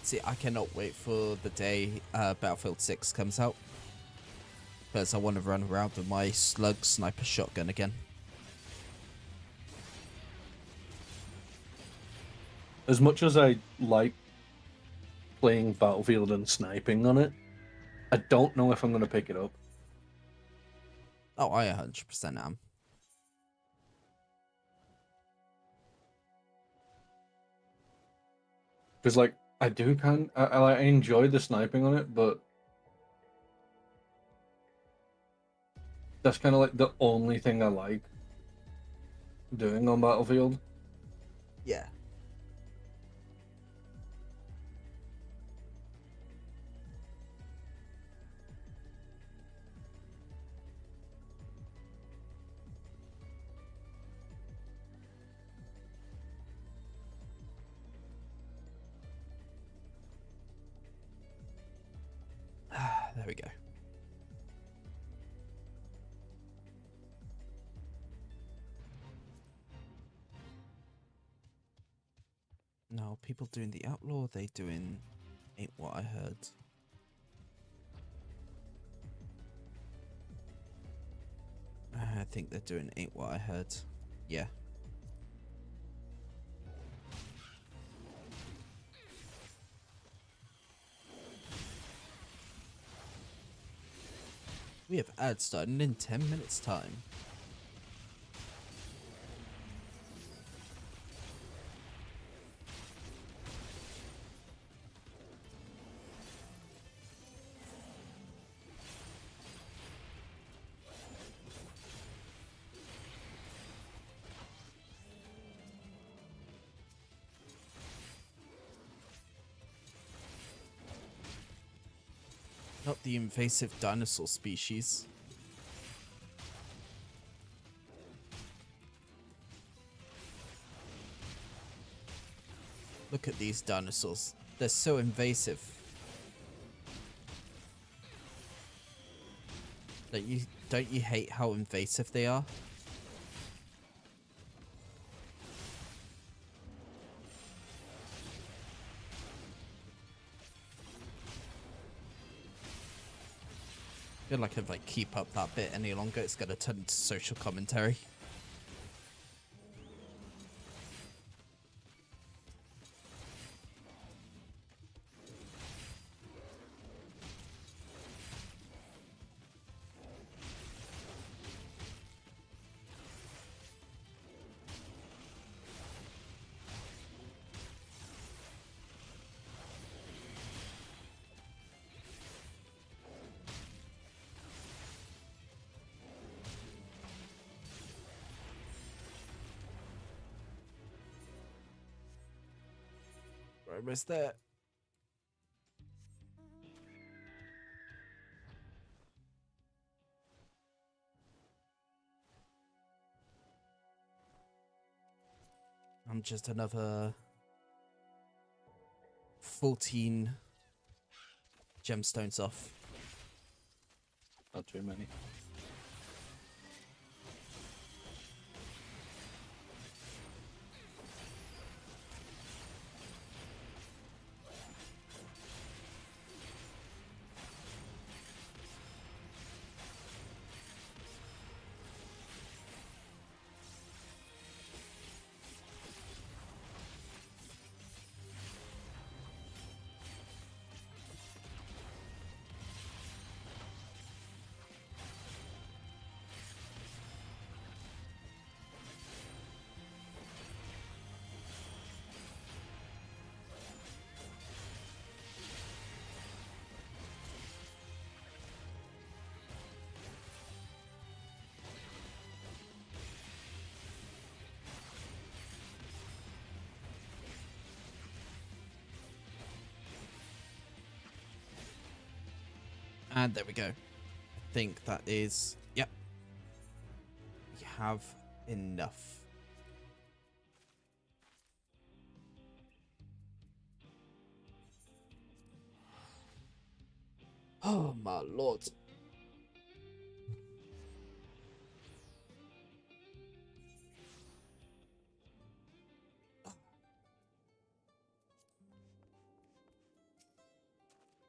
See, I cannot wait for the day Battlefield 6 comes out. Because I want to run around with my slug sniper shotgun again. As much as I like playing Battlefield and sniping on it, I don't know if I'm going to pick it up. Oh, I 100% am. Because, like, I enjoy the sniping on it, but that's kind of like the only thing I like doing on Battlefield. Yeah. There we go. No, people doing the outlaw, they doing ain't what I heard. I think they're doing ain't what I heard. Yeah. We have ads starting in 10 minutes time. Not the invasive dinosaur species. Look at these dinosaurs. They're so invasive. Like, don't you hate how invasive they are? I feel like if I keep up that bit any longer, it's gonna turn into social commentary. We're almost there. I'm just another 14 gemstones off. Not too many. And there we go. I think that is... Yep. We have enough. Oh, my lord.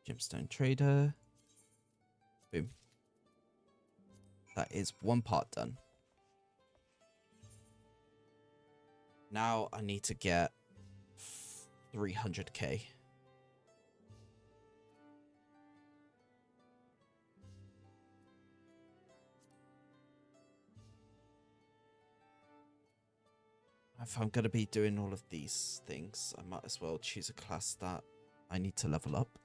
Gemstone Trader. Boom. That is one part done. Now I need to get 300k. If I'm going to be doing all of these things, I might as well choose a class that I need to level up.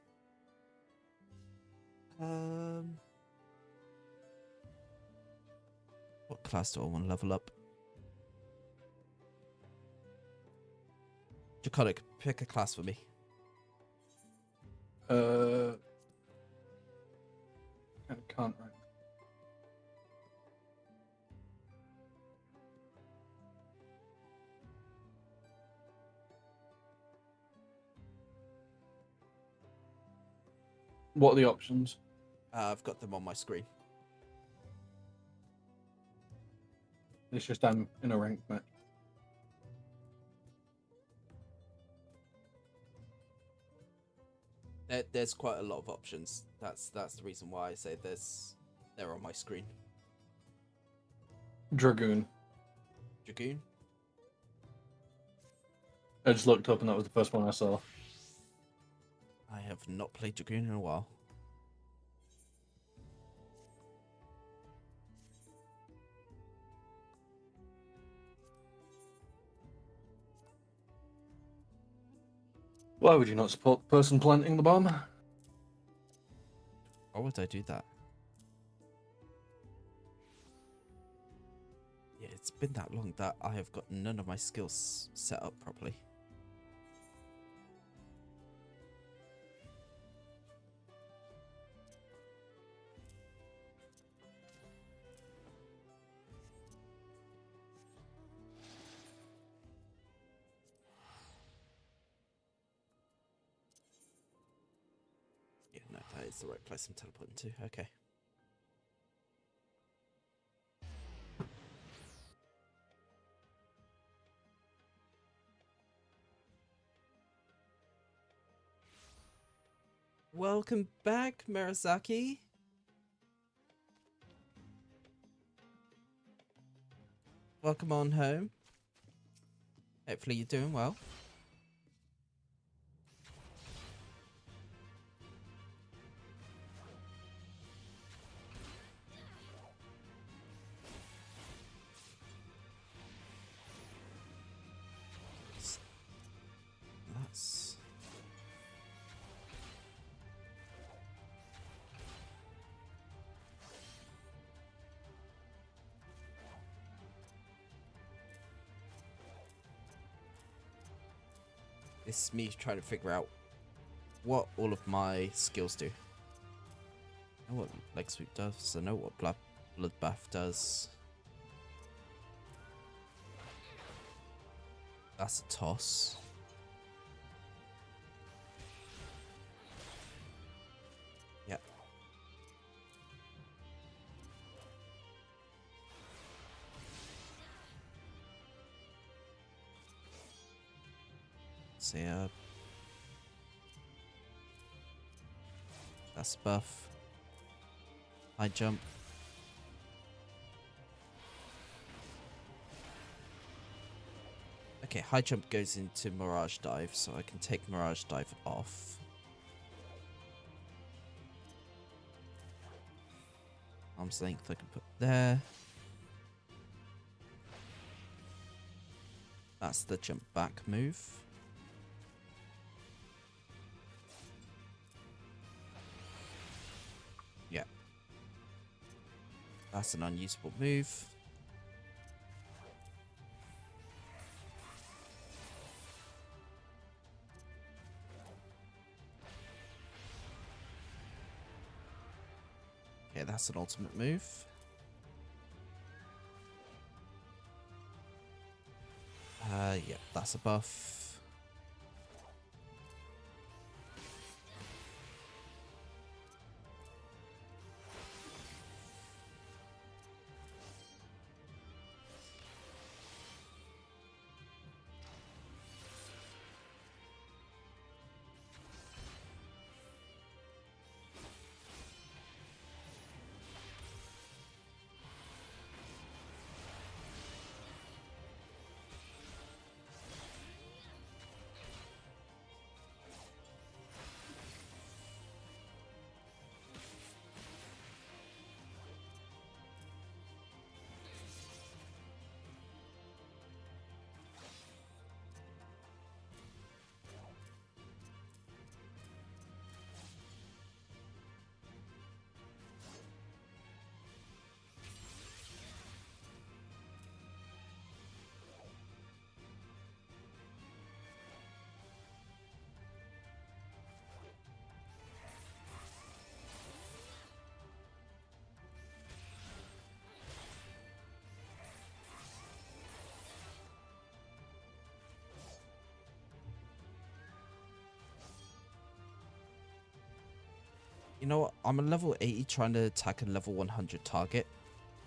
What class do I want to level up? Draconic, pick a class for me. I can't right. What are the options? I've got them on my screen. It's just I'm in a ranked match. There's quite a lot of options. That's the reason why I say they're on my screen. Dragoon. Dragoon? I just looked up and that was the first one I saw. I have not played Dragoon in a while. Why would you not support the person planting the bomb? Why would I do that? Yeah, it's been that long that I have got none of my skills set up properly. Yeah, no, that is the right place I'm teleporting to. Okay. Welcome back, Murasaki. Welcome on home. Hopefully you're doing well. That's... It's me trying to figure out what all of my skills do. I know what leg sweep does. I know what bloodbath does. That's a toss. Yep. say that's buff. High jump. Okay, high jump goes into Mirage Dive, so I can take Mirage Dive off. Arm's length I can put there. That's the jump back move. Yeah. That's an unusable move. Okay, that's an ultimate move. Yeah, that's a buff. You know what? I'm a level 80 trying to attack a level 100 target.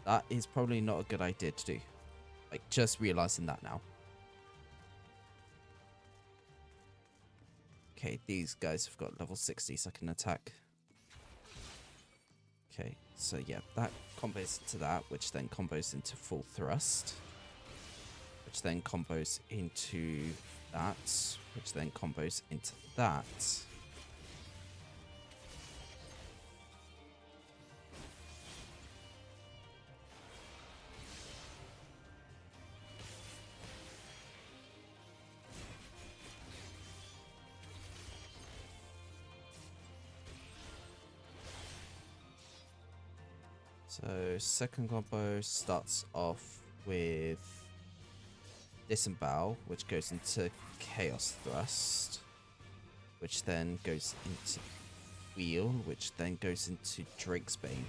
That is probably not a good idea to do. Like, just realizing that now. Okay, these guys have got level 60, so I can attack. Okay, so yeah, that combos into that, which then combos into full thrust. Which then combos into that, which then combos into that. So second combo starts off with Disembowel, which goes into Chaos Thrust, which then goes into Wheel, which then goes into Drake's Bane.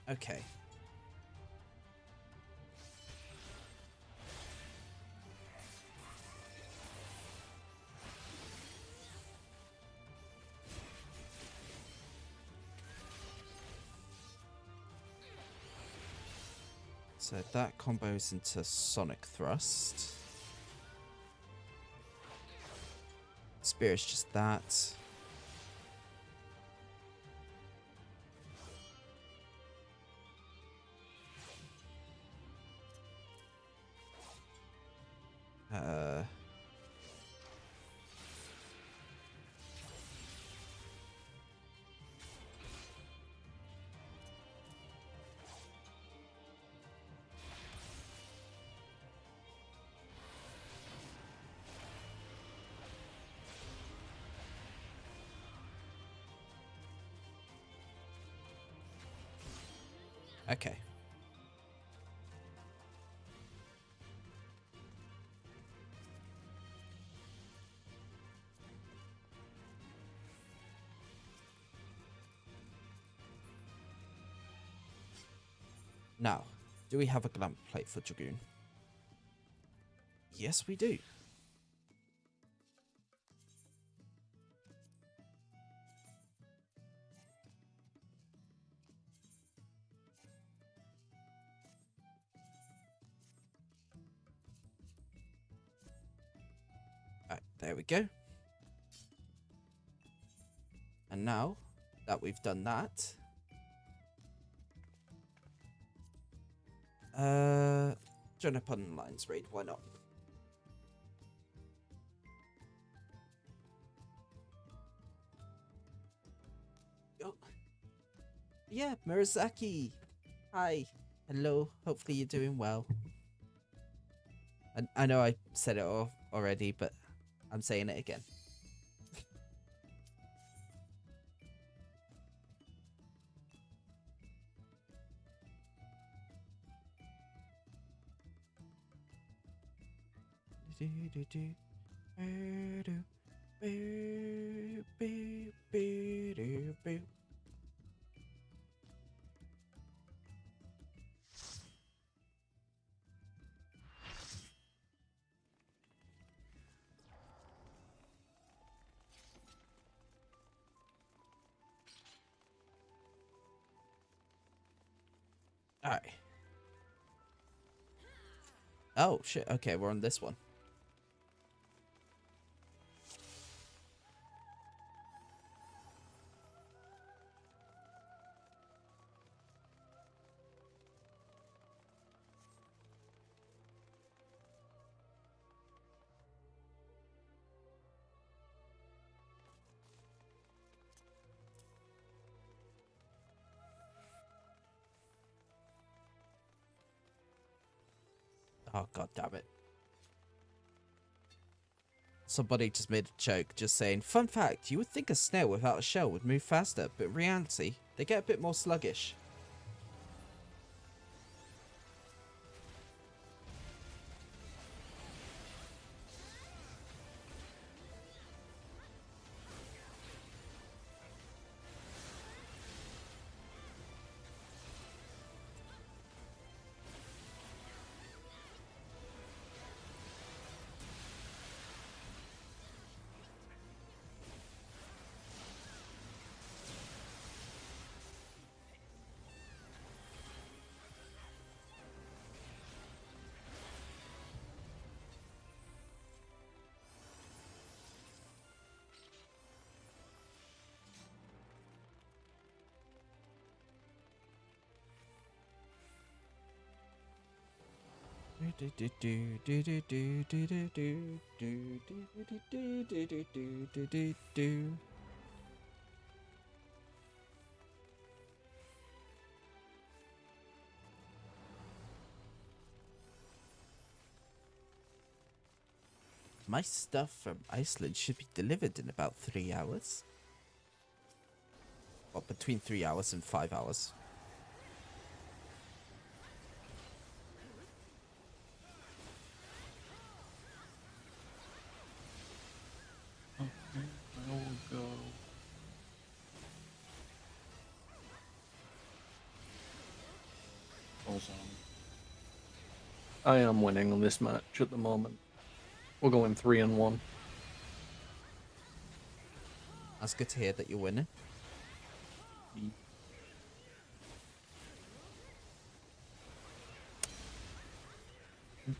Okay. So that combos into Sonic Thrust. Spear is just that. Okay. Now, do we have a glamp plate for Dragoon? Yes, we do. There we go. And now that we've done that, join up on Lions Raid, why not? Oh. Yeah, Murasaki. Hi. Hello. Hopefully you're doing well. And I know I said it all already, but I'm saying it again. Alright. Oh, shit. Okay, we're on this one. Oh, god damn it. Somebody just made a joke just saying, fun fact, you would think a snail without a shell would move faster, but in reality, they get a bit more sluggish. My stuff from Iceland should be delivered in about 3 hours. Well, between 3 hours and 5 hours. Okay, I will go. Awesome. I am winning on this match at the moment. We're going 3-1. That's good to hear that you're winning.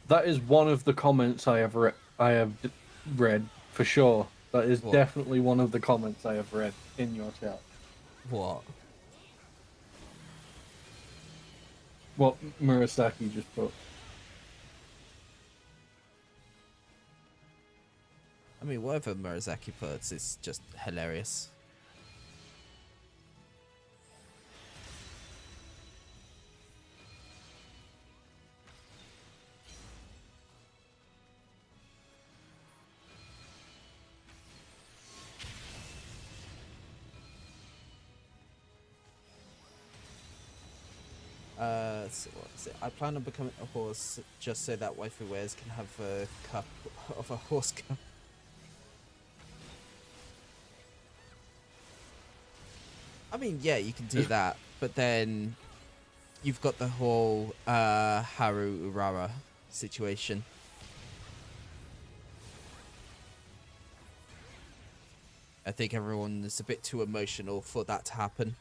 That is one of the comments I have read for sure. That is What? definitely one of the comments I have read in your chat. What? What Murasaki just put. I mean, whatever Murasaki puts is just hilarious. So what is it? I plan on becoming a horse just so that waifu wares can have a cup of a horse cup. I mean, yeah, you can do that, but then you've got the whole Haru Urara situation. I think everyone is a bit too emotional for that to happen.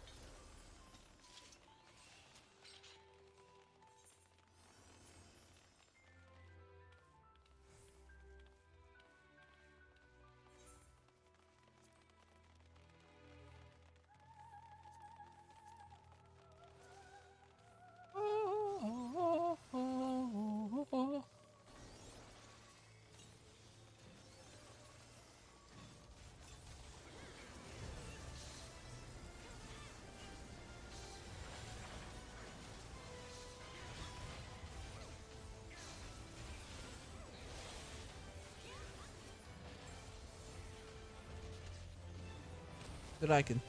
That I can.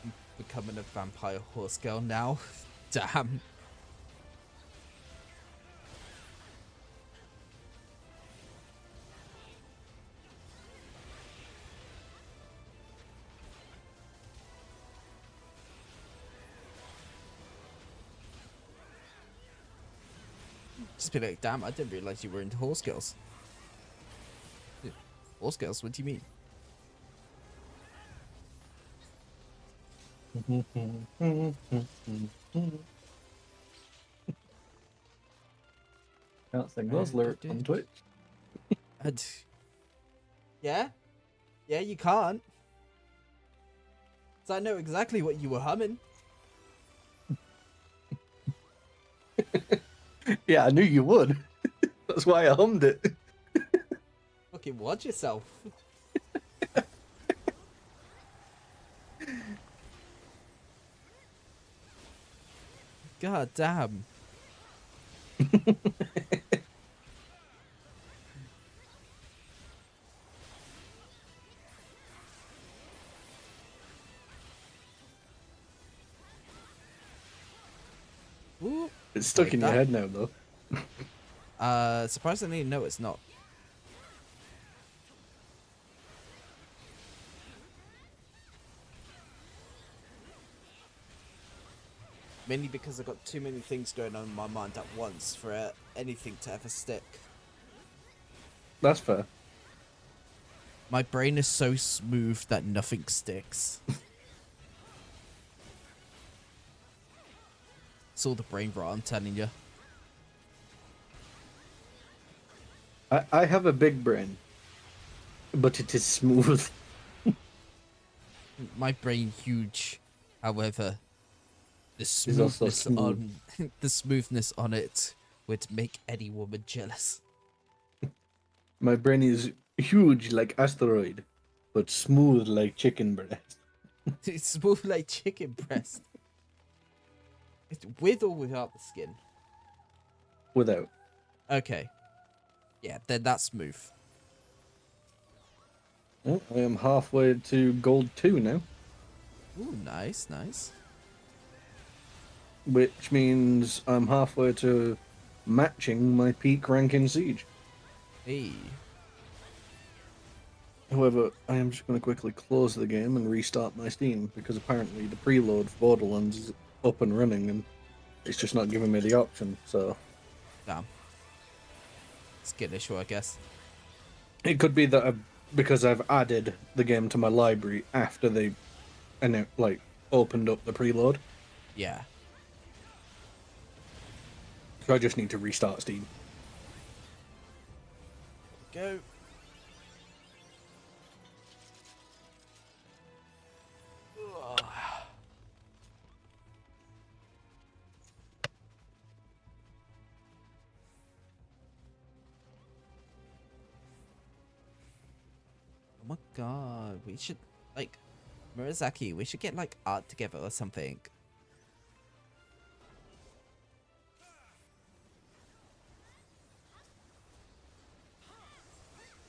I'm becoming a vampire horse girl now. Damn. Just be like, damn, I didn't realize you were into horse girls. Horse girls? What do you mean? Can't sing those lyrics on Twitch. Yeah? Yeah, you can't. So I know exactly what you were humming. Yeah, I knew you would. That's why I hummed it. Fucking watch yourself. God damn. Ooh. It's stuck Like in your that. head now, though. Surprisingly, no, it's not. Mainly because I've got too many things going on in my mind at once for anything to ever stick. That's fair. My brain is so smooth that nothing sticks. It's all the brain rot, I'm telling you. I have a big brain, but it is smooth. My brain huge, however, the Is also smoothness smooth. on the smoothness on it would make any woman jealous. My brain is huge like asteroid, but smooth like chicken breast. It's smooth like chicken breast. It's with or without the skin. Without. Okay. Yeah, then that's smooth. Oh, I am halfway to gold 2 now, Ooh, nice, nice. which means I'm halfway to matching my peak rank in Siege. Hey. However, I am just going to quickly close the game and restart my Steam, because apparently the preload for Borderlands is up and running and it's just not giving me the option, so... Damn. Skin issue, I guess. It could be that because I've added the game to my library after they opened up the preload, Yeah. so I just need to restart Steam. Go. Oh my god, we should, like, Murasaki, we should get, like, art together or something.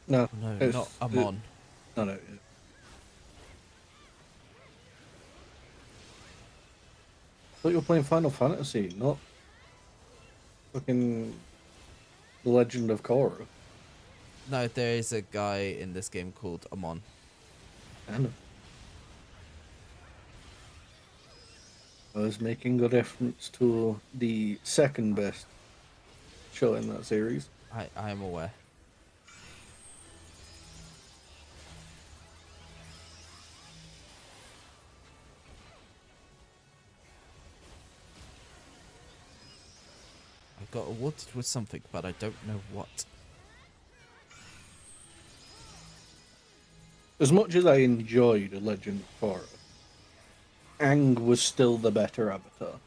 No, No, it's- not Amon. No. I thought you were playing Final Fantasy, not fucking The Legend of Korra. No, there is a guy in this game called Amon. I know. I was making a reference to the second best show in that series. I am aware. I got awarded with something, but I don't know what. As much as I enjoyed A Legend of Korra, Aang was still the better avatar.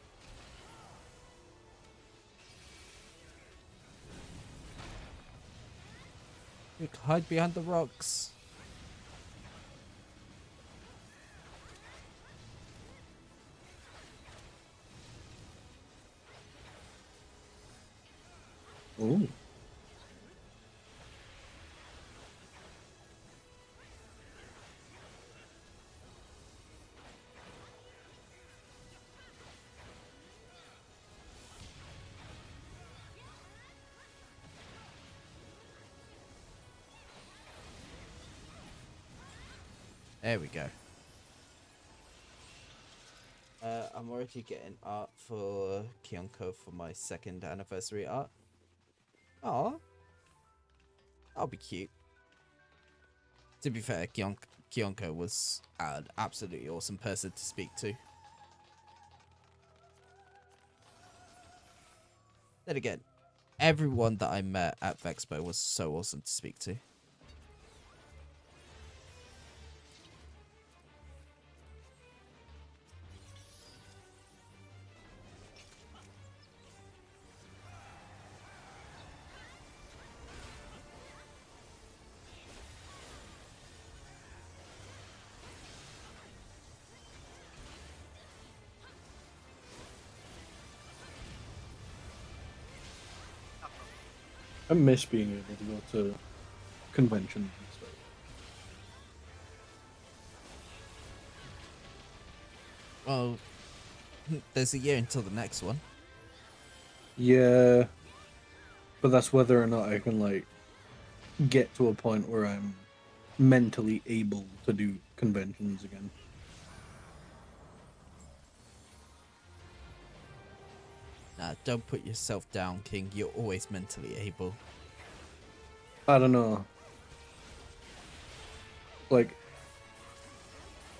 Quick, hide behind the rocks. Ooh. There we go. I'm already getting art for Kyonko for my 2nd anniversary art. Aw. That'll be cute. To be fair, Kyonko was an absolutely awesome person to speak to. Then again, everyone that I met at Vexpo was so awesome to speak to. I miss being able to go to conventions and stuff. Well, there's a year until the next one. Yeah, but that's whether or not I can like get to a point where I'm mentally able to do conventions again. Nah, don't put yourself down, King. You're always mentally able. I don't know. Like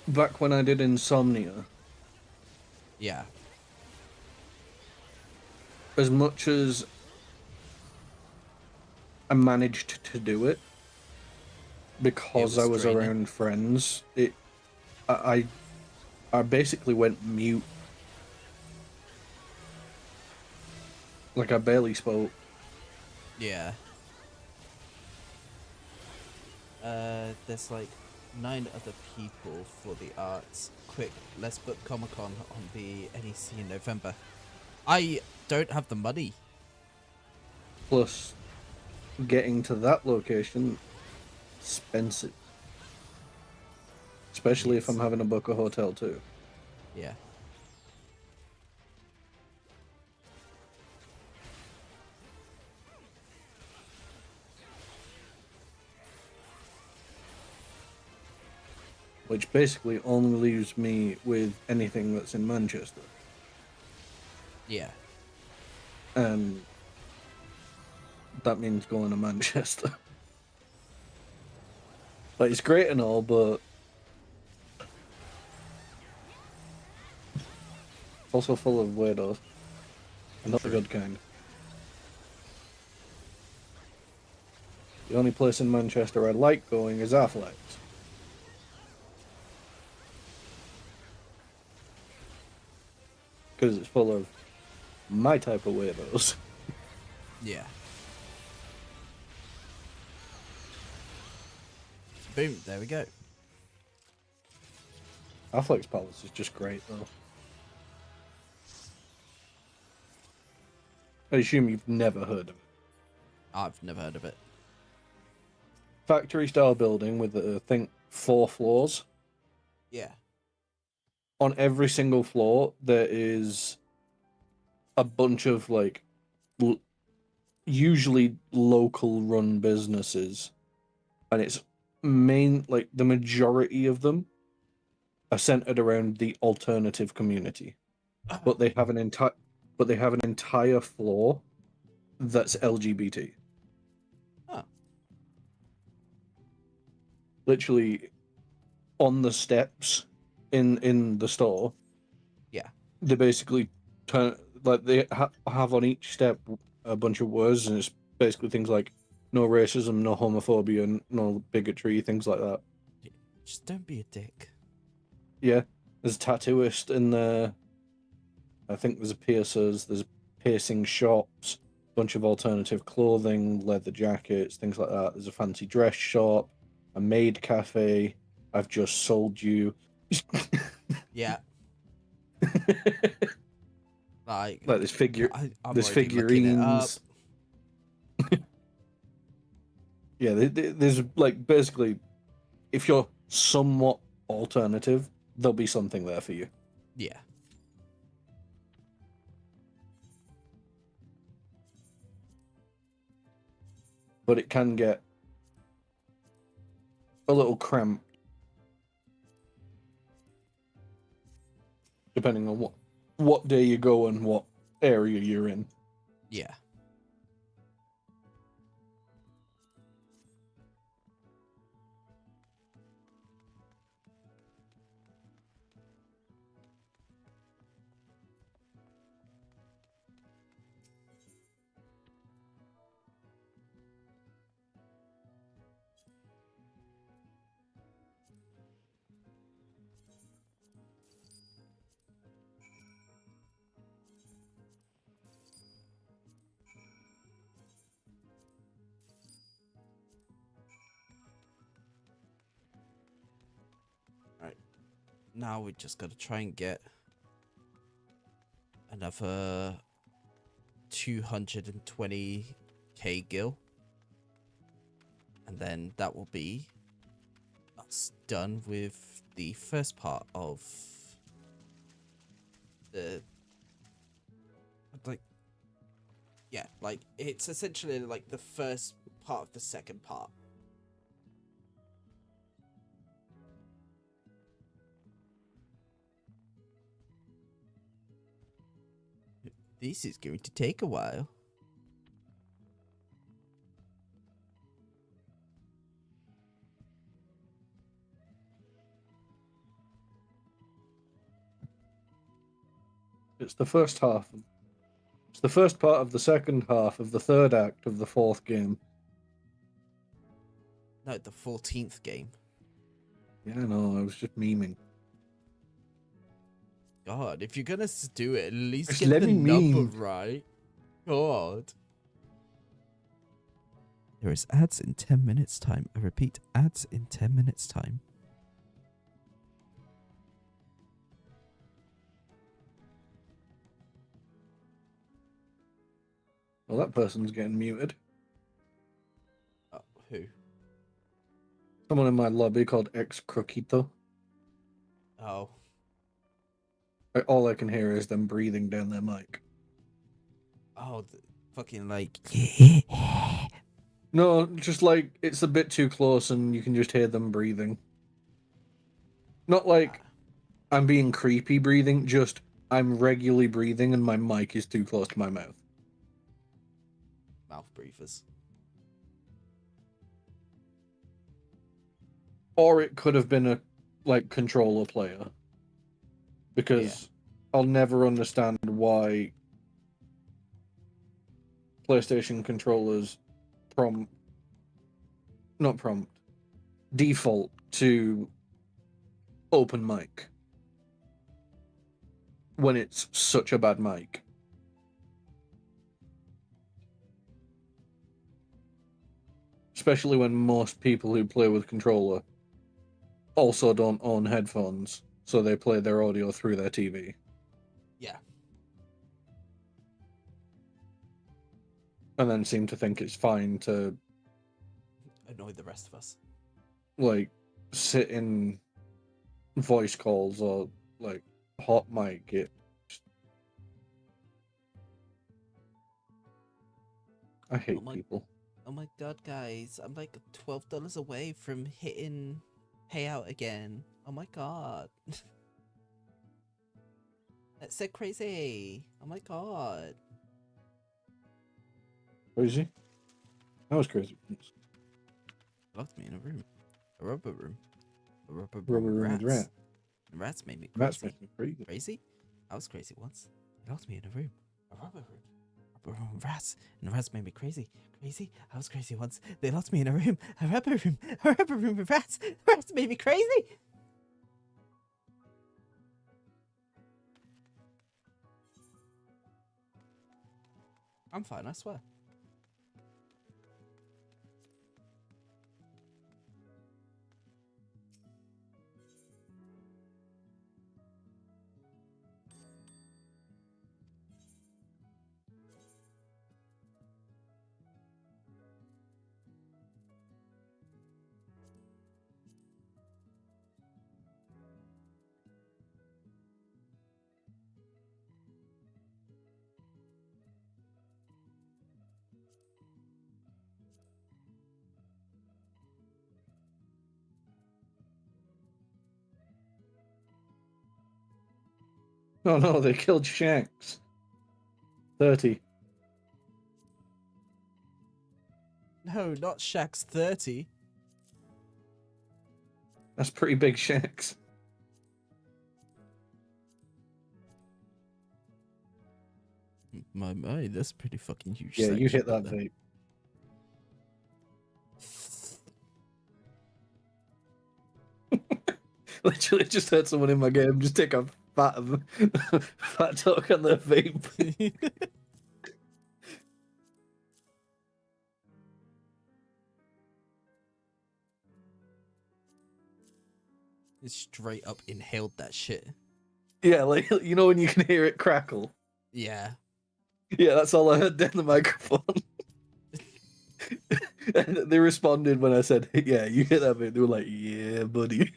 back when I did Insomnia, Yeah. as much as I managed to do it because was I was draining. around friends, I basically went mute. Like I barely spoke. Yeah. There's like 9 other people for the arts. Quick, let's book Comic-Con on the NEC in November. I don't have the money. Plus, getting to that location, expensive. Especially if I'm Yes. having to book a hotel too. Yeah. Which basically only leaves me with anything that's in Manchester. Yeah. And that means going to Manchester. Like, it's great and all, but it's also full of weirdos. And not the True. good kind. The only place in Manchester I like going is Affleck's. Because it's full of my type of weirdos. Yeah. Boom, there we go. Affleck's Palace is just great, though. I assume you've never heard of it. I've never heard of it. Factory style building with, I think, 4 floors. Yeah. On every single floor, there is a bunch of, like, usually local run businesses. And it's like, the majority of them are centered around the alternative community. But they have an entire floor that's LGBT. Oh. Literally on the steps in the store. Yeah. They basically turn like they have on each step a bunch of words, and it's basically things like no racism, no homophobia, no bigotry, things like that. Just don't be a dick. Yeah, there's a tattooist in there. I think there's a piercers, there's piercing shops, bunch of alternative clothing, leather jackets, things like that. There's a fancy dress shop, a maid cafe. I've just sold you. Yeah. Like Like this I'm this already looking it up. figurines. Yeah, there's like basically, if you're somewhat alternative, there'll be something there for you. Yeah. But it can get a little cramped depending on what day you go and what area you're in. Yeah. Right. Now we just gotta try and get another 220k gil. And then that will be us done with the first part of the like yeah, like it's essentially like the first part of the second part. This is going to take a while. It's the first half. It's the first part of the second half of the third act of the fourth game. No, the 14th game. Yeah, no, I was just memeing. God, if you're gonna do it, at least Just get let the me number meme. right. God. There is ads in 10 minutes time. I repeat, ads in 10 minutes time. Well, that person's getting muted. Oh, who? Someone in my lobby called Ex Croquito. Oh. All I can hear is them breathing down their mic. Oh, fucking like. No, just like it's a bit too close and you can just hear them breathing. Not like I'm being creepy breathing, just I'm regularly breathing and my mic is too close to my mouth. Mouth breathers. Or it could have been a like controller player. Because I'll never understand why PlayStation controllers default to open mic when it's such a bad mic. Especially when most people who play with controller also don't own headphones, so they play their audio through their TV. Yeah. And then seem to think it's fine to Annoy the rest of us. like sit in voice calls or like hot mic it. I hate people. Oh my god, guys. I'm like $12 away from hitting payout again. Oh my god. That's so crazy. Oh my god. Crazy? That was crazy. Locked me in a room. A rubber room. A rubber Rubber room. room Rats. with rat. And rats made me Rats crazy. make me crazy. Crazy? I was crazy once. They locked me in a room. A rubber room. Rubber room with rats. And the rats made me crazy. Crazy? I was crazy once. They locked me in a room. A rubber room. A rubber room with rats. The rats made me crazy. I'm fine, I swear. Oh no, they killed Shanks. 30. No, not Shaq's 30. That's pretty big Shanks. My, that's pretty fucking huge. Yeah, you section hit that there. vape. Literally just heard someone in my game just take a fat talk on their vape. It straight up inhaled that shit. Yeah, like, you know when you can hear it crackle? Yeah. Yeah, that's all I heard down the microphone. And they responded when I said, yeah, you hit that vape. They were like, yeah, buddy.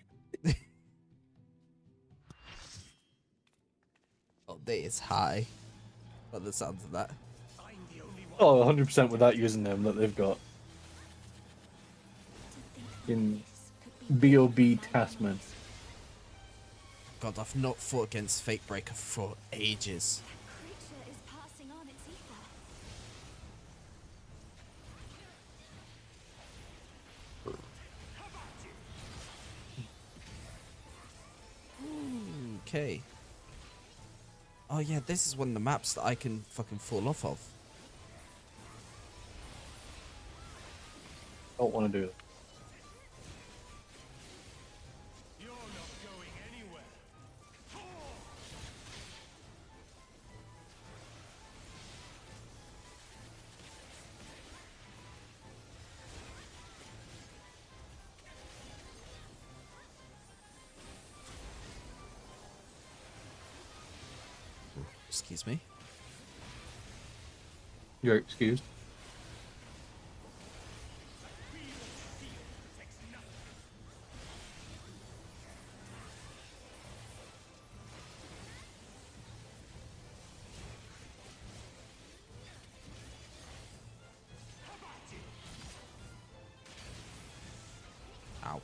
Oh, they is high. By the sounds of that. Oh, 100% with that username that they've got. In B.O.B. Tasman. God, I've not fought against Fate Breaker for ages. Creature is passing on its ether. Okay. Oh yeah, this is one of the maps that I can fucking fall off of. Don't want to do that. You're not going anywhere. Excuse me. You're excused. Ow.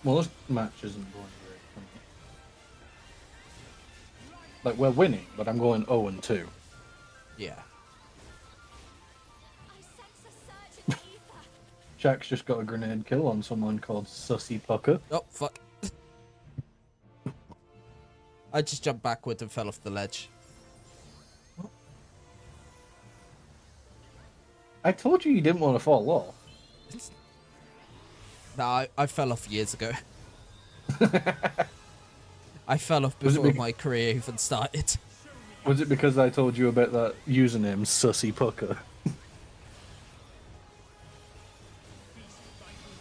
Well, this match isn't going great for me. Like, we're winning, but I'm going 0-2. Yeah. I sense a surge in the ether. Jack's just got a grenade kill on someone called Sussy Pucker. Oh, fuck. I just jumped backward and fell off the ledge. I told you didn't want to fall off. Nah, I fell off years ago. I fell off Was it before bec- my career even started. Was it because I told you about that username, Sussy Pucker?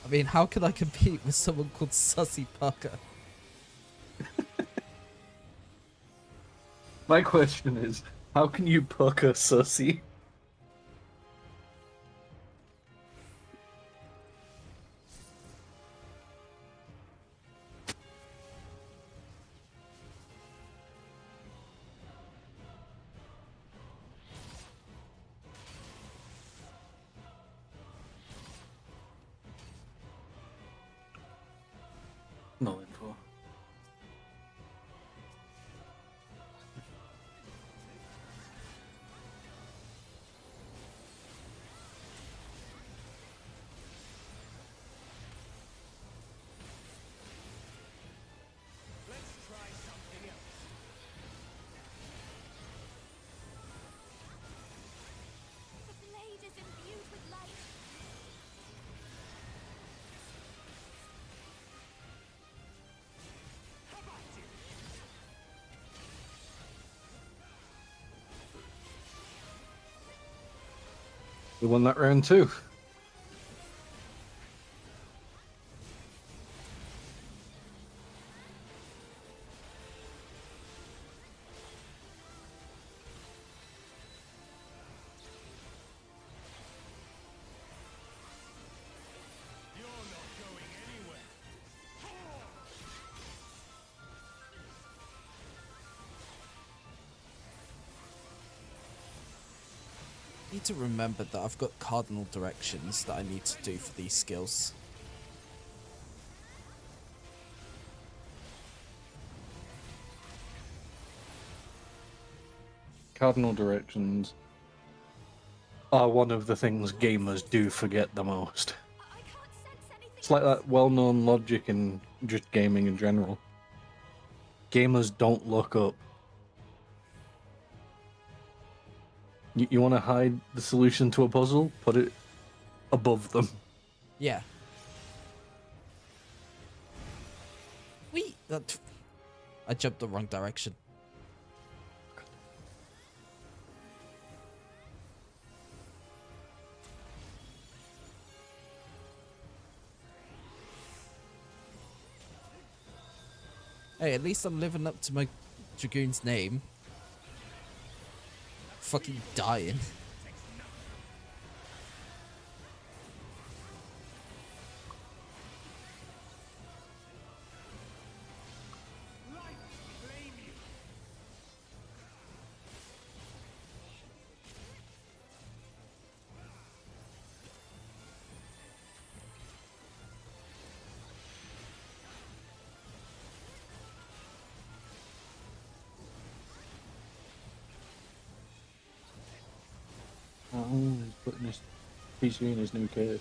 I mean, how can I compete with someone called Sussy Pucker? My question is, how can you pucker Sussy? No info. Let's try something else. The blade is imbued with light. We won that round too. Need to remember that I've got cardinal directions that I need to do for these skills. Cardinal directions are one of the things gamers do forget the most. I can't sense anything. It's like that well-known logic in just gaming in general. Gamers don't look up. You want to hide the solution to a puzzle? Put it above them. Yeah. Wait, I jumped the wrong direction. Hey, at least I'm living up to my Dragoon's name. Fucking dying. Oh, he's putting his PC in his new case.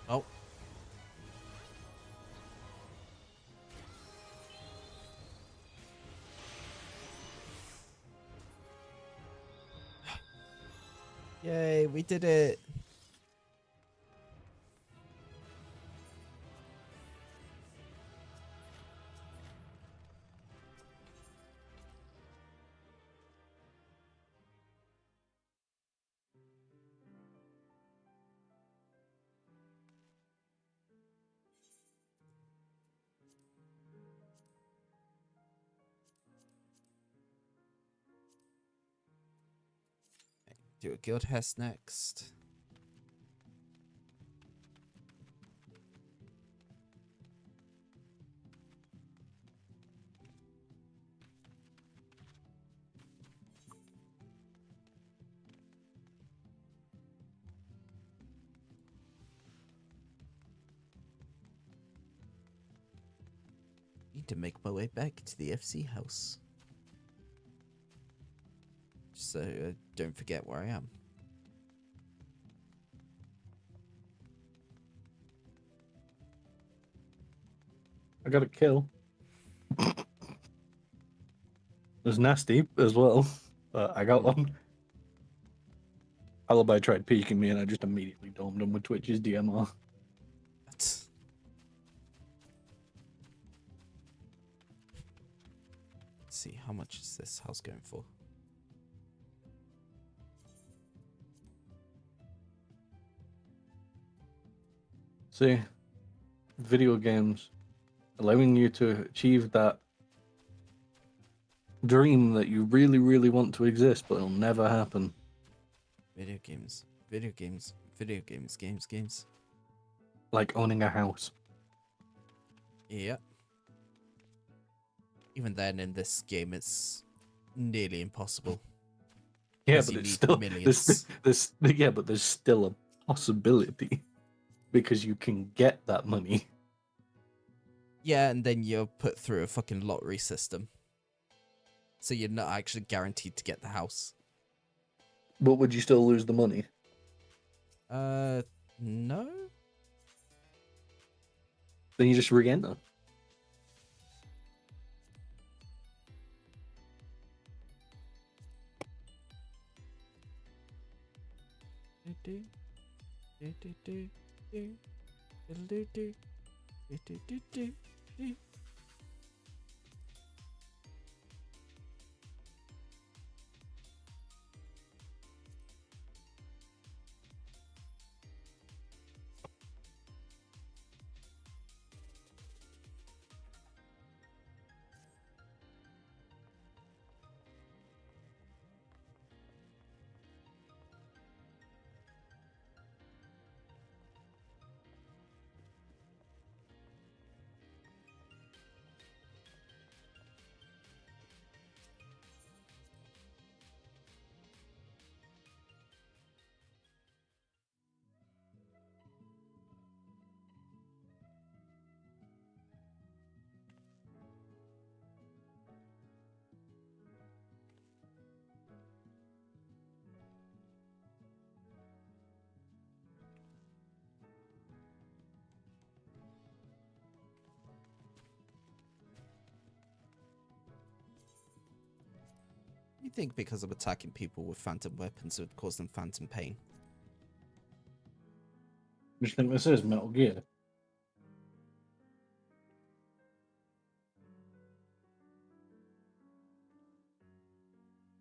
Oh. Yay, we did it. Do a guild hest next. Need to make my way back to the FC house. So I don't forget where I am. I got a kill. It was nasty as well, but I got one. Alibi tried peeking me and I just immediately domed him with Twitch's DMR. Let's see, how much is this house going for? See, video games allowing you to achieve that dream that you really, really want to exist, but it'll never happen. Video games, video games, video games, games. Like owning a house. Yeah. Even then, in this game, it's nearly impossible. Yeah, Because but you it's need still millions. there's still a possibility because you can get that money. Yeah, and then you're put through a fucking lottery system. So you're not actually guaranteed to get the house. But would you still lose the money? No? Then you just re-enter. You think because of attacking people with phantom weapons would cause them phantom pain? You think this is Metal Gear?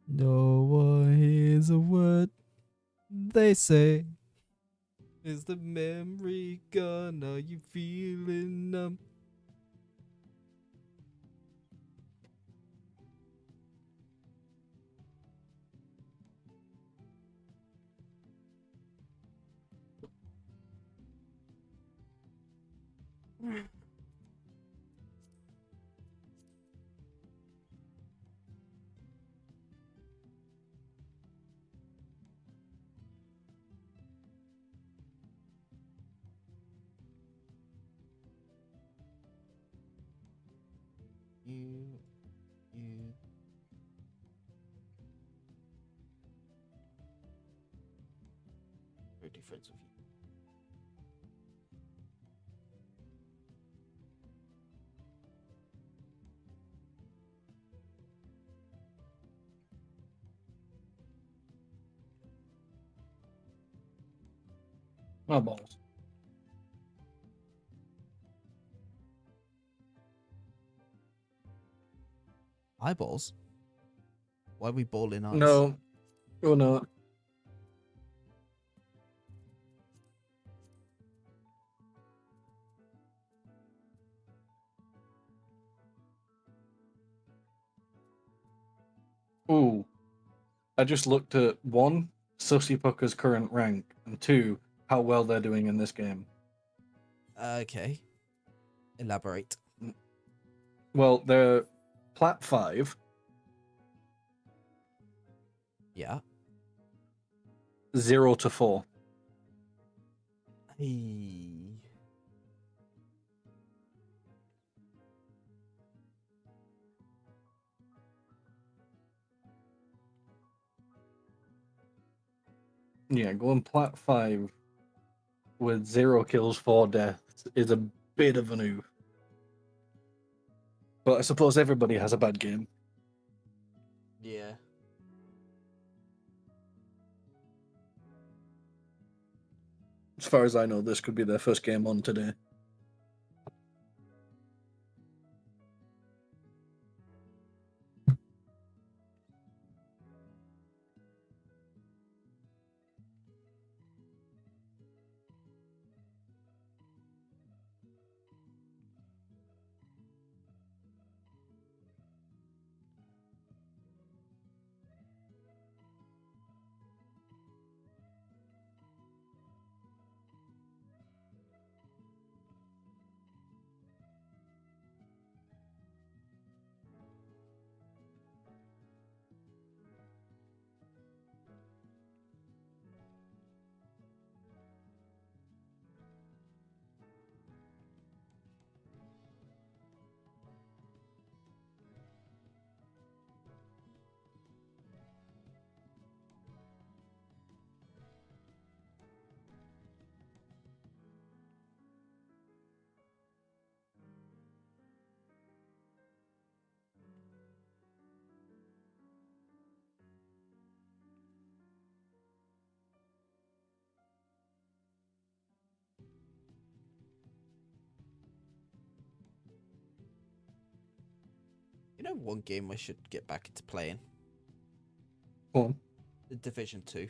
No one hears a word they say. Is the memory gone? Are you feeling numb? You. Pretty friends with you. My balls. Eyeballs? Why are we balling eyes? No. Oh no. Ooh. I just looked at one, Sussy Pucker's current rank, and two, how well they're doing in this game. Okay. Elaborate. Well, they're Plat 5, Yeah. 0 to 4. Hey. Yeah, going Plat 5 with 0 kills, 4 deaths is a bit of an oof. But I suppose everybody has a bad game. Yeah. As far as I know, this could be their first game on today. You know, one game I should get back into playing? Go on. The Division 2.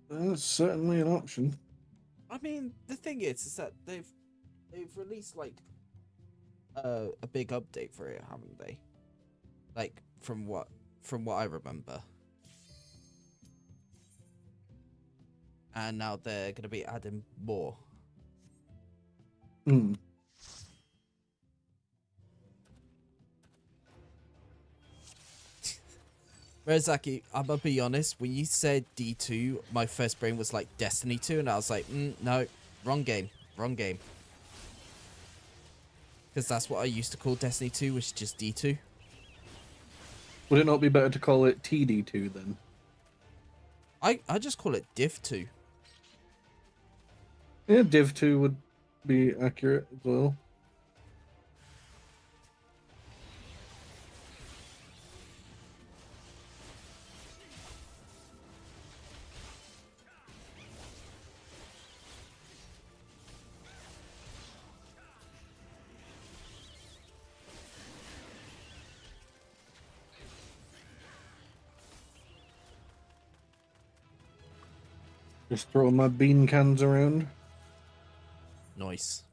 That's certainly an option. I mean, the thing is that they've released like a big update for it, haven't they? Like from what I remember. And now they're gonna be adding more. Hmm. Rezaki, I'm gonna be honest, when you said D2, my first brain was like Destiny 2, and I was like, no, wrong game. Because that's what I used to call Destiny 2, which is just D2. Would it not be better to call it TD2 then? I just call it Div 2. Yeah, Div 2 would be accurate as well. Just throwing my bean cans around. Nice.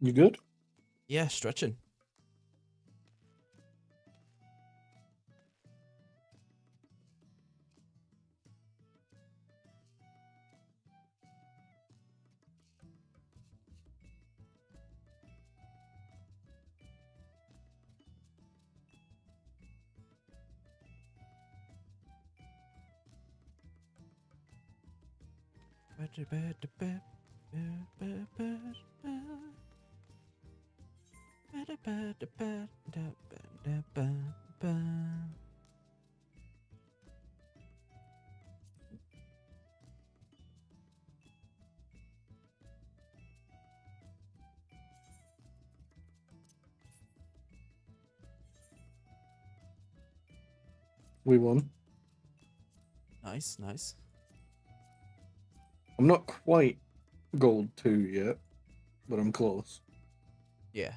You good? Yeah, stretching. We won. Nice, nice. I'm not quite gold 2 yet, but I'm close. Yeah.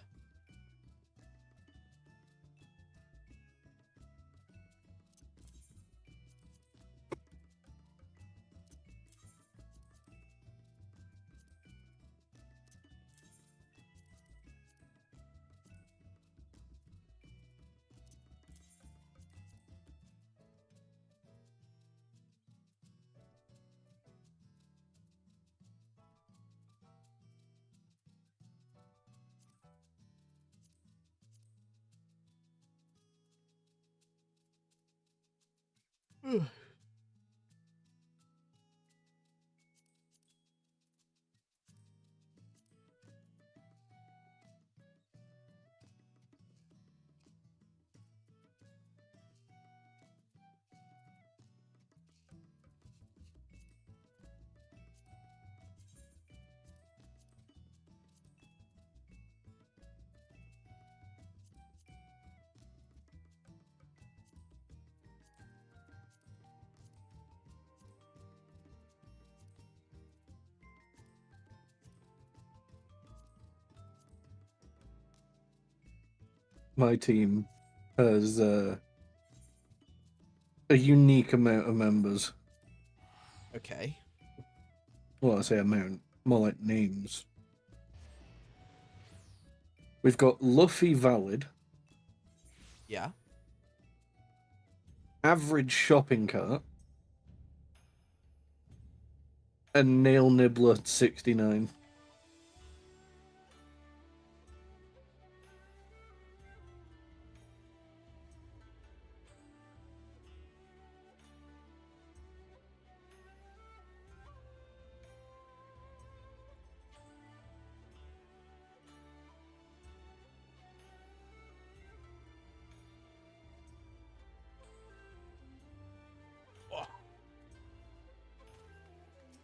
My team has a unique amount of members. Okay. Well, I say amount, more like names. We've got Luffy Valid, Yeah. Average Shopping Cart, A nail nibbler 69.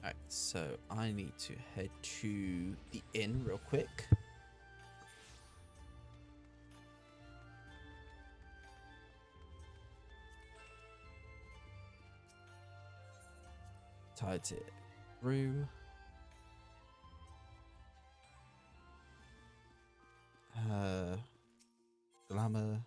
Alright, so I need to head to the inn real quick. Tied it through. Glamour.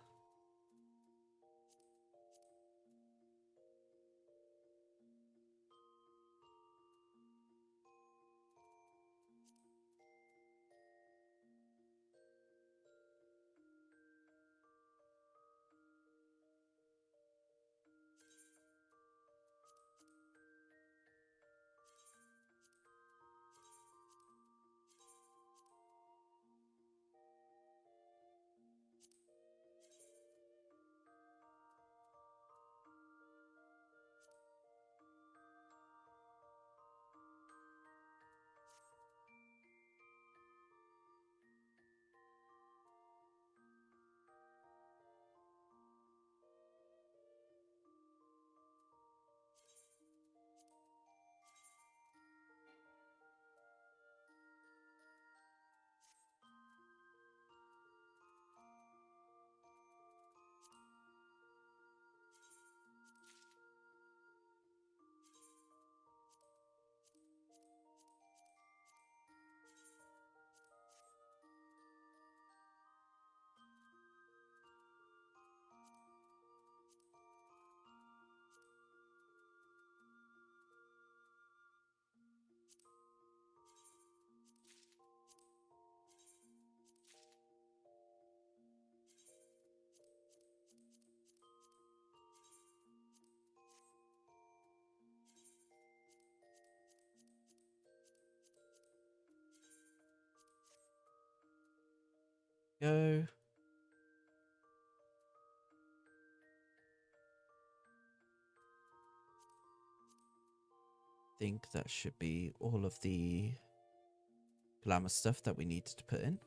Go. Think that should be all of the glamour stuff that we needed to put in.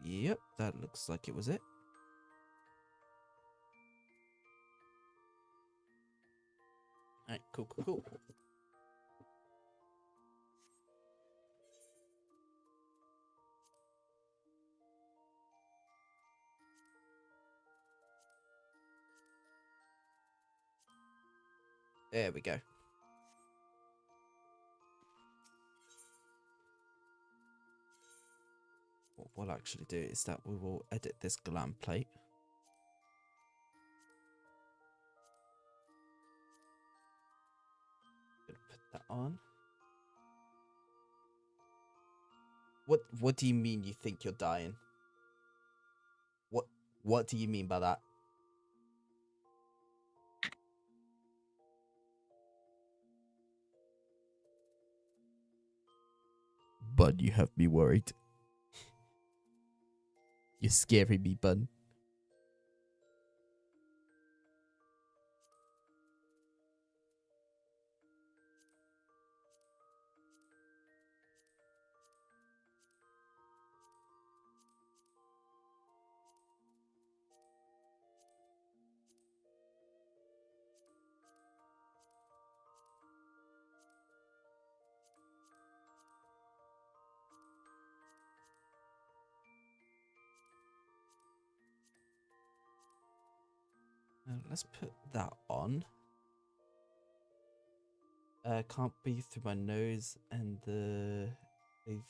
Yep, that looks like it was it. Alright, cool. There we go. What we'll actually do is that we will edit this glam plate. Gonna put that on. What do you mean you think you're dying? What do you mean by that? Bud, you have me worried. You're scaring me, Bud. Let's put that on. Can't breathe through my nose, and the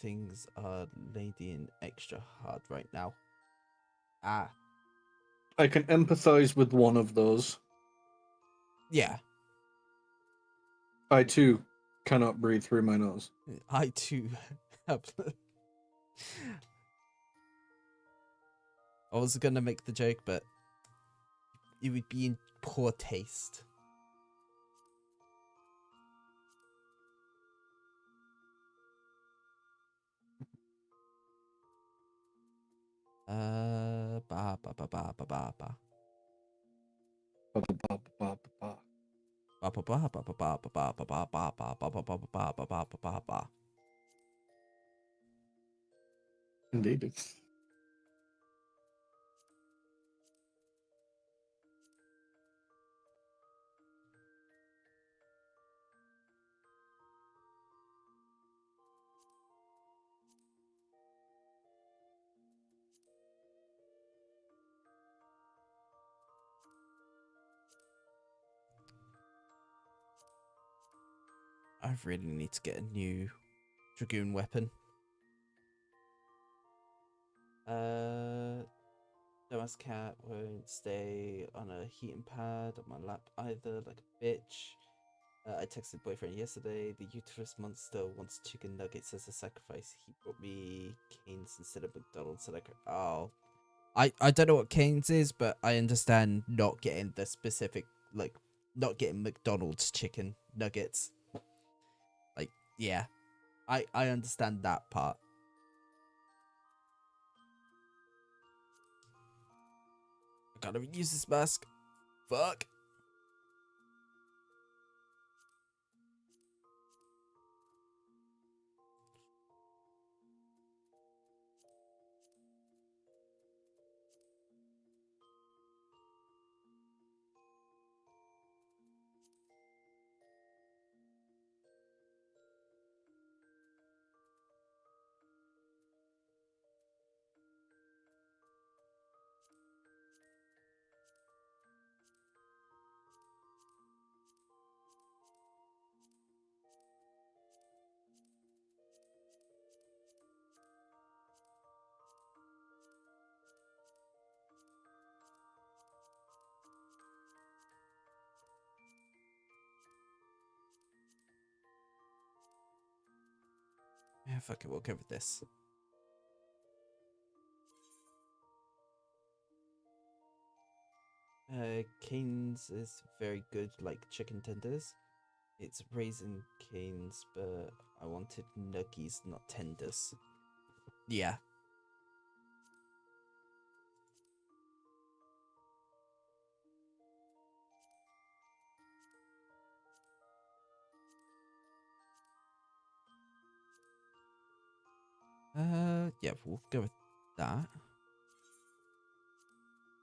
things are ladying extra hard right now. Ah, I can empathize with one of those. yeah. I too cannot breathe through my nose. I too have. I was gonna make the joke, but it would be in poor taste. Ba ba ba ba ba ba ba. Ba, ba, ba, ba, ba, ba. Ba ba ba ba ba ba ba ba ba ba ba ba ba ba ba ba ba ba ba ba. Indeed. I really need to get a new dragoon weapon. Dumbass cat won't stay on a heating pad on my lap either, like a bitch. I texted boyfriend yesterday. The uterus monster wants chicken nuggets as a sacrifice. He brought me Cane's instead of McDonald's. So I don't know what Cane's is, but I understand not getting the specific, like, not getting McDonald's chicken nuggets. Like, yeah, I understand that part. I gotta reuse this mask. Fuck. Yeah, fuck it, we'll go with this. Cane's is very good, like chicken tenders. It's Raisin Cane's, but I wanted nuggies, not tenders. Yeah. Yeah, we'll go with that.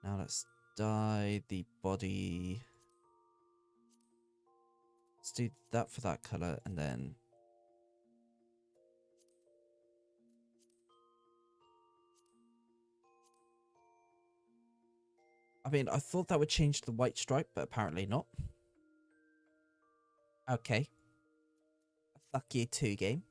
Now let's dye the body. Let's do that for that color, and then I mean, I thought that would change the white stripe, but apparently not. Okay. Fuck you too, game.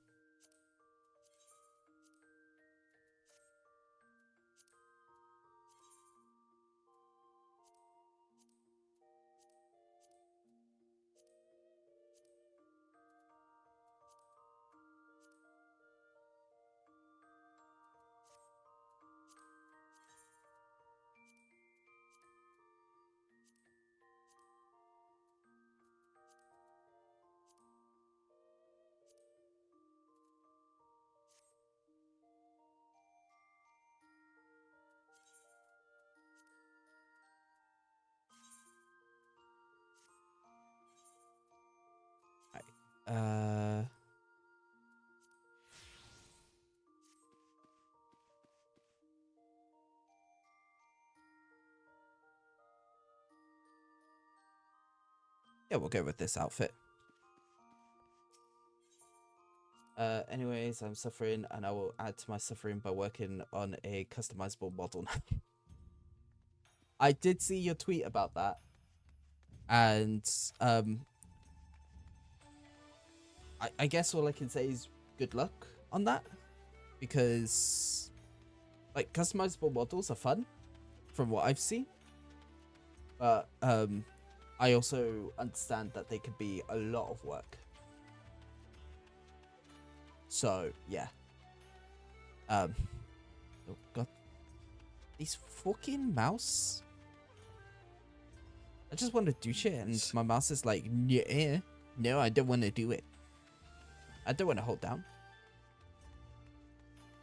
Right. Yeah, we'll go with this outfit. Anyways, I'm suffering, and I will add to my suffering by working on a customizable model now. I did see your tweet about that, and I guess all I can say is good luck on that, because like customizable models are fun, from what I've seen, but I also understand that they could be a lot of work. So yeah. Oh god, these fucking mouse. I just want to do shit, and my mouse is like, yeah, no, I don't want to do it. I don't want to hold down.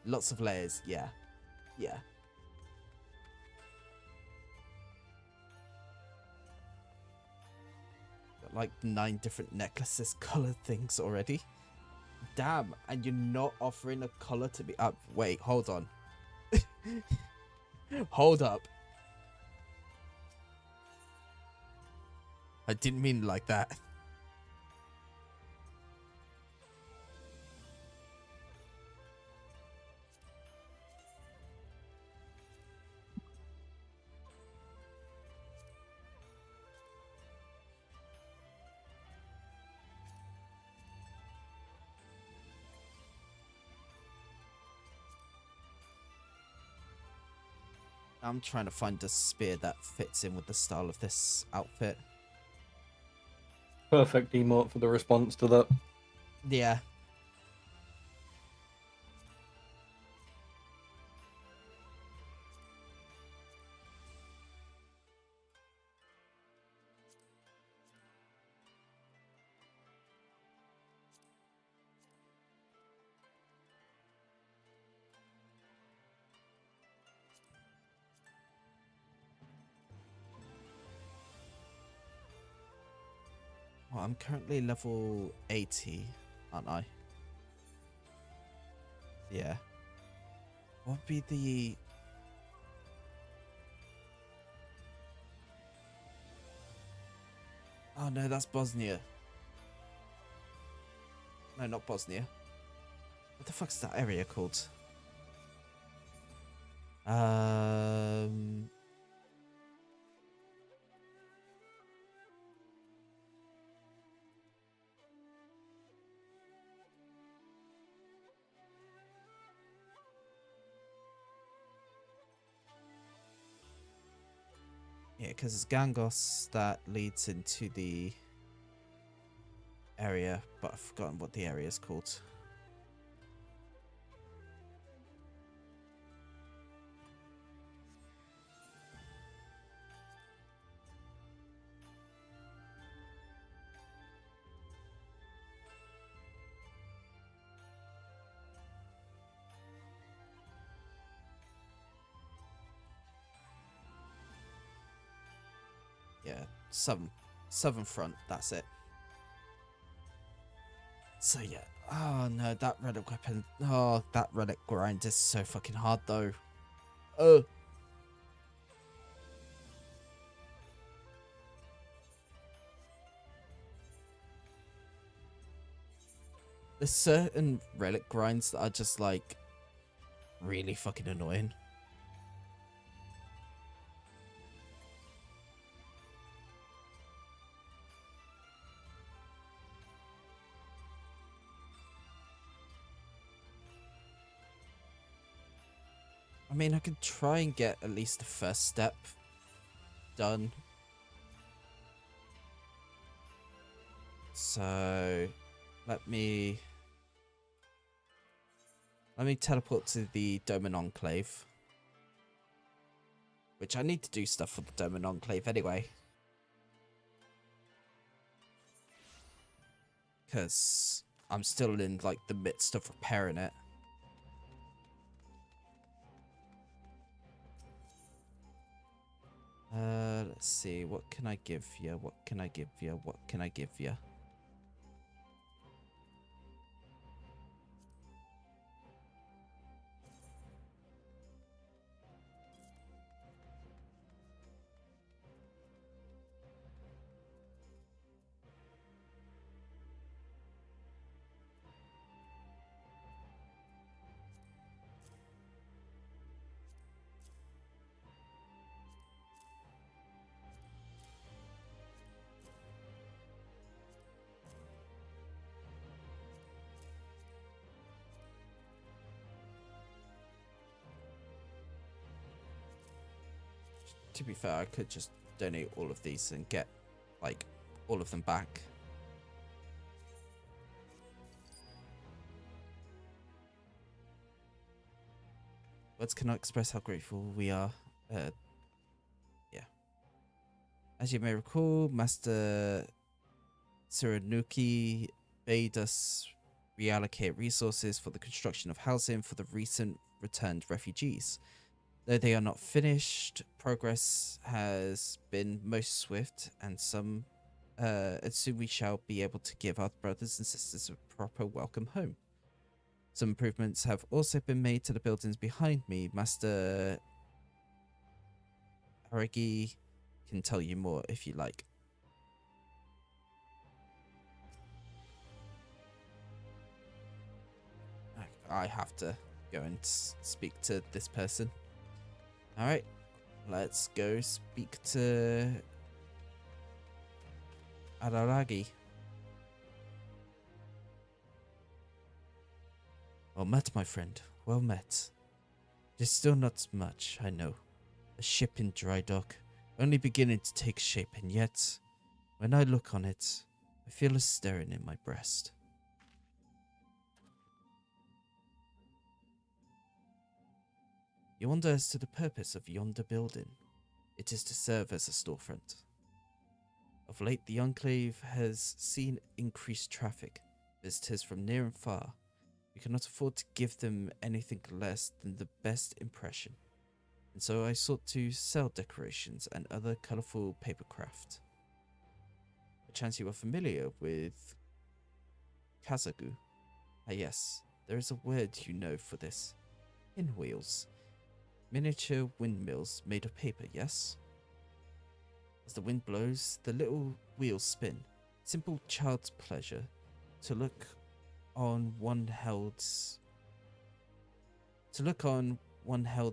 Lots of layers, yeah, yeah. got like 9 different necklaces colored things already. Damn, and you're not offering a color to be up. Wait, hold on. Hold up. I didn't mean it like that. I'm trying to find a spear that fits in with the style of this outfit. Perfect emote for the response to that. Yeah. Well, I'm currently level 80, aren't I? Yeah. What would be the... Oh no, that's Bosnia. No, not Bosnia. What the fuck's that area called? Yeah, because it's Gangos that leads into the area, but I've forgotten what the area is called. Yeah, southern front, that's it. So yeah, oh no, that relic weapon, oh, that relic grind is so fucking hard though. Oh. There's certain relic grinds that are just like really fucking annoying. I mean, I could try and get at least the first step done. So, let me teleport to the Doman Enclave. Which I need to do stuff for the Doman Enclave anyway. Because I'm still in like the midst of repairing it. Let's see, what can I give you? What can I give you? What can I give you? To be fair, I could just donate all of these and get, like, all of them back. Words cannot express how grateful we are. Yeah. As you may recall, Master Tsurunuki bade us reallocate resources for the construction of housing for the recent returned refugees. Though they are not finished, progress has been most swift and some and soon we shall be able to give our brothers and sisters a proper welcome home. Some improvements have also been made to the buildings behind me. Master Aragi can tell you more if you like. I have to go and speak to this person. Alright, let's go speak to Araragi. Well met, my friend. Well met. It is still not much, I know. A ship in dry dock, only beginning to take shape, and yet, when I look on it, I feel a stirring in my breast. You wonder as to the purpose of yonder building. It is to serve as a storefront. Of late, the Enclave has seen increased traffic, visitors from near and far. We cannot afford to give them anything less than the best impression, and so I sought to sell decorations and other colourful papercraft. Perchance you are familiar with Kazagu? Ah yes, there is a word you know for this. Pinwheels. Miniature windmills made of paper, yes? As the wind blows, the little wheels spin. Simple child's pleasure to look on one held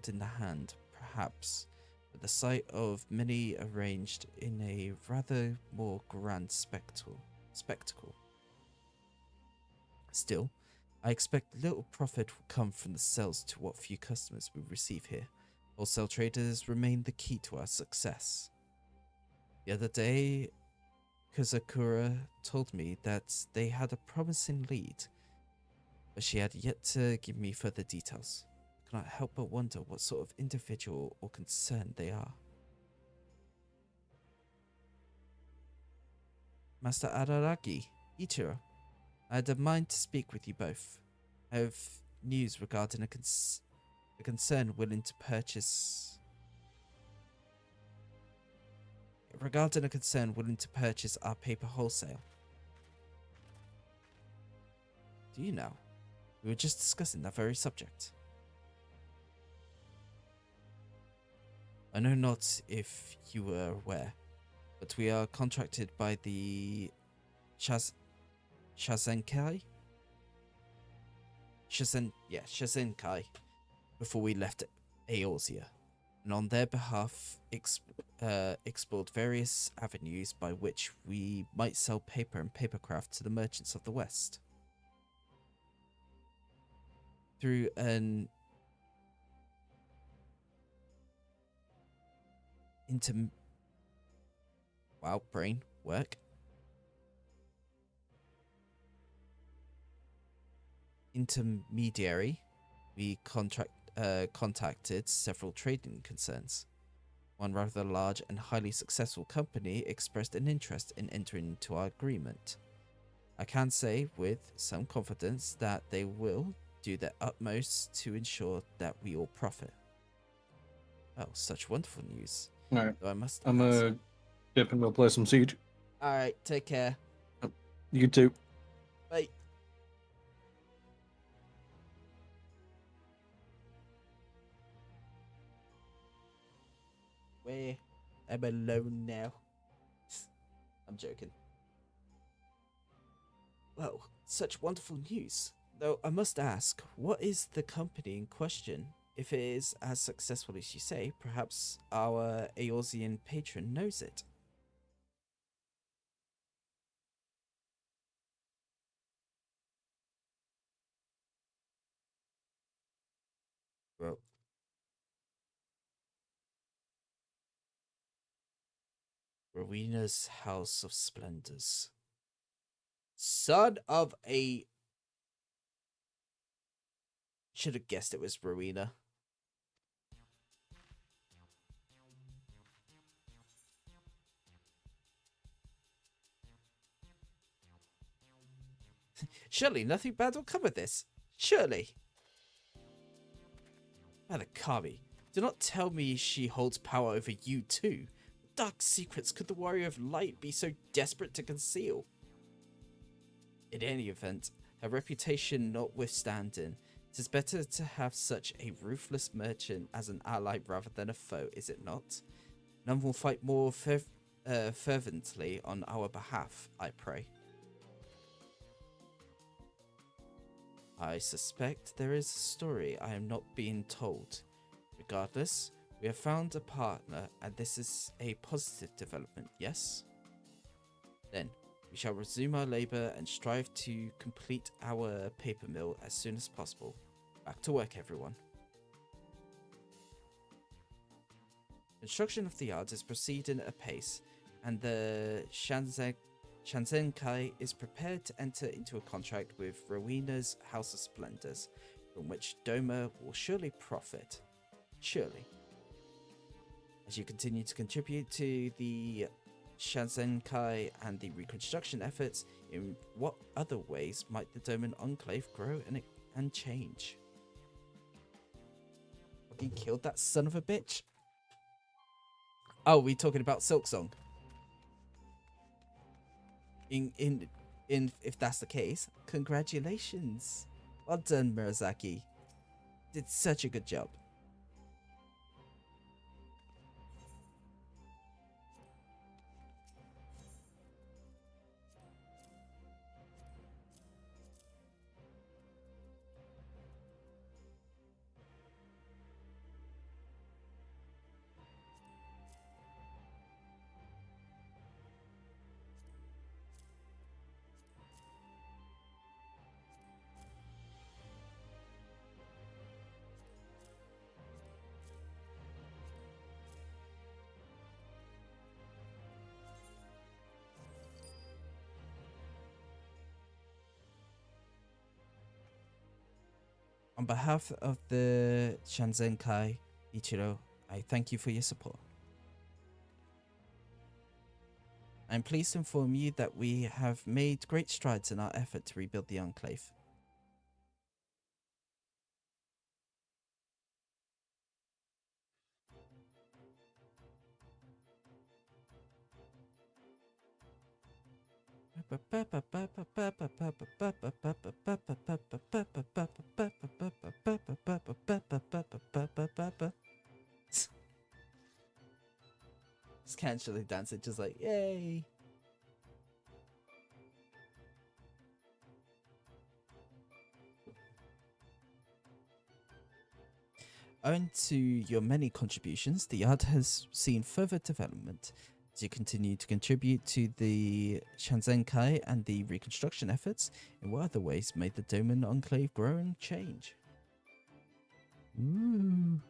in the hand, perhaps, but the sight of many arranged in a rather more grand spectacle. Still, I expect little profit will come from the sales to what few customers we receive here. Wholesale traders remain the key to our success. The other day, Kazakura told me that they had a promising lead, but she had yet to give me further details. I cannot help but wonder what sort of individual or concern they are. Master Araragi, Ichiro, I had a mind to speak with you both. I have news regarding a concern willing to purchase... our paper wholesale. Do you know? We were just discussing that very subject. I know not if you were aware, but we are contracted by the Shazenkai before we left Eorzea, and on their behalf explored various avenues by which we might sell paper and papercraft to the merchants of the West. Through an brain work. Intermediary, we contacted several trading concerns. One rather large and highly successful company expressed an interest in entering into our agreement. I can say with some confidence that they will do their utmost to ensure that we all profit. Oh, such wonderful news. Alright, So I must I'm ask. dip and we'll play some Siege. Alright, take care. You too. Bye. Where? I'm alone now. I'm joking. Well, such wonderful news. Though I must ask, what is the company in question? If it is as successful as you say, perhaps our Eorzean patron knows it. Well, Rowena's House of Splendors. Son of a... Should have guessed it was Rowena. Surely nothing bad will come of this. Surely. By the Kami, do not tell me she holds power over you too. dark secrets could the Warrior of Light be so desperate to conceal? In any event, her reputation notwithstanding, it is better to have such a ruthless merchant as an ally rather than a foe, is it not? None will fight more fervently on our behalf, I pray. I suspect there is a story I am not being told. Regardless, we have found a partner, and this is a positive development, yes? Then, we shall resume our labor and strive to complete our paper mill as soon as possible. Back to work, everyone. Construction of the yard is proceeding apace, and the Shanzenkai is prepared to enter into a contract with Rowena's House of Splendors, from which Doma will surely profit. Surely. As you continue to contribute to the Shanzenkai and the reconstruction efforts, in what other ways might the Doman Enclave grow and change? Fucking killed that son of a bitch. Oh, we talking about Silksong? If that's the case, congratulations. Well done, Murasaki. Did such a good job. On behalf of the Shanzenkai, Ichiro, I thank you for your support. I'm pleased to inform you that we have made great strides in our effort to rebuild the Enclave. Just casually dancing, just like, yay! Owing to your many contributions, the yard has seen further development. As you continue to contribute to the Shanzenkai and the reconstruction efforts, in what other ways may the Doman Enclave grow and change? Ooh.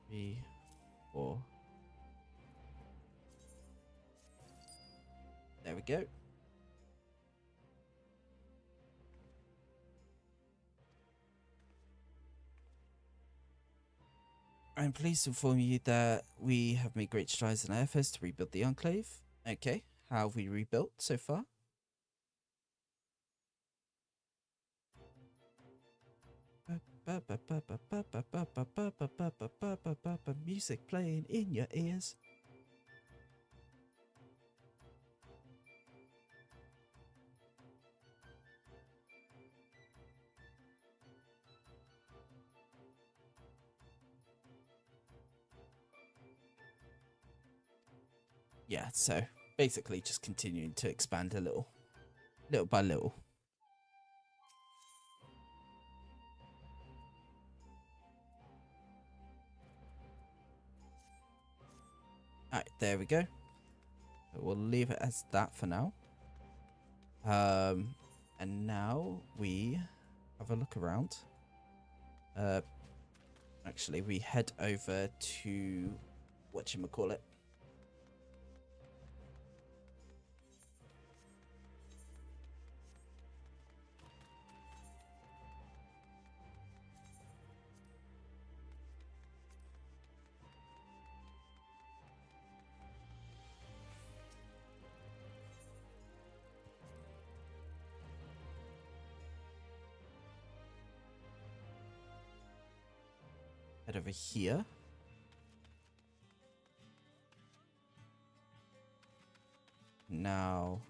Three, 4. There we go. I'm pleased to inform you that we have made great strides in our efforts to rebuild the Enclave. Okay, how have we rebuilt so far? Music playing in your ears. Yeah, so basically just continuing to expand a little by little. Alright, there we go. We'll leave it as that for now. And now we have a look around. Actually, we head over to whatchamacallit. Head over here. Now,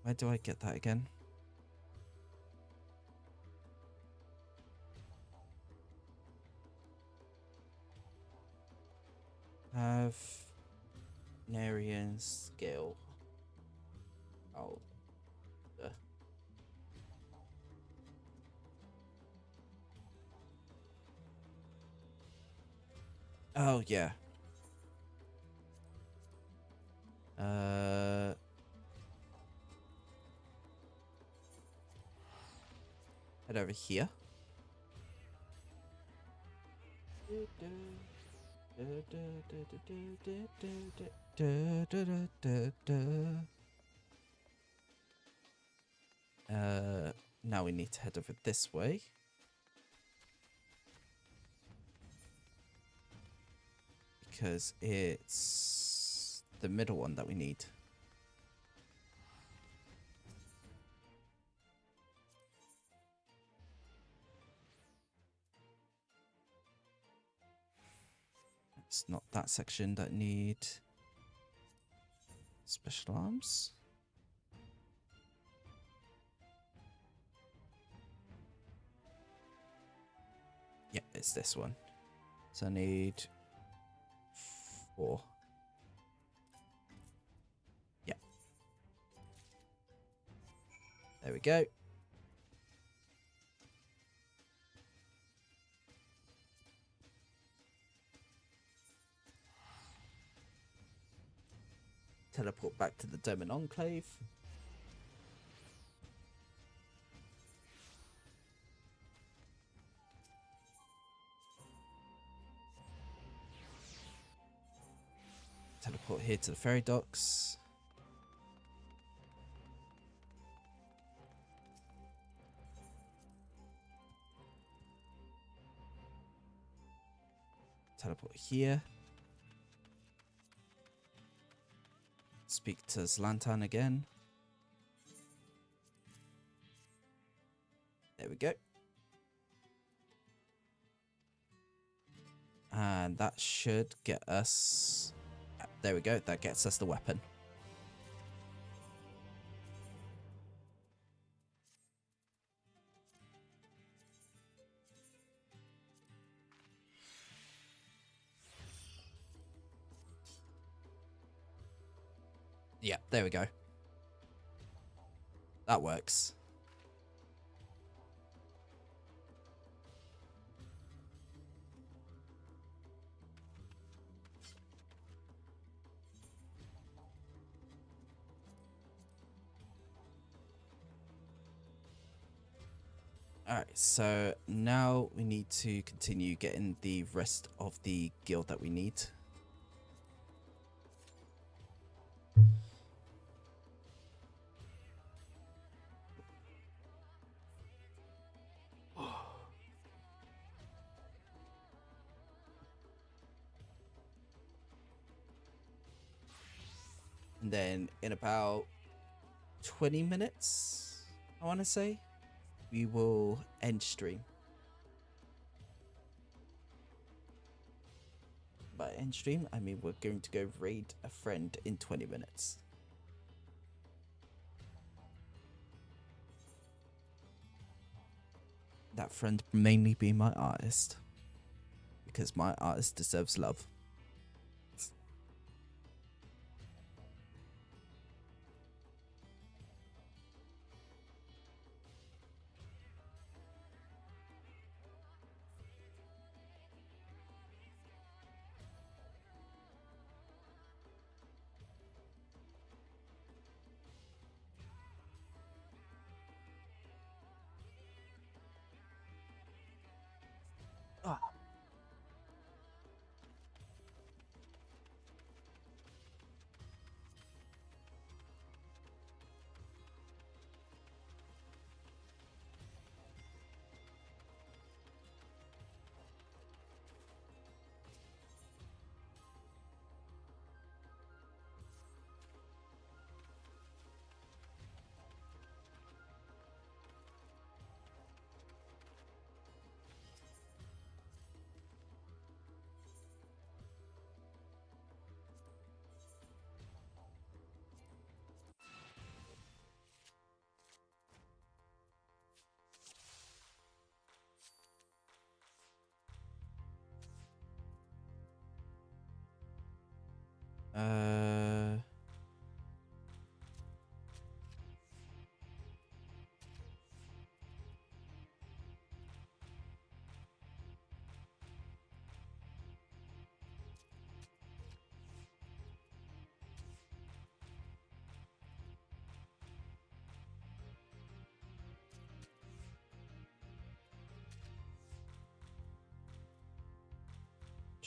where do I get that again? Have Narian skill. Oh. Oh yeah. Head over here. Now we need to head over this way. Because it's the middle one that we need. It's not that section that need special arms. Yeah, it's this one. So I need 4. Yeah. There we go. Teleport back to the Doman Enclave. Teleport here to the ferry docks. Teleport here. Speak to Zlatan again. There we go. And that should get us... There we go. That gets us the weapon. Yeah, there we go. That works. Alright, so now we need to continue getting the rest of the guild that we need. And then in about 20 minutes, I want to say, we will end stream. By end stream, I mean we're going to go raid a friend in 20 minutes. That friend mainly be my artist, because my artist deserves love. Ah. Uh,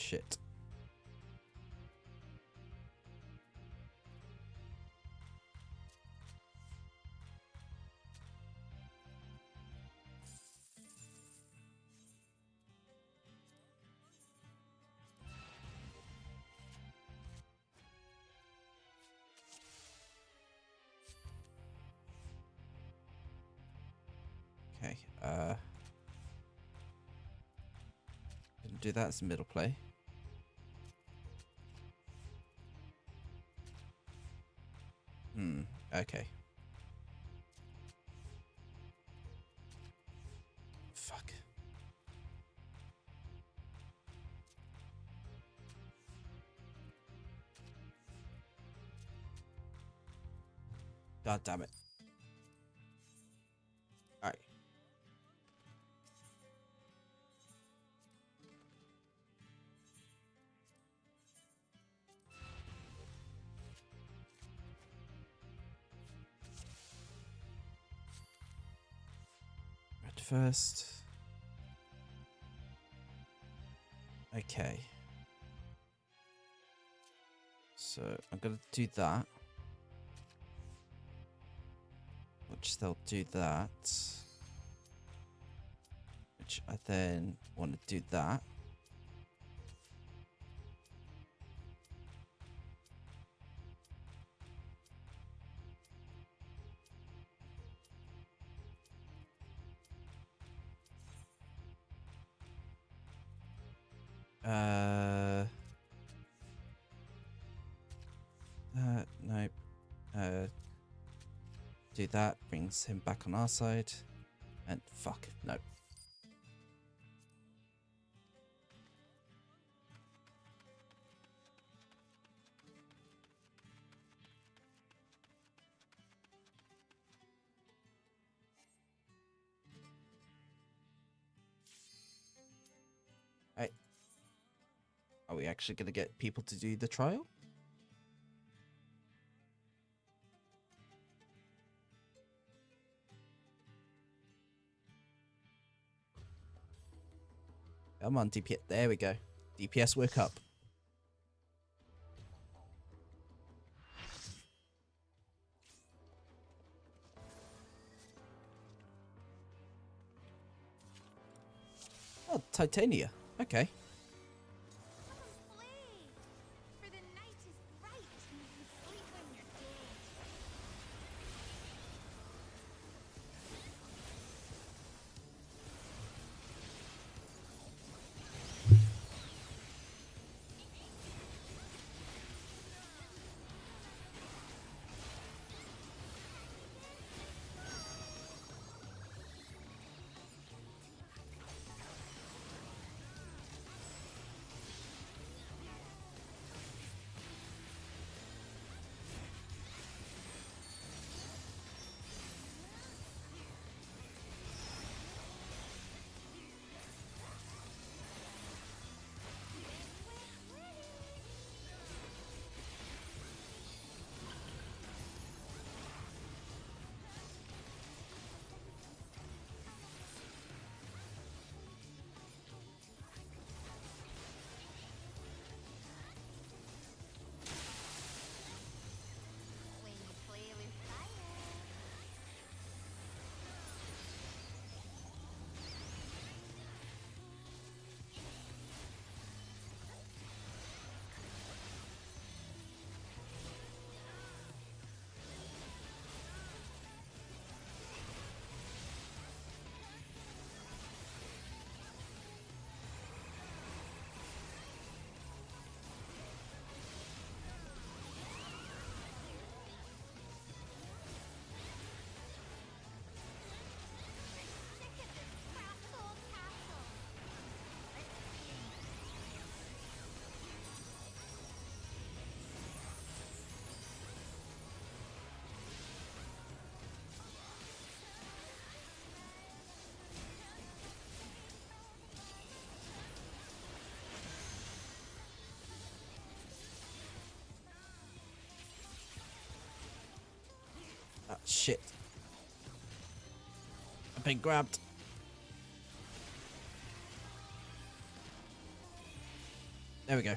shit. Okay, gonna do that as middle play. Okay. Fuck. God damn it. Alright. Red first. Okay. So I'm gonna do that. Which they'll do that. Which I then want to do that. Nope. Do that, brings him back on our side. And fuck, no. Hey. Are we actually gonna get people to do the trial? Come on, DPS. There we go. DPS woke up. Oh, Titania. Okay. Come and play. For the night is bright and you can sleep when you're shit. I've been grabbed. There we go.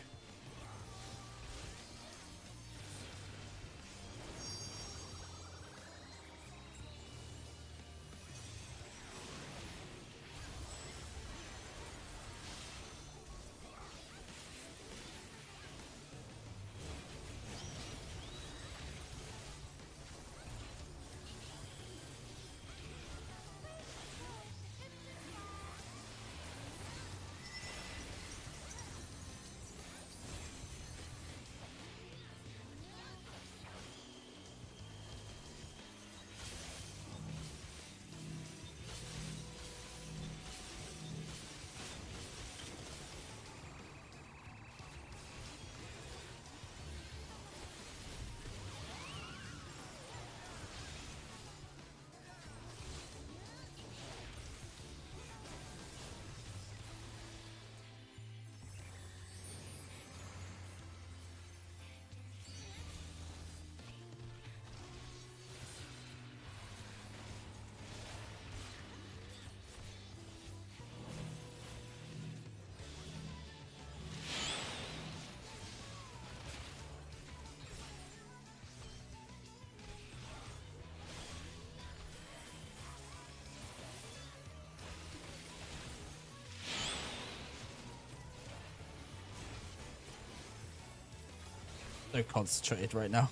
So concentrated right now.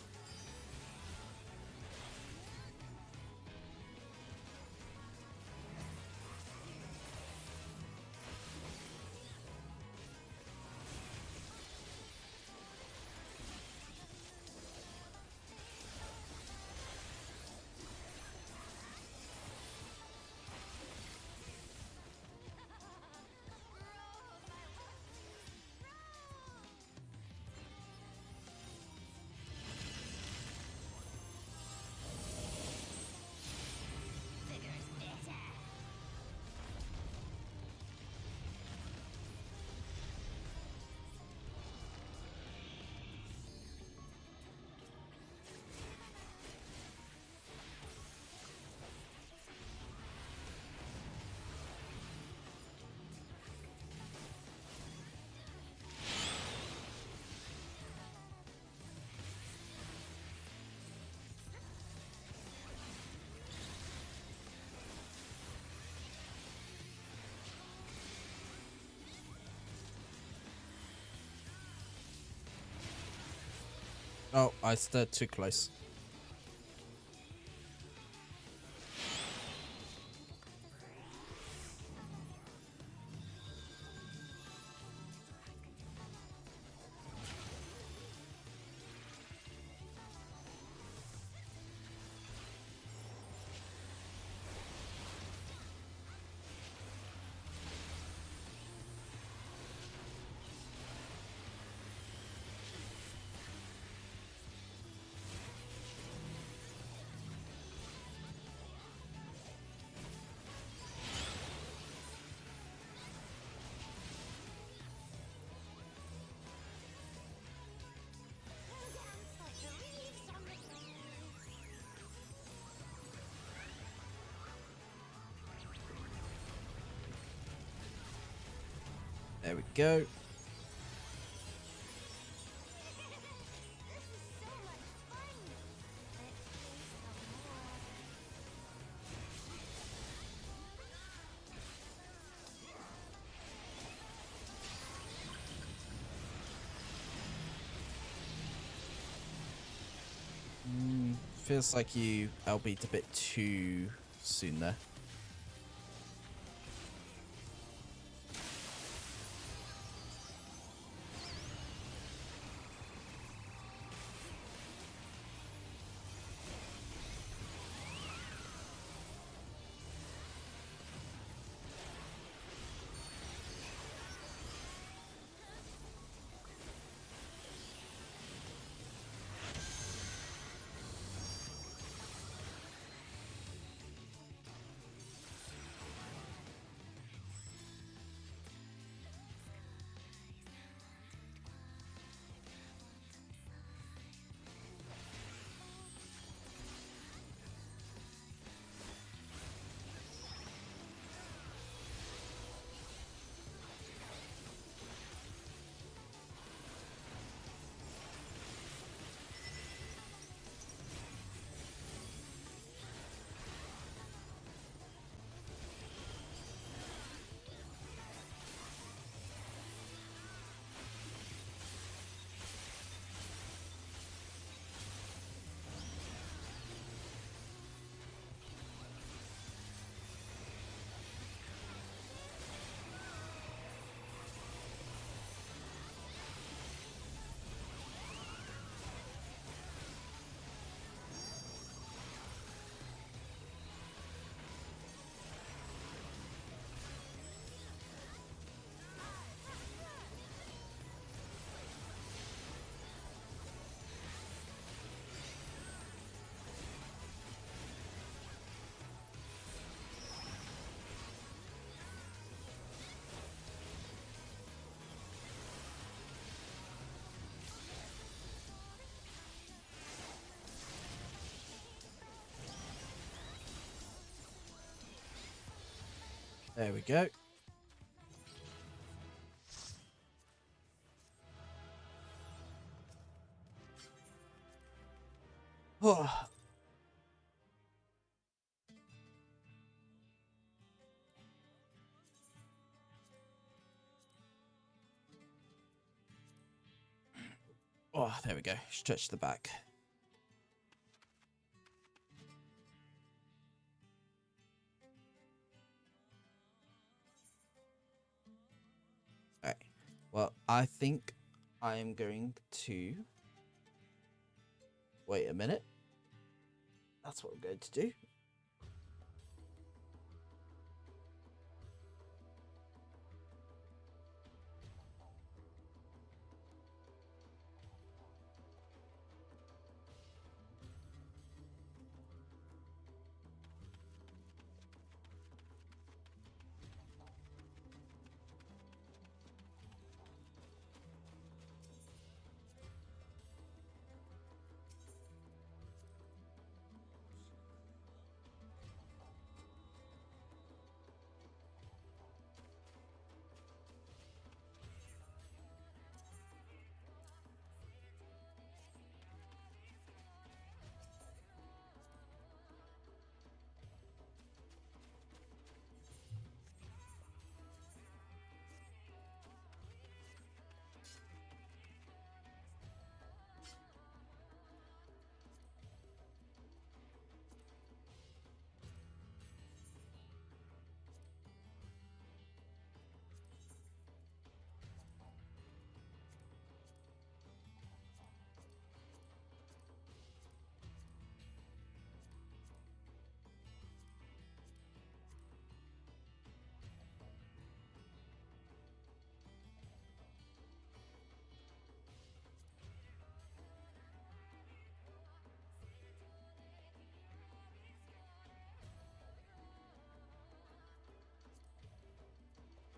Oh, I stirred too close. There we go. Feels like you LB'd a bit too soon there. There we go. Oh. Oh, there we go. Stretch the back. Alright. Well, I think I am going to... Wait a minute. That's what I'm going to do.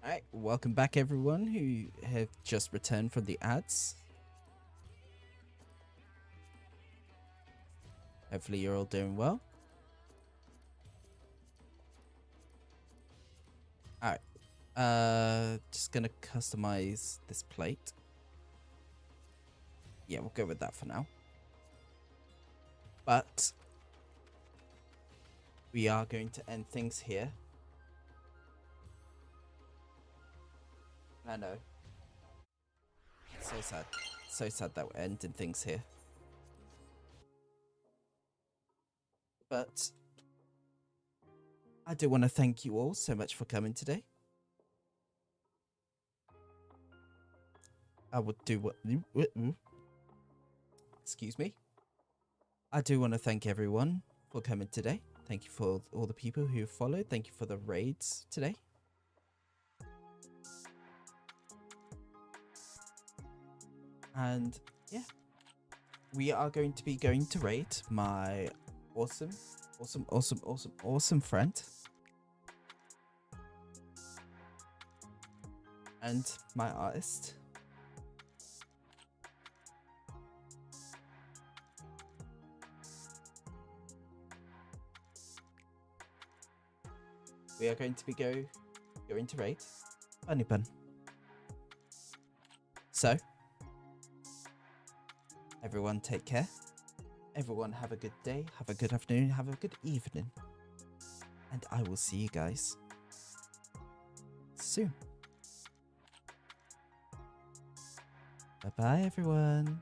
Alright, welcome back everyone who have just returned from the ads. Hopefully you're all doing well. Alright, just gonna customize this plate. Yeah, we'll go with that for now. But we are going to end things here. I know. It's so sad. So sad that we're ending things here. But I do want to thank you all so much for coming today. I would do what... Excuse me. I do want to thank everyone for coming today. Thank you for all the people who followed. Thank you for the raids today. And yeah, we are going to be going to raid my awesome friend and my artist. We are going to be going to raid Bunny Bun. So everyone take care. Everyone have a good day, have a good afternoon, have a good evening. And I will see you guys soon. Bye bye everyone.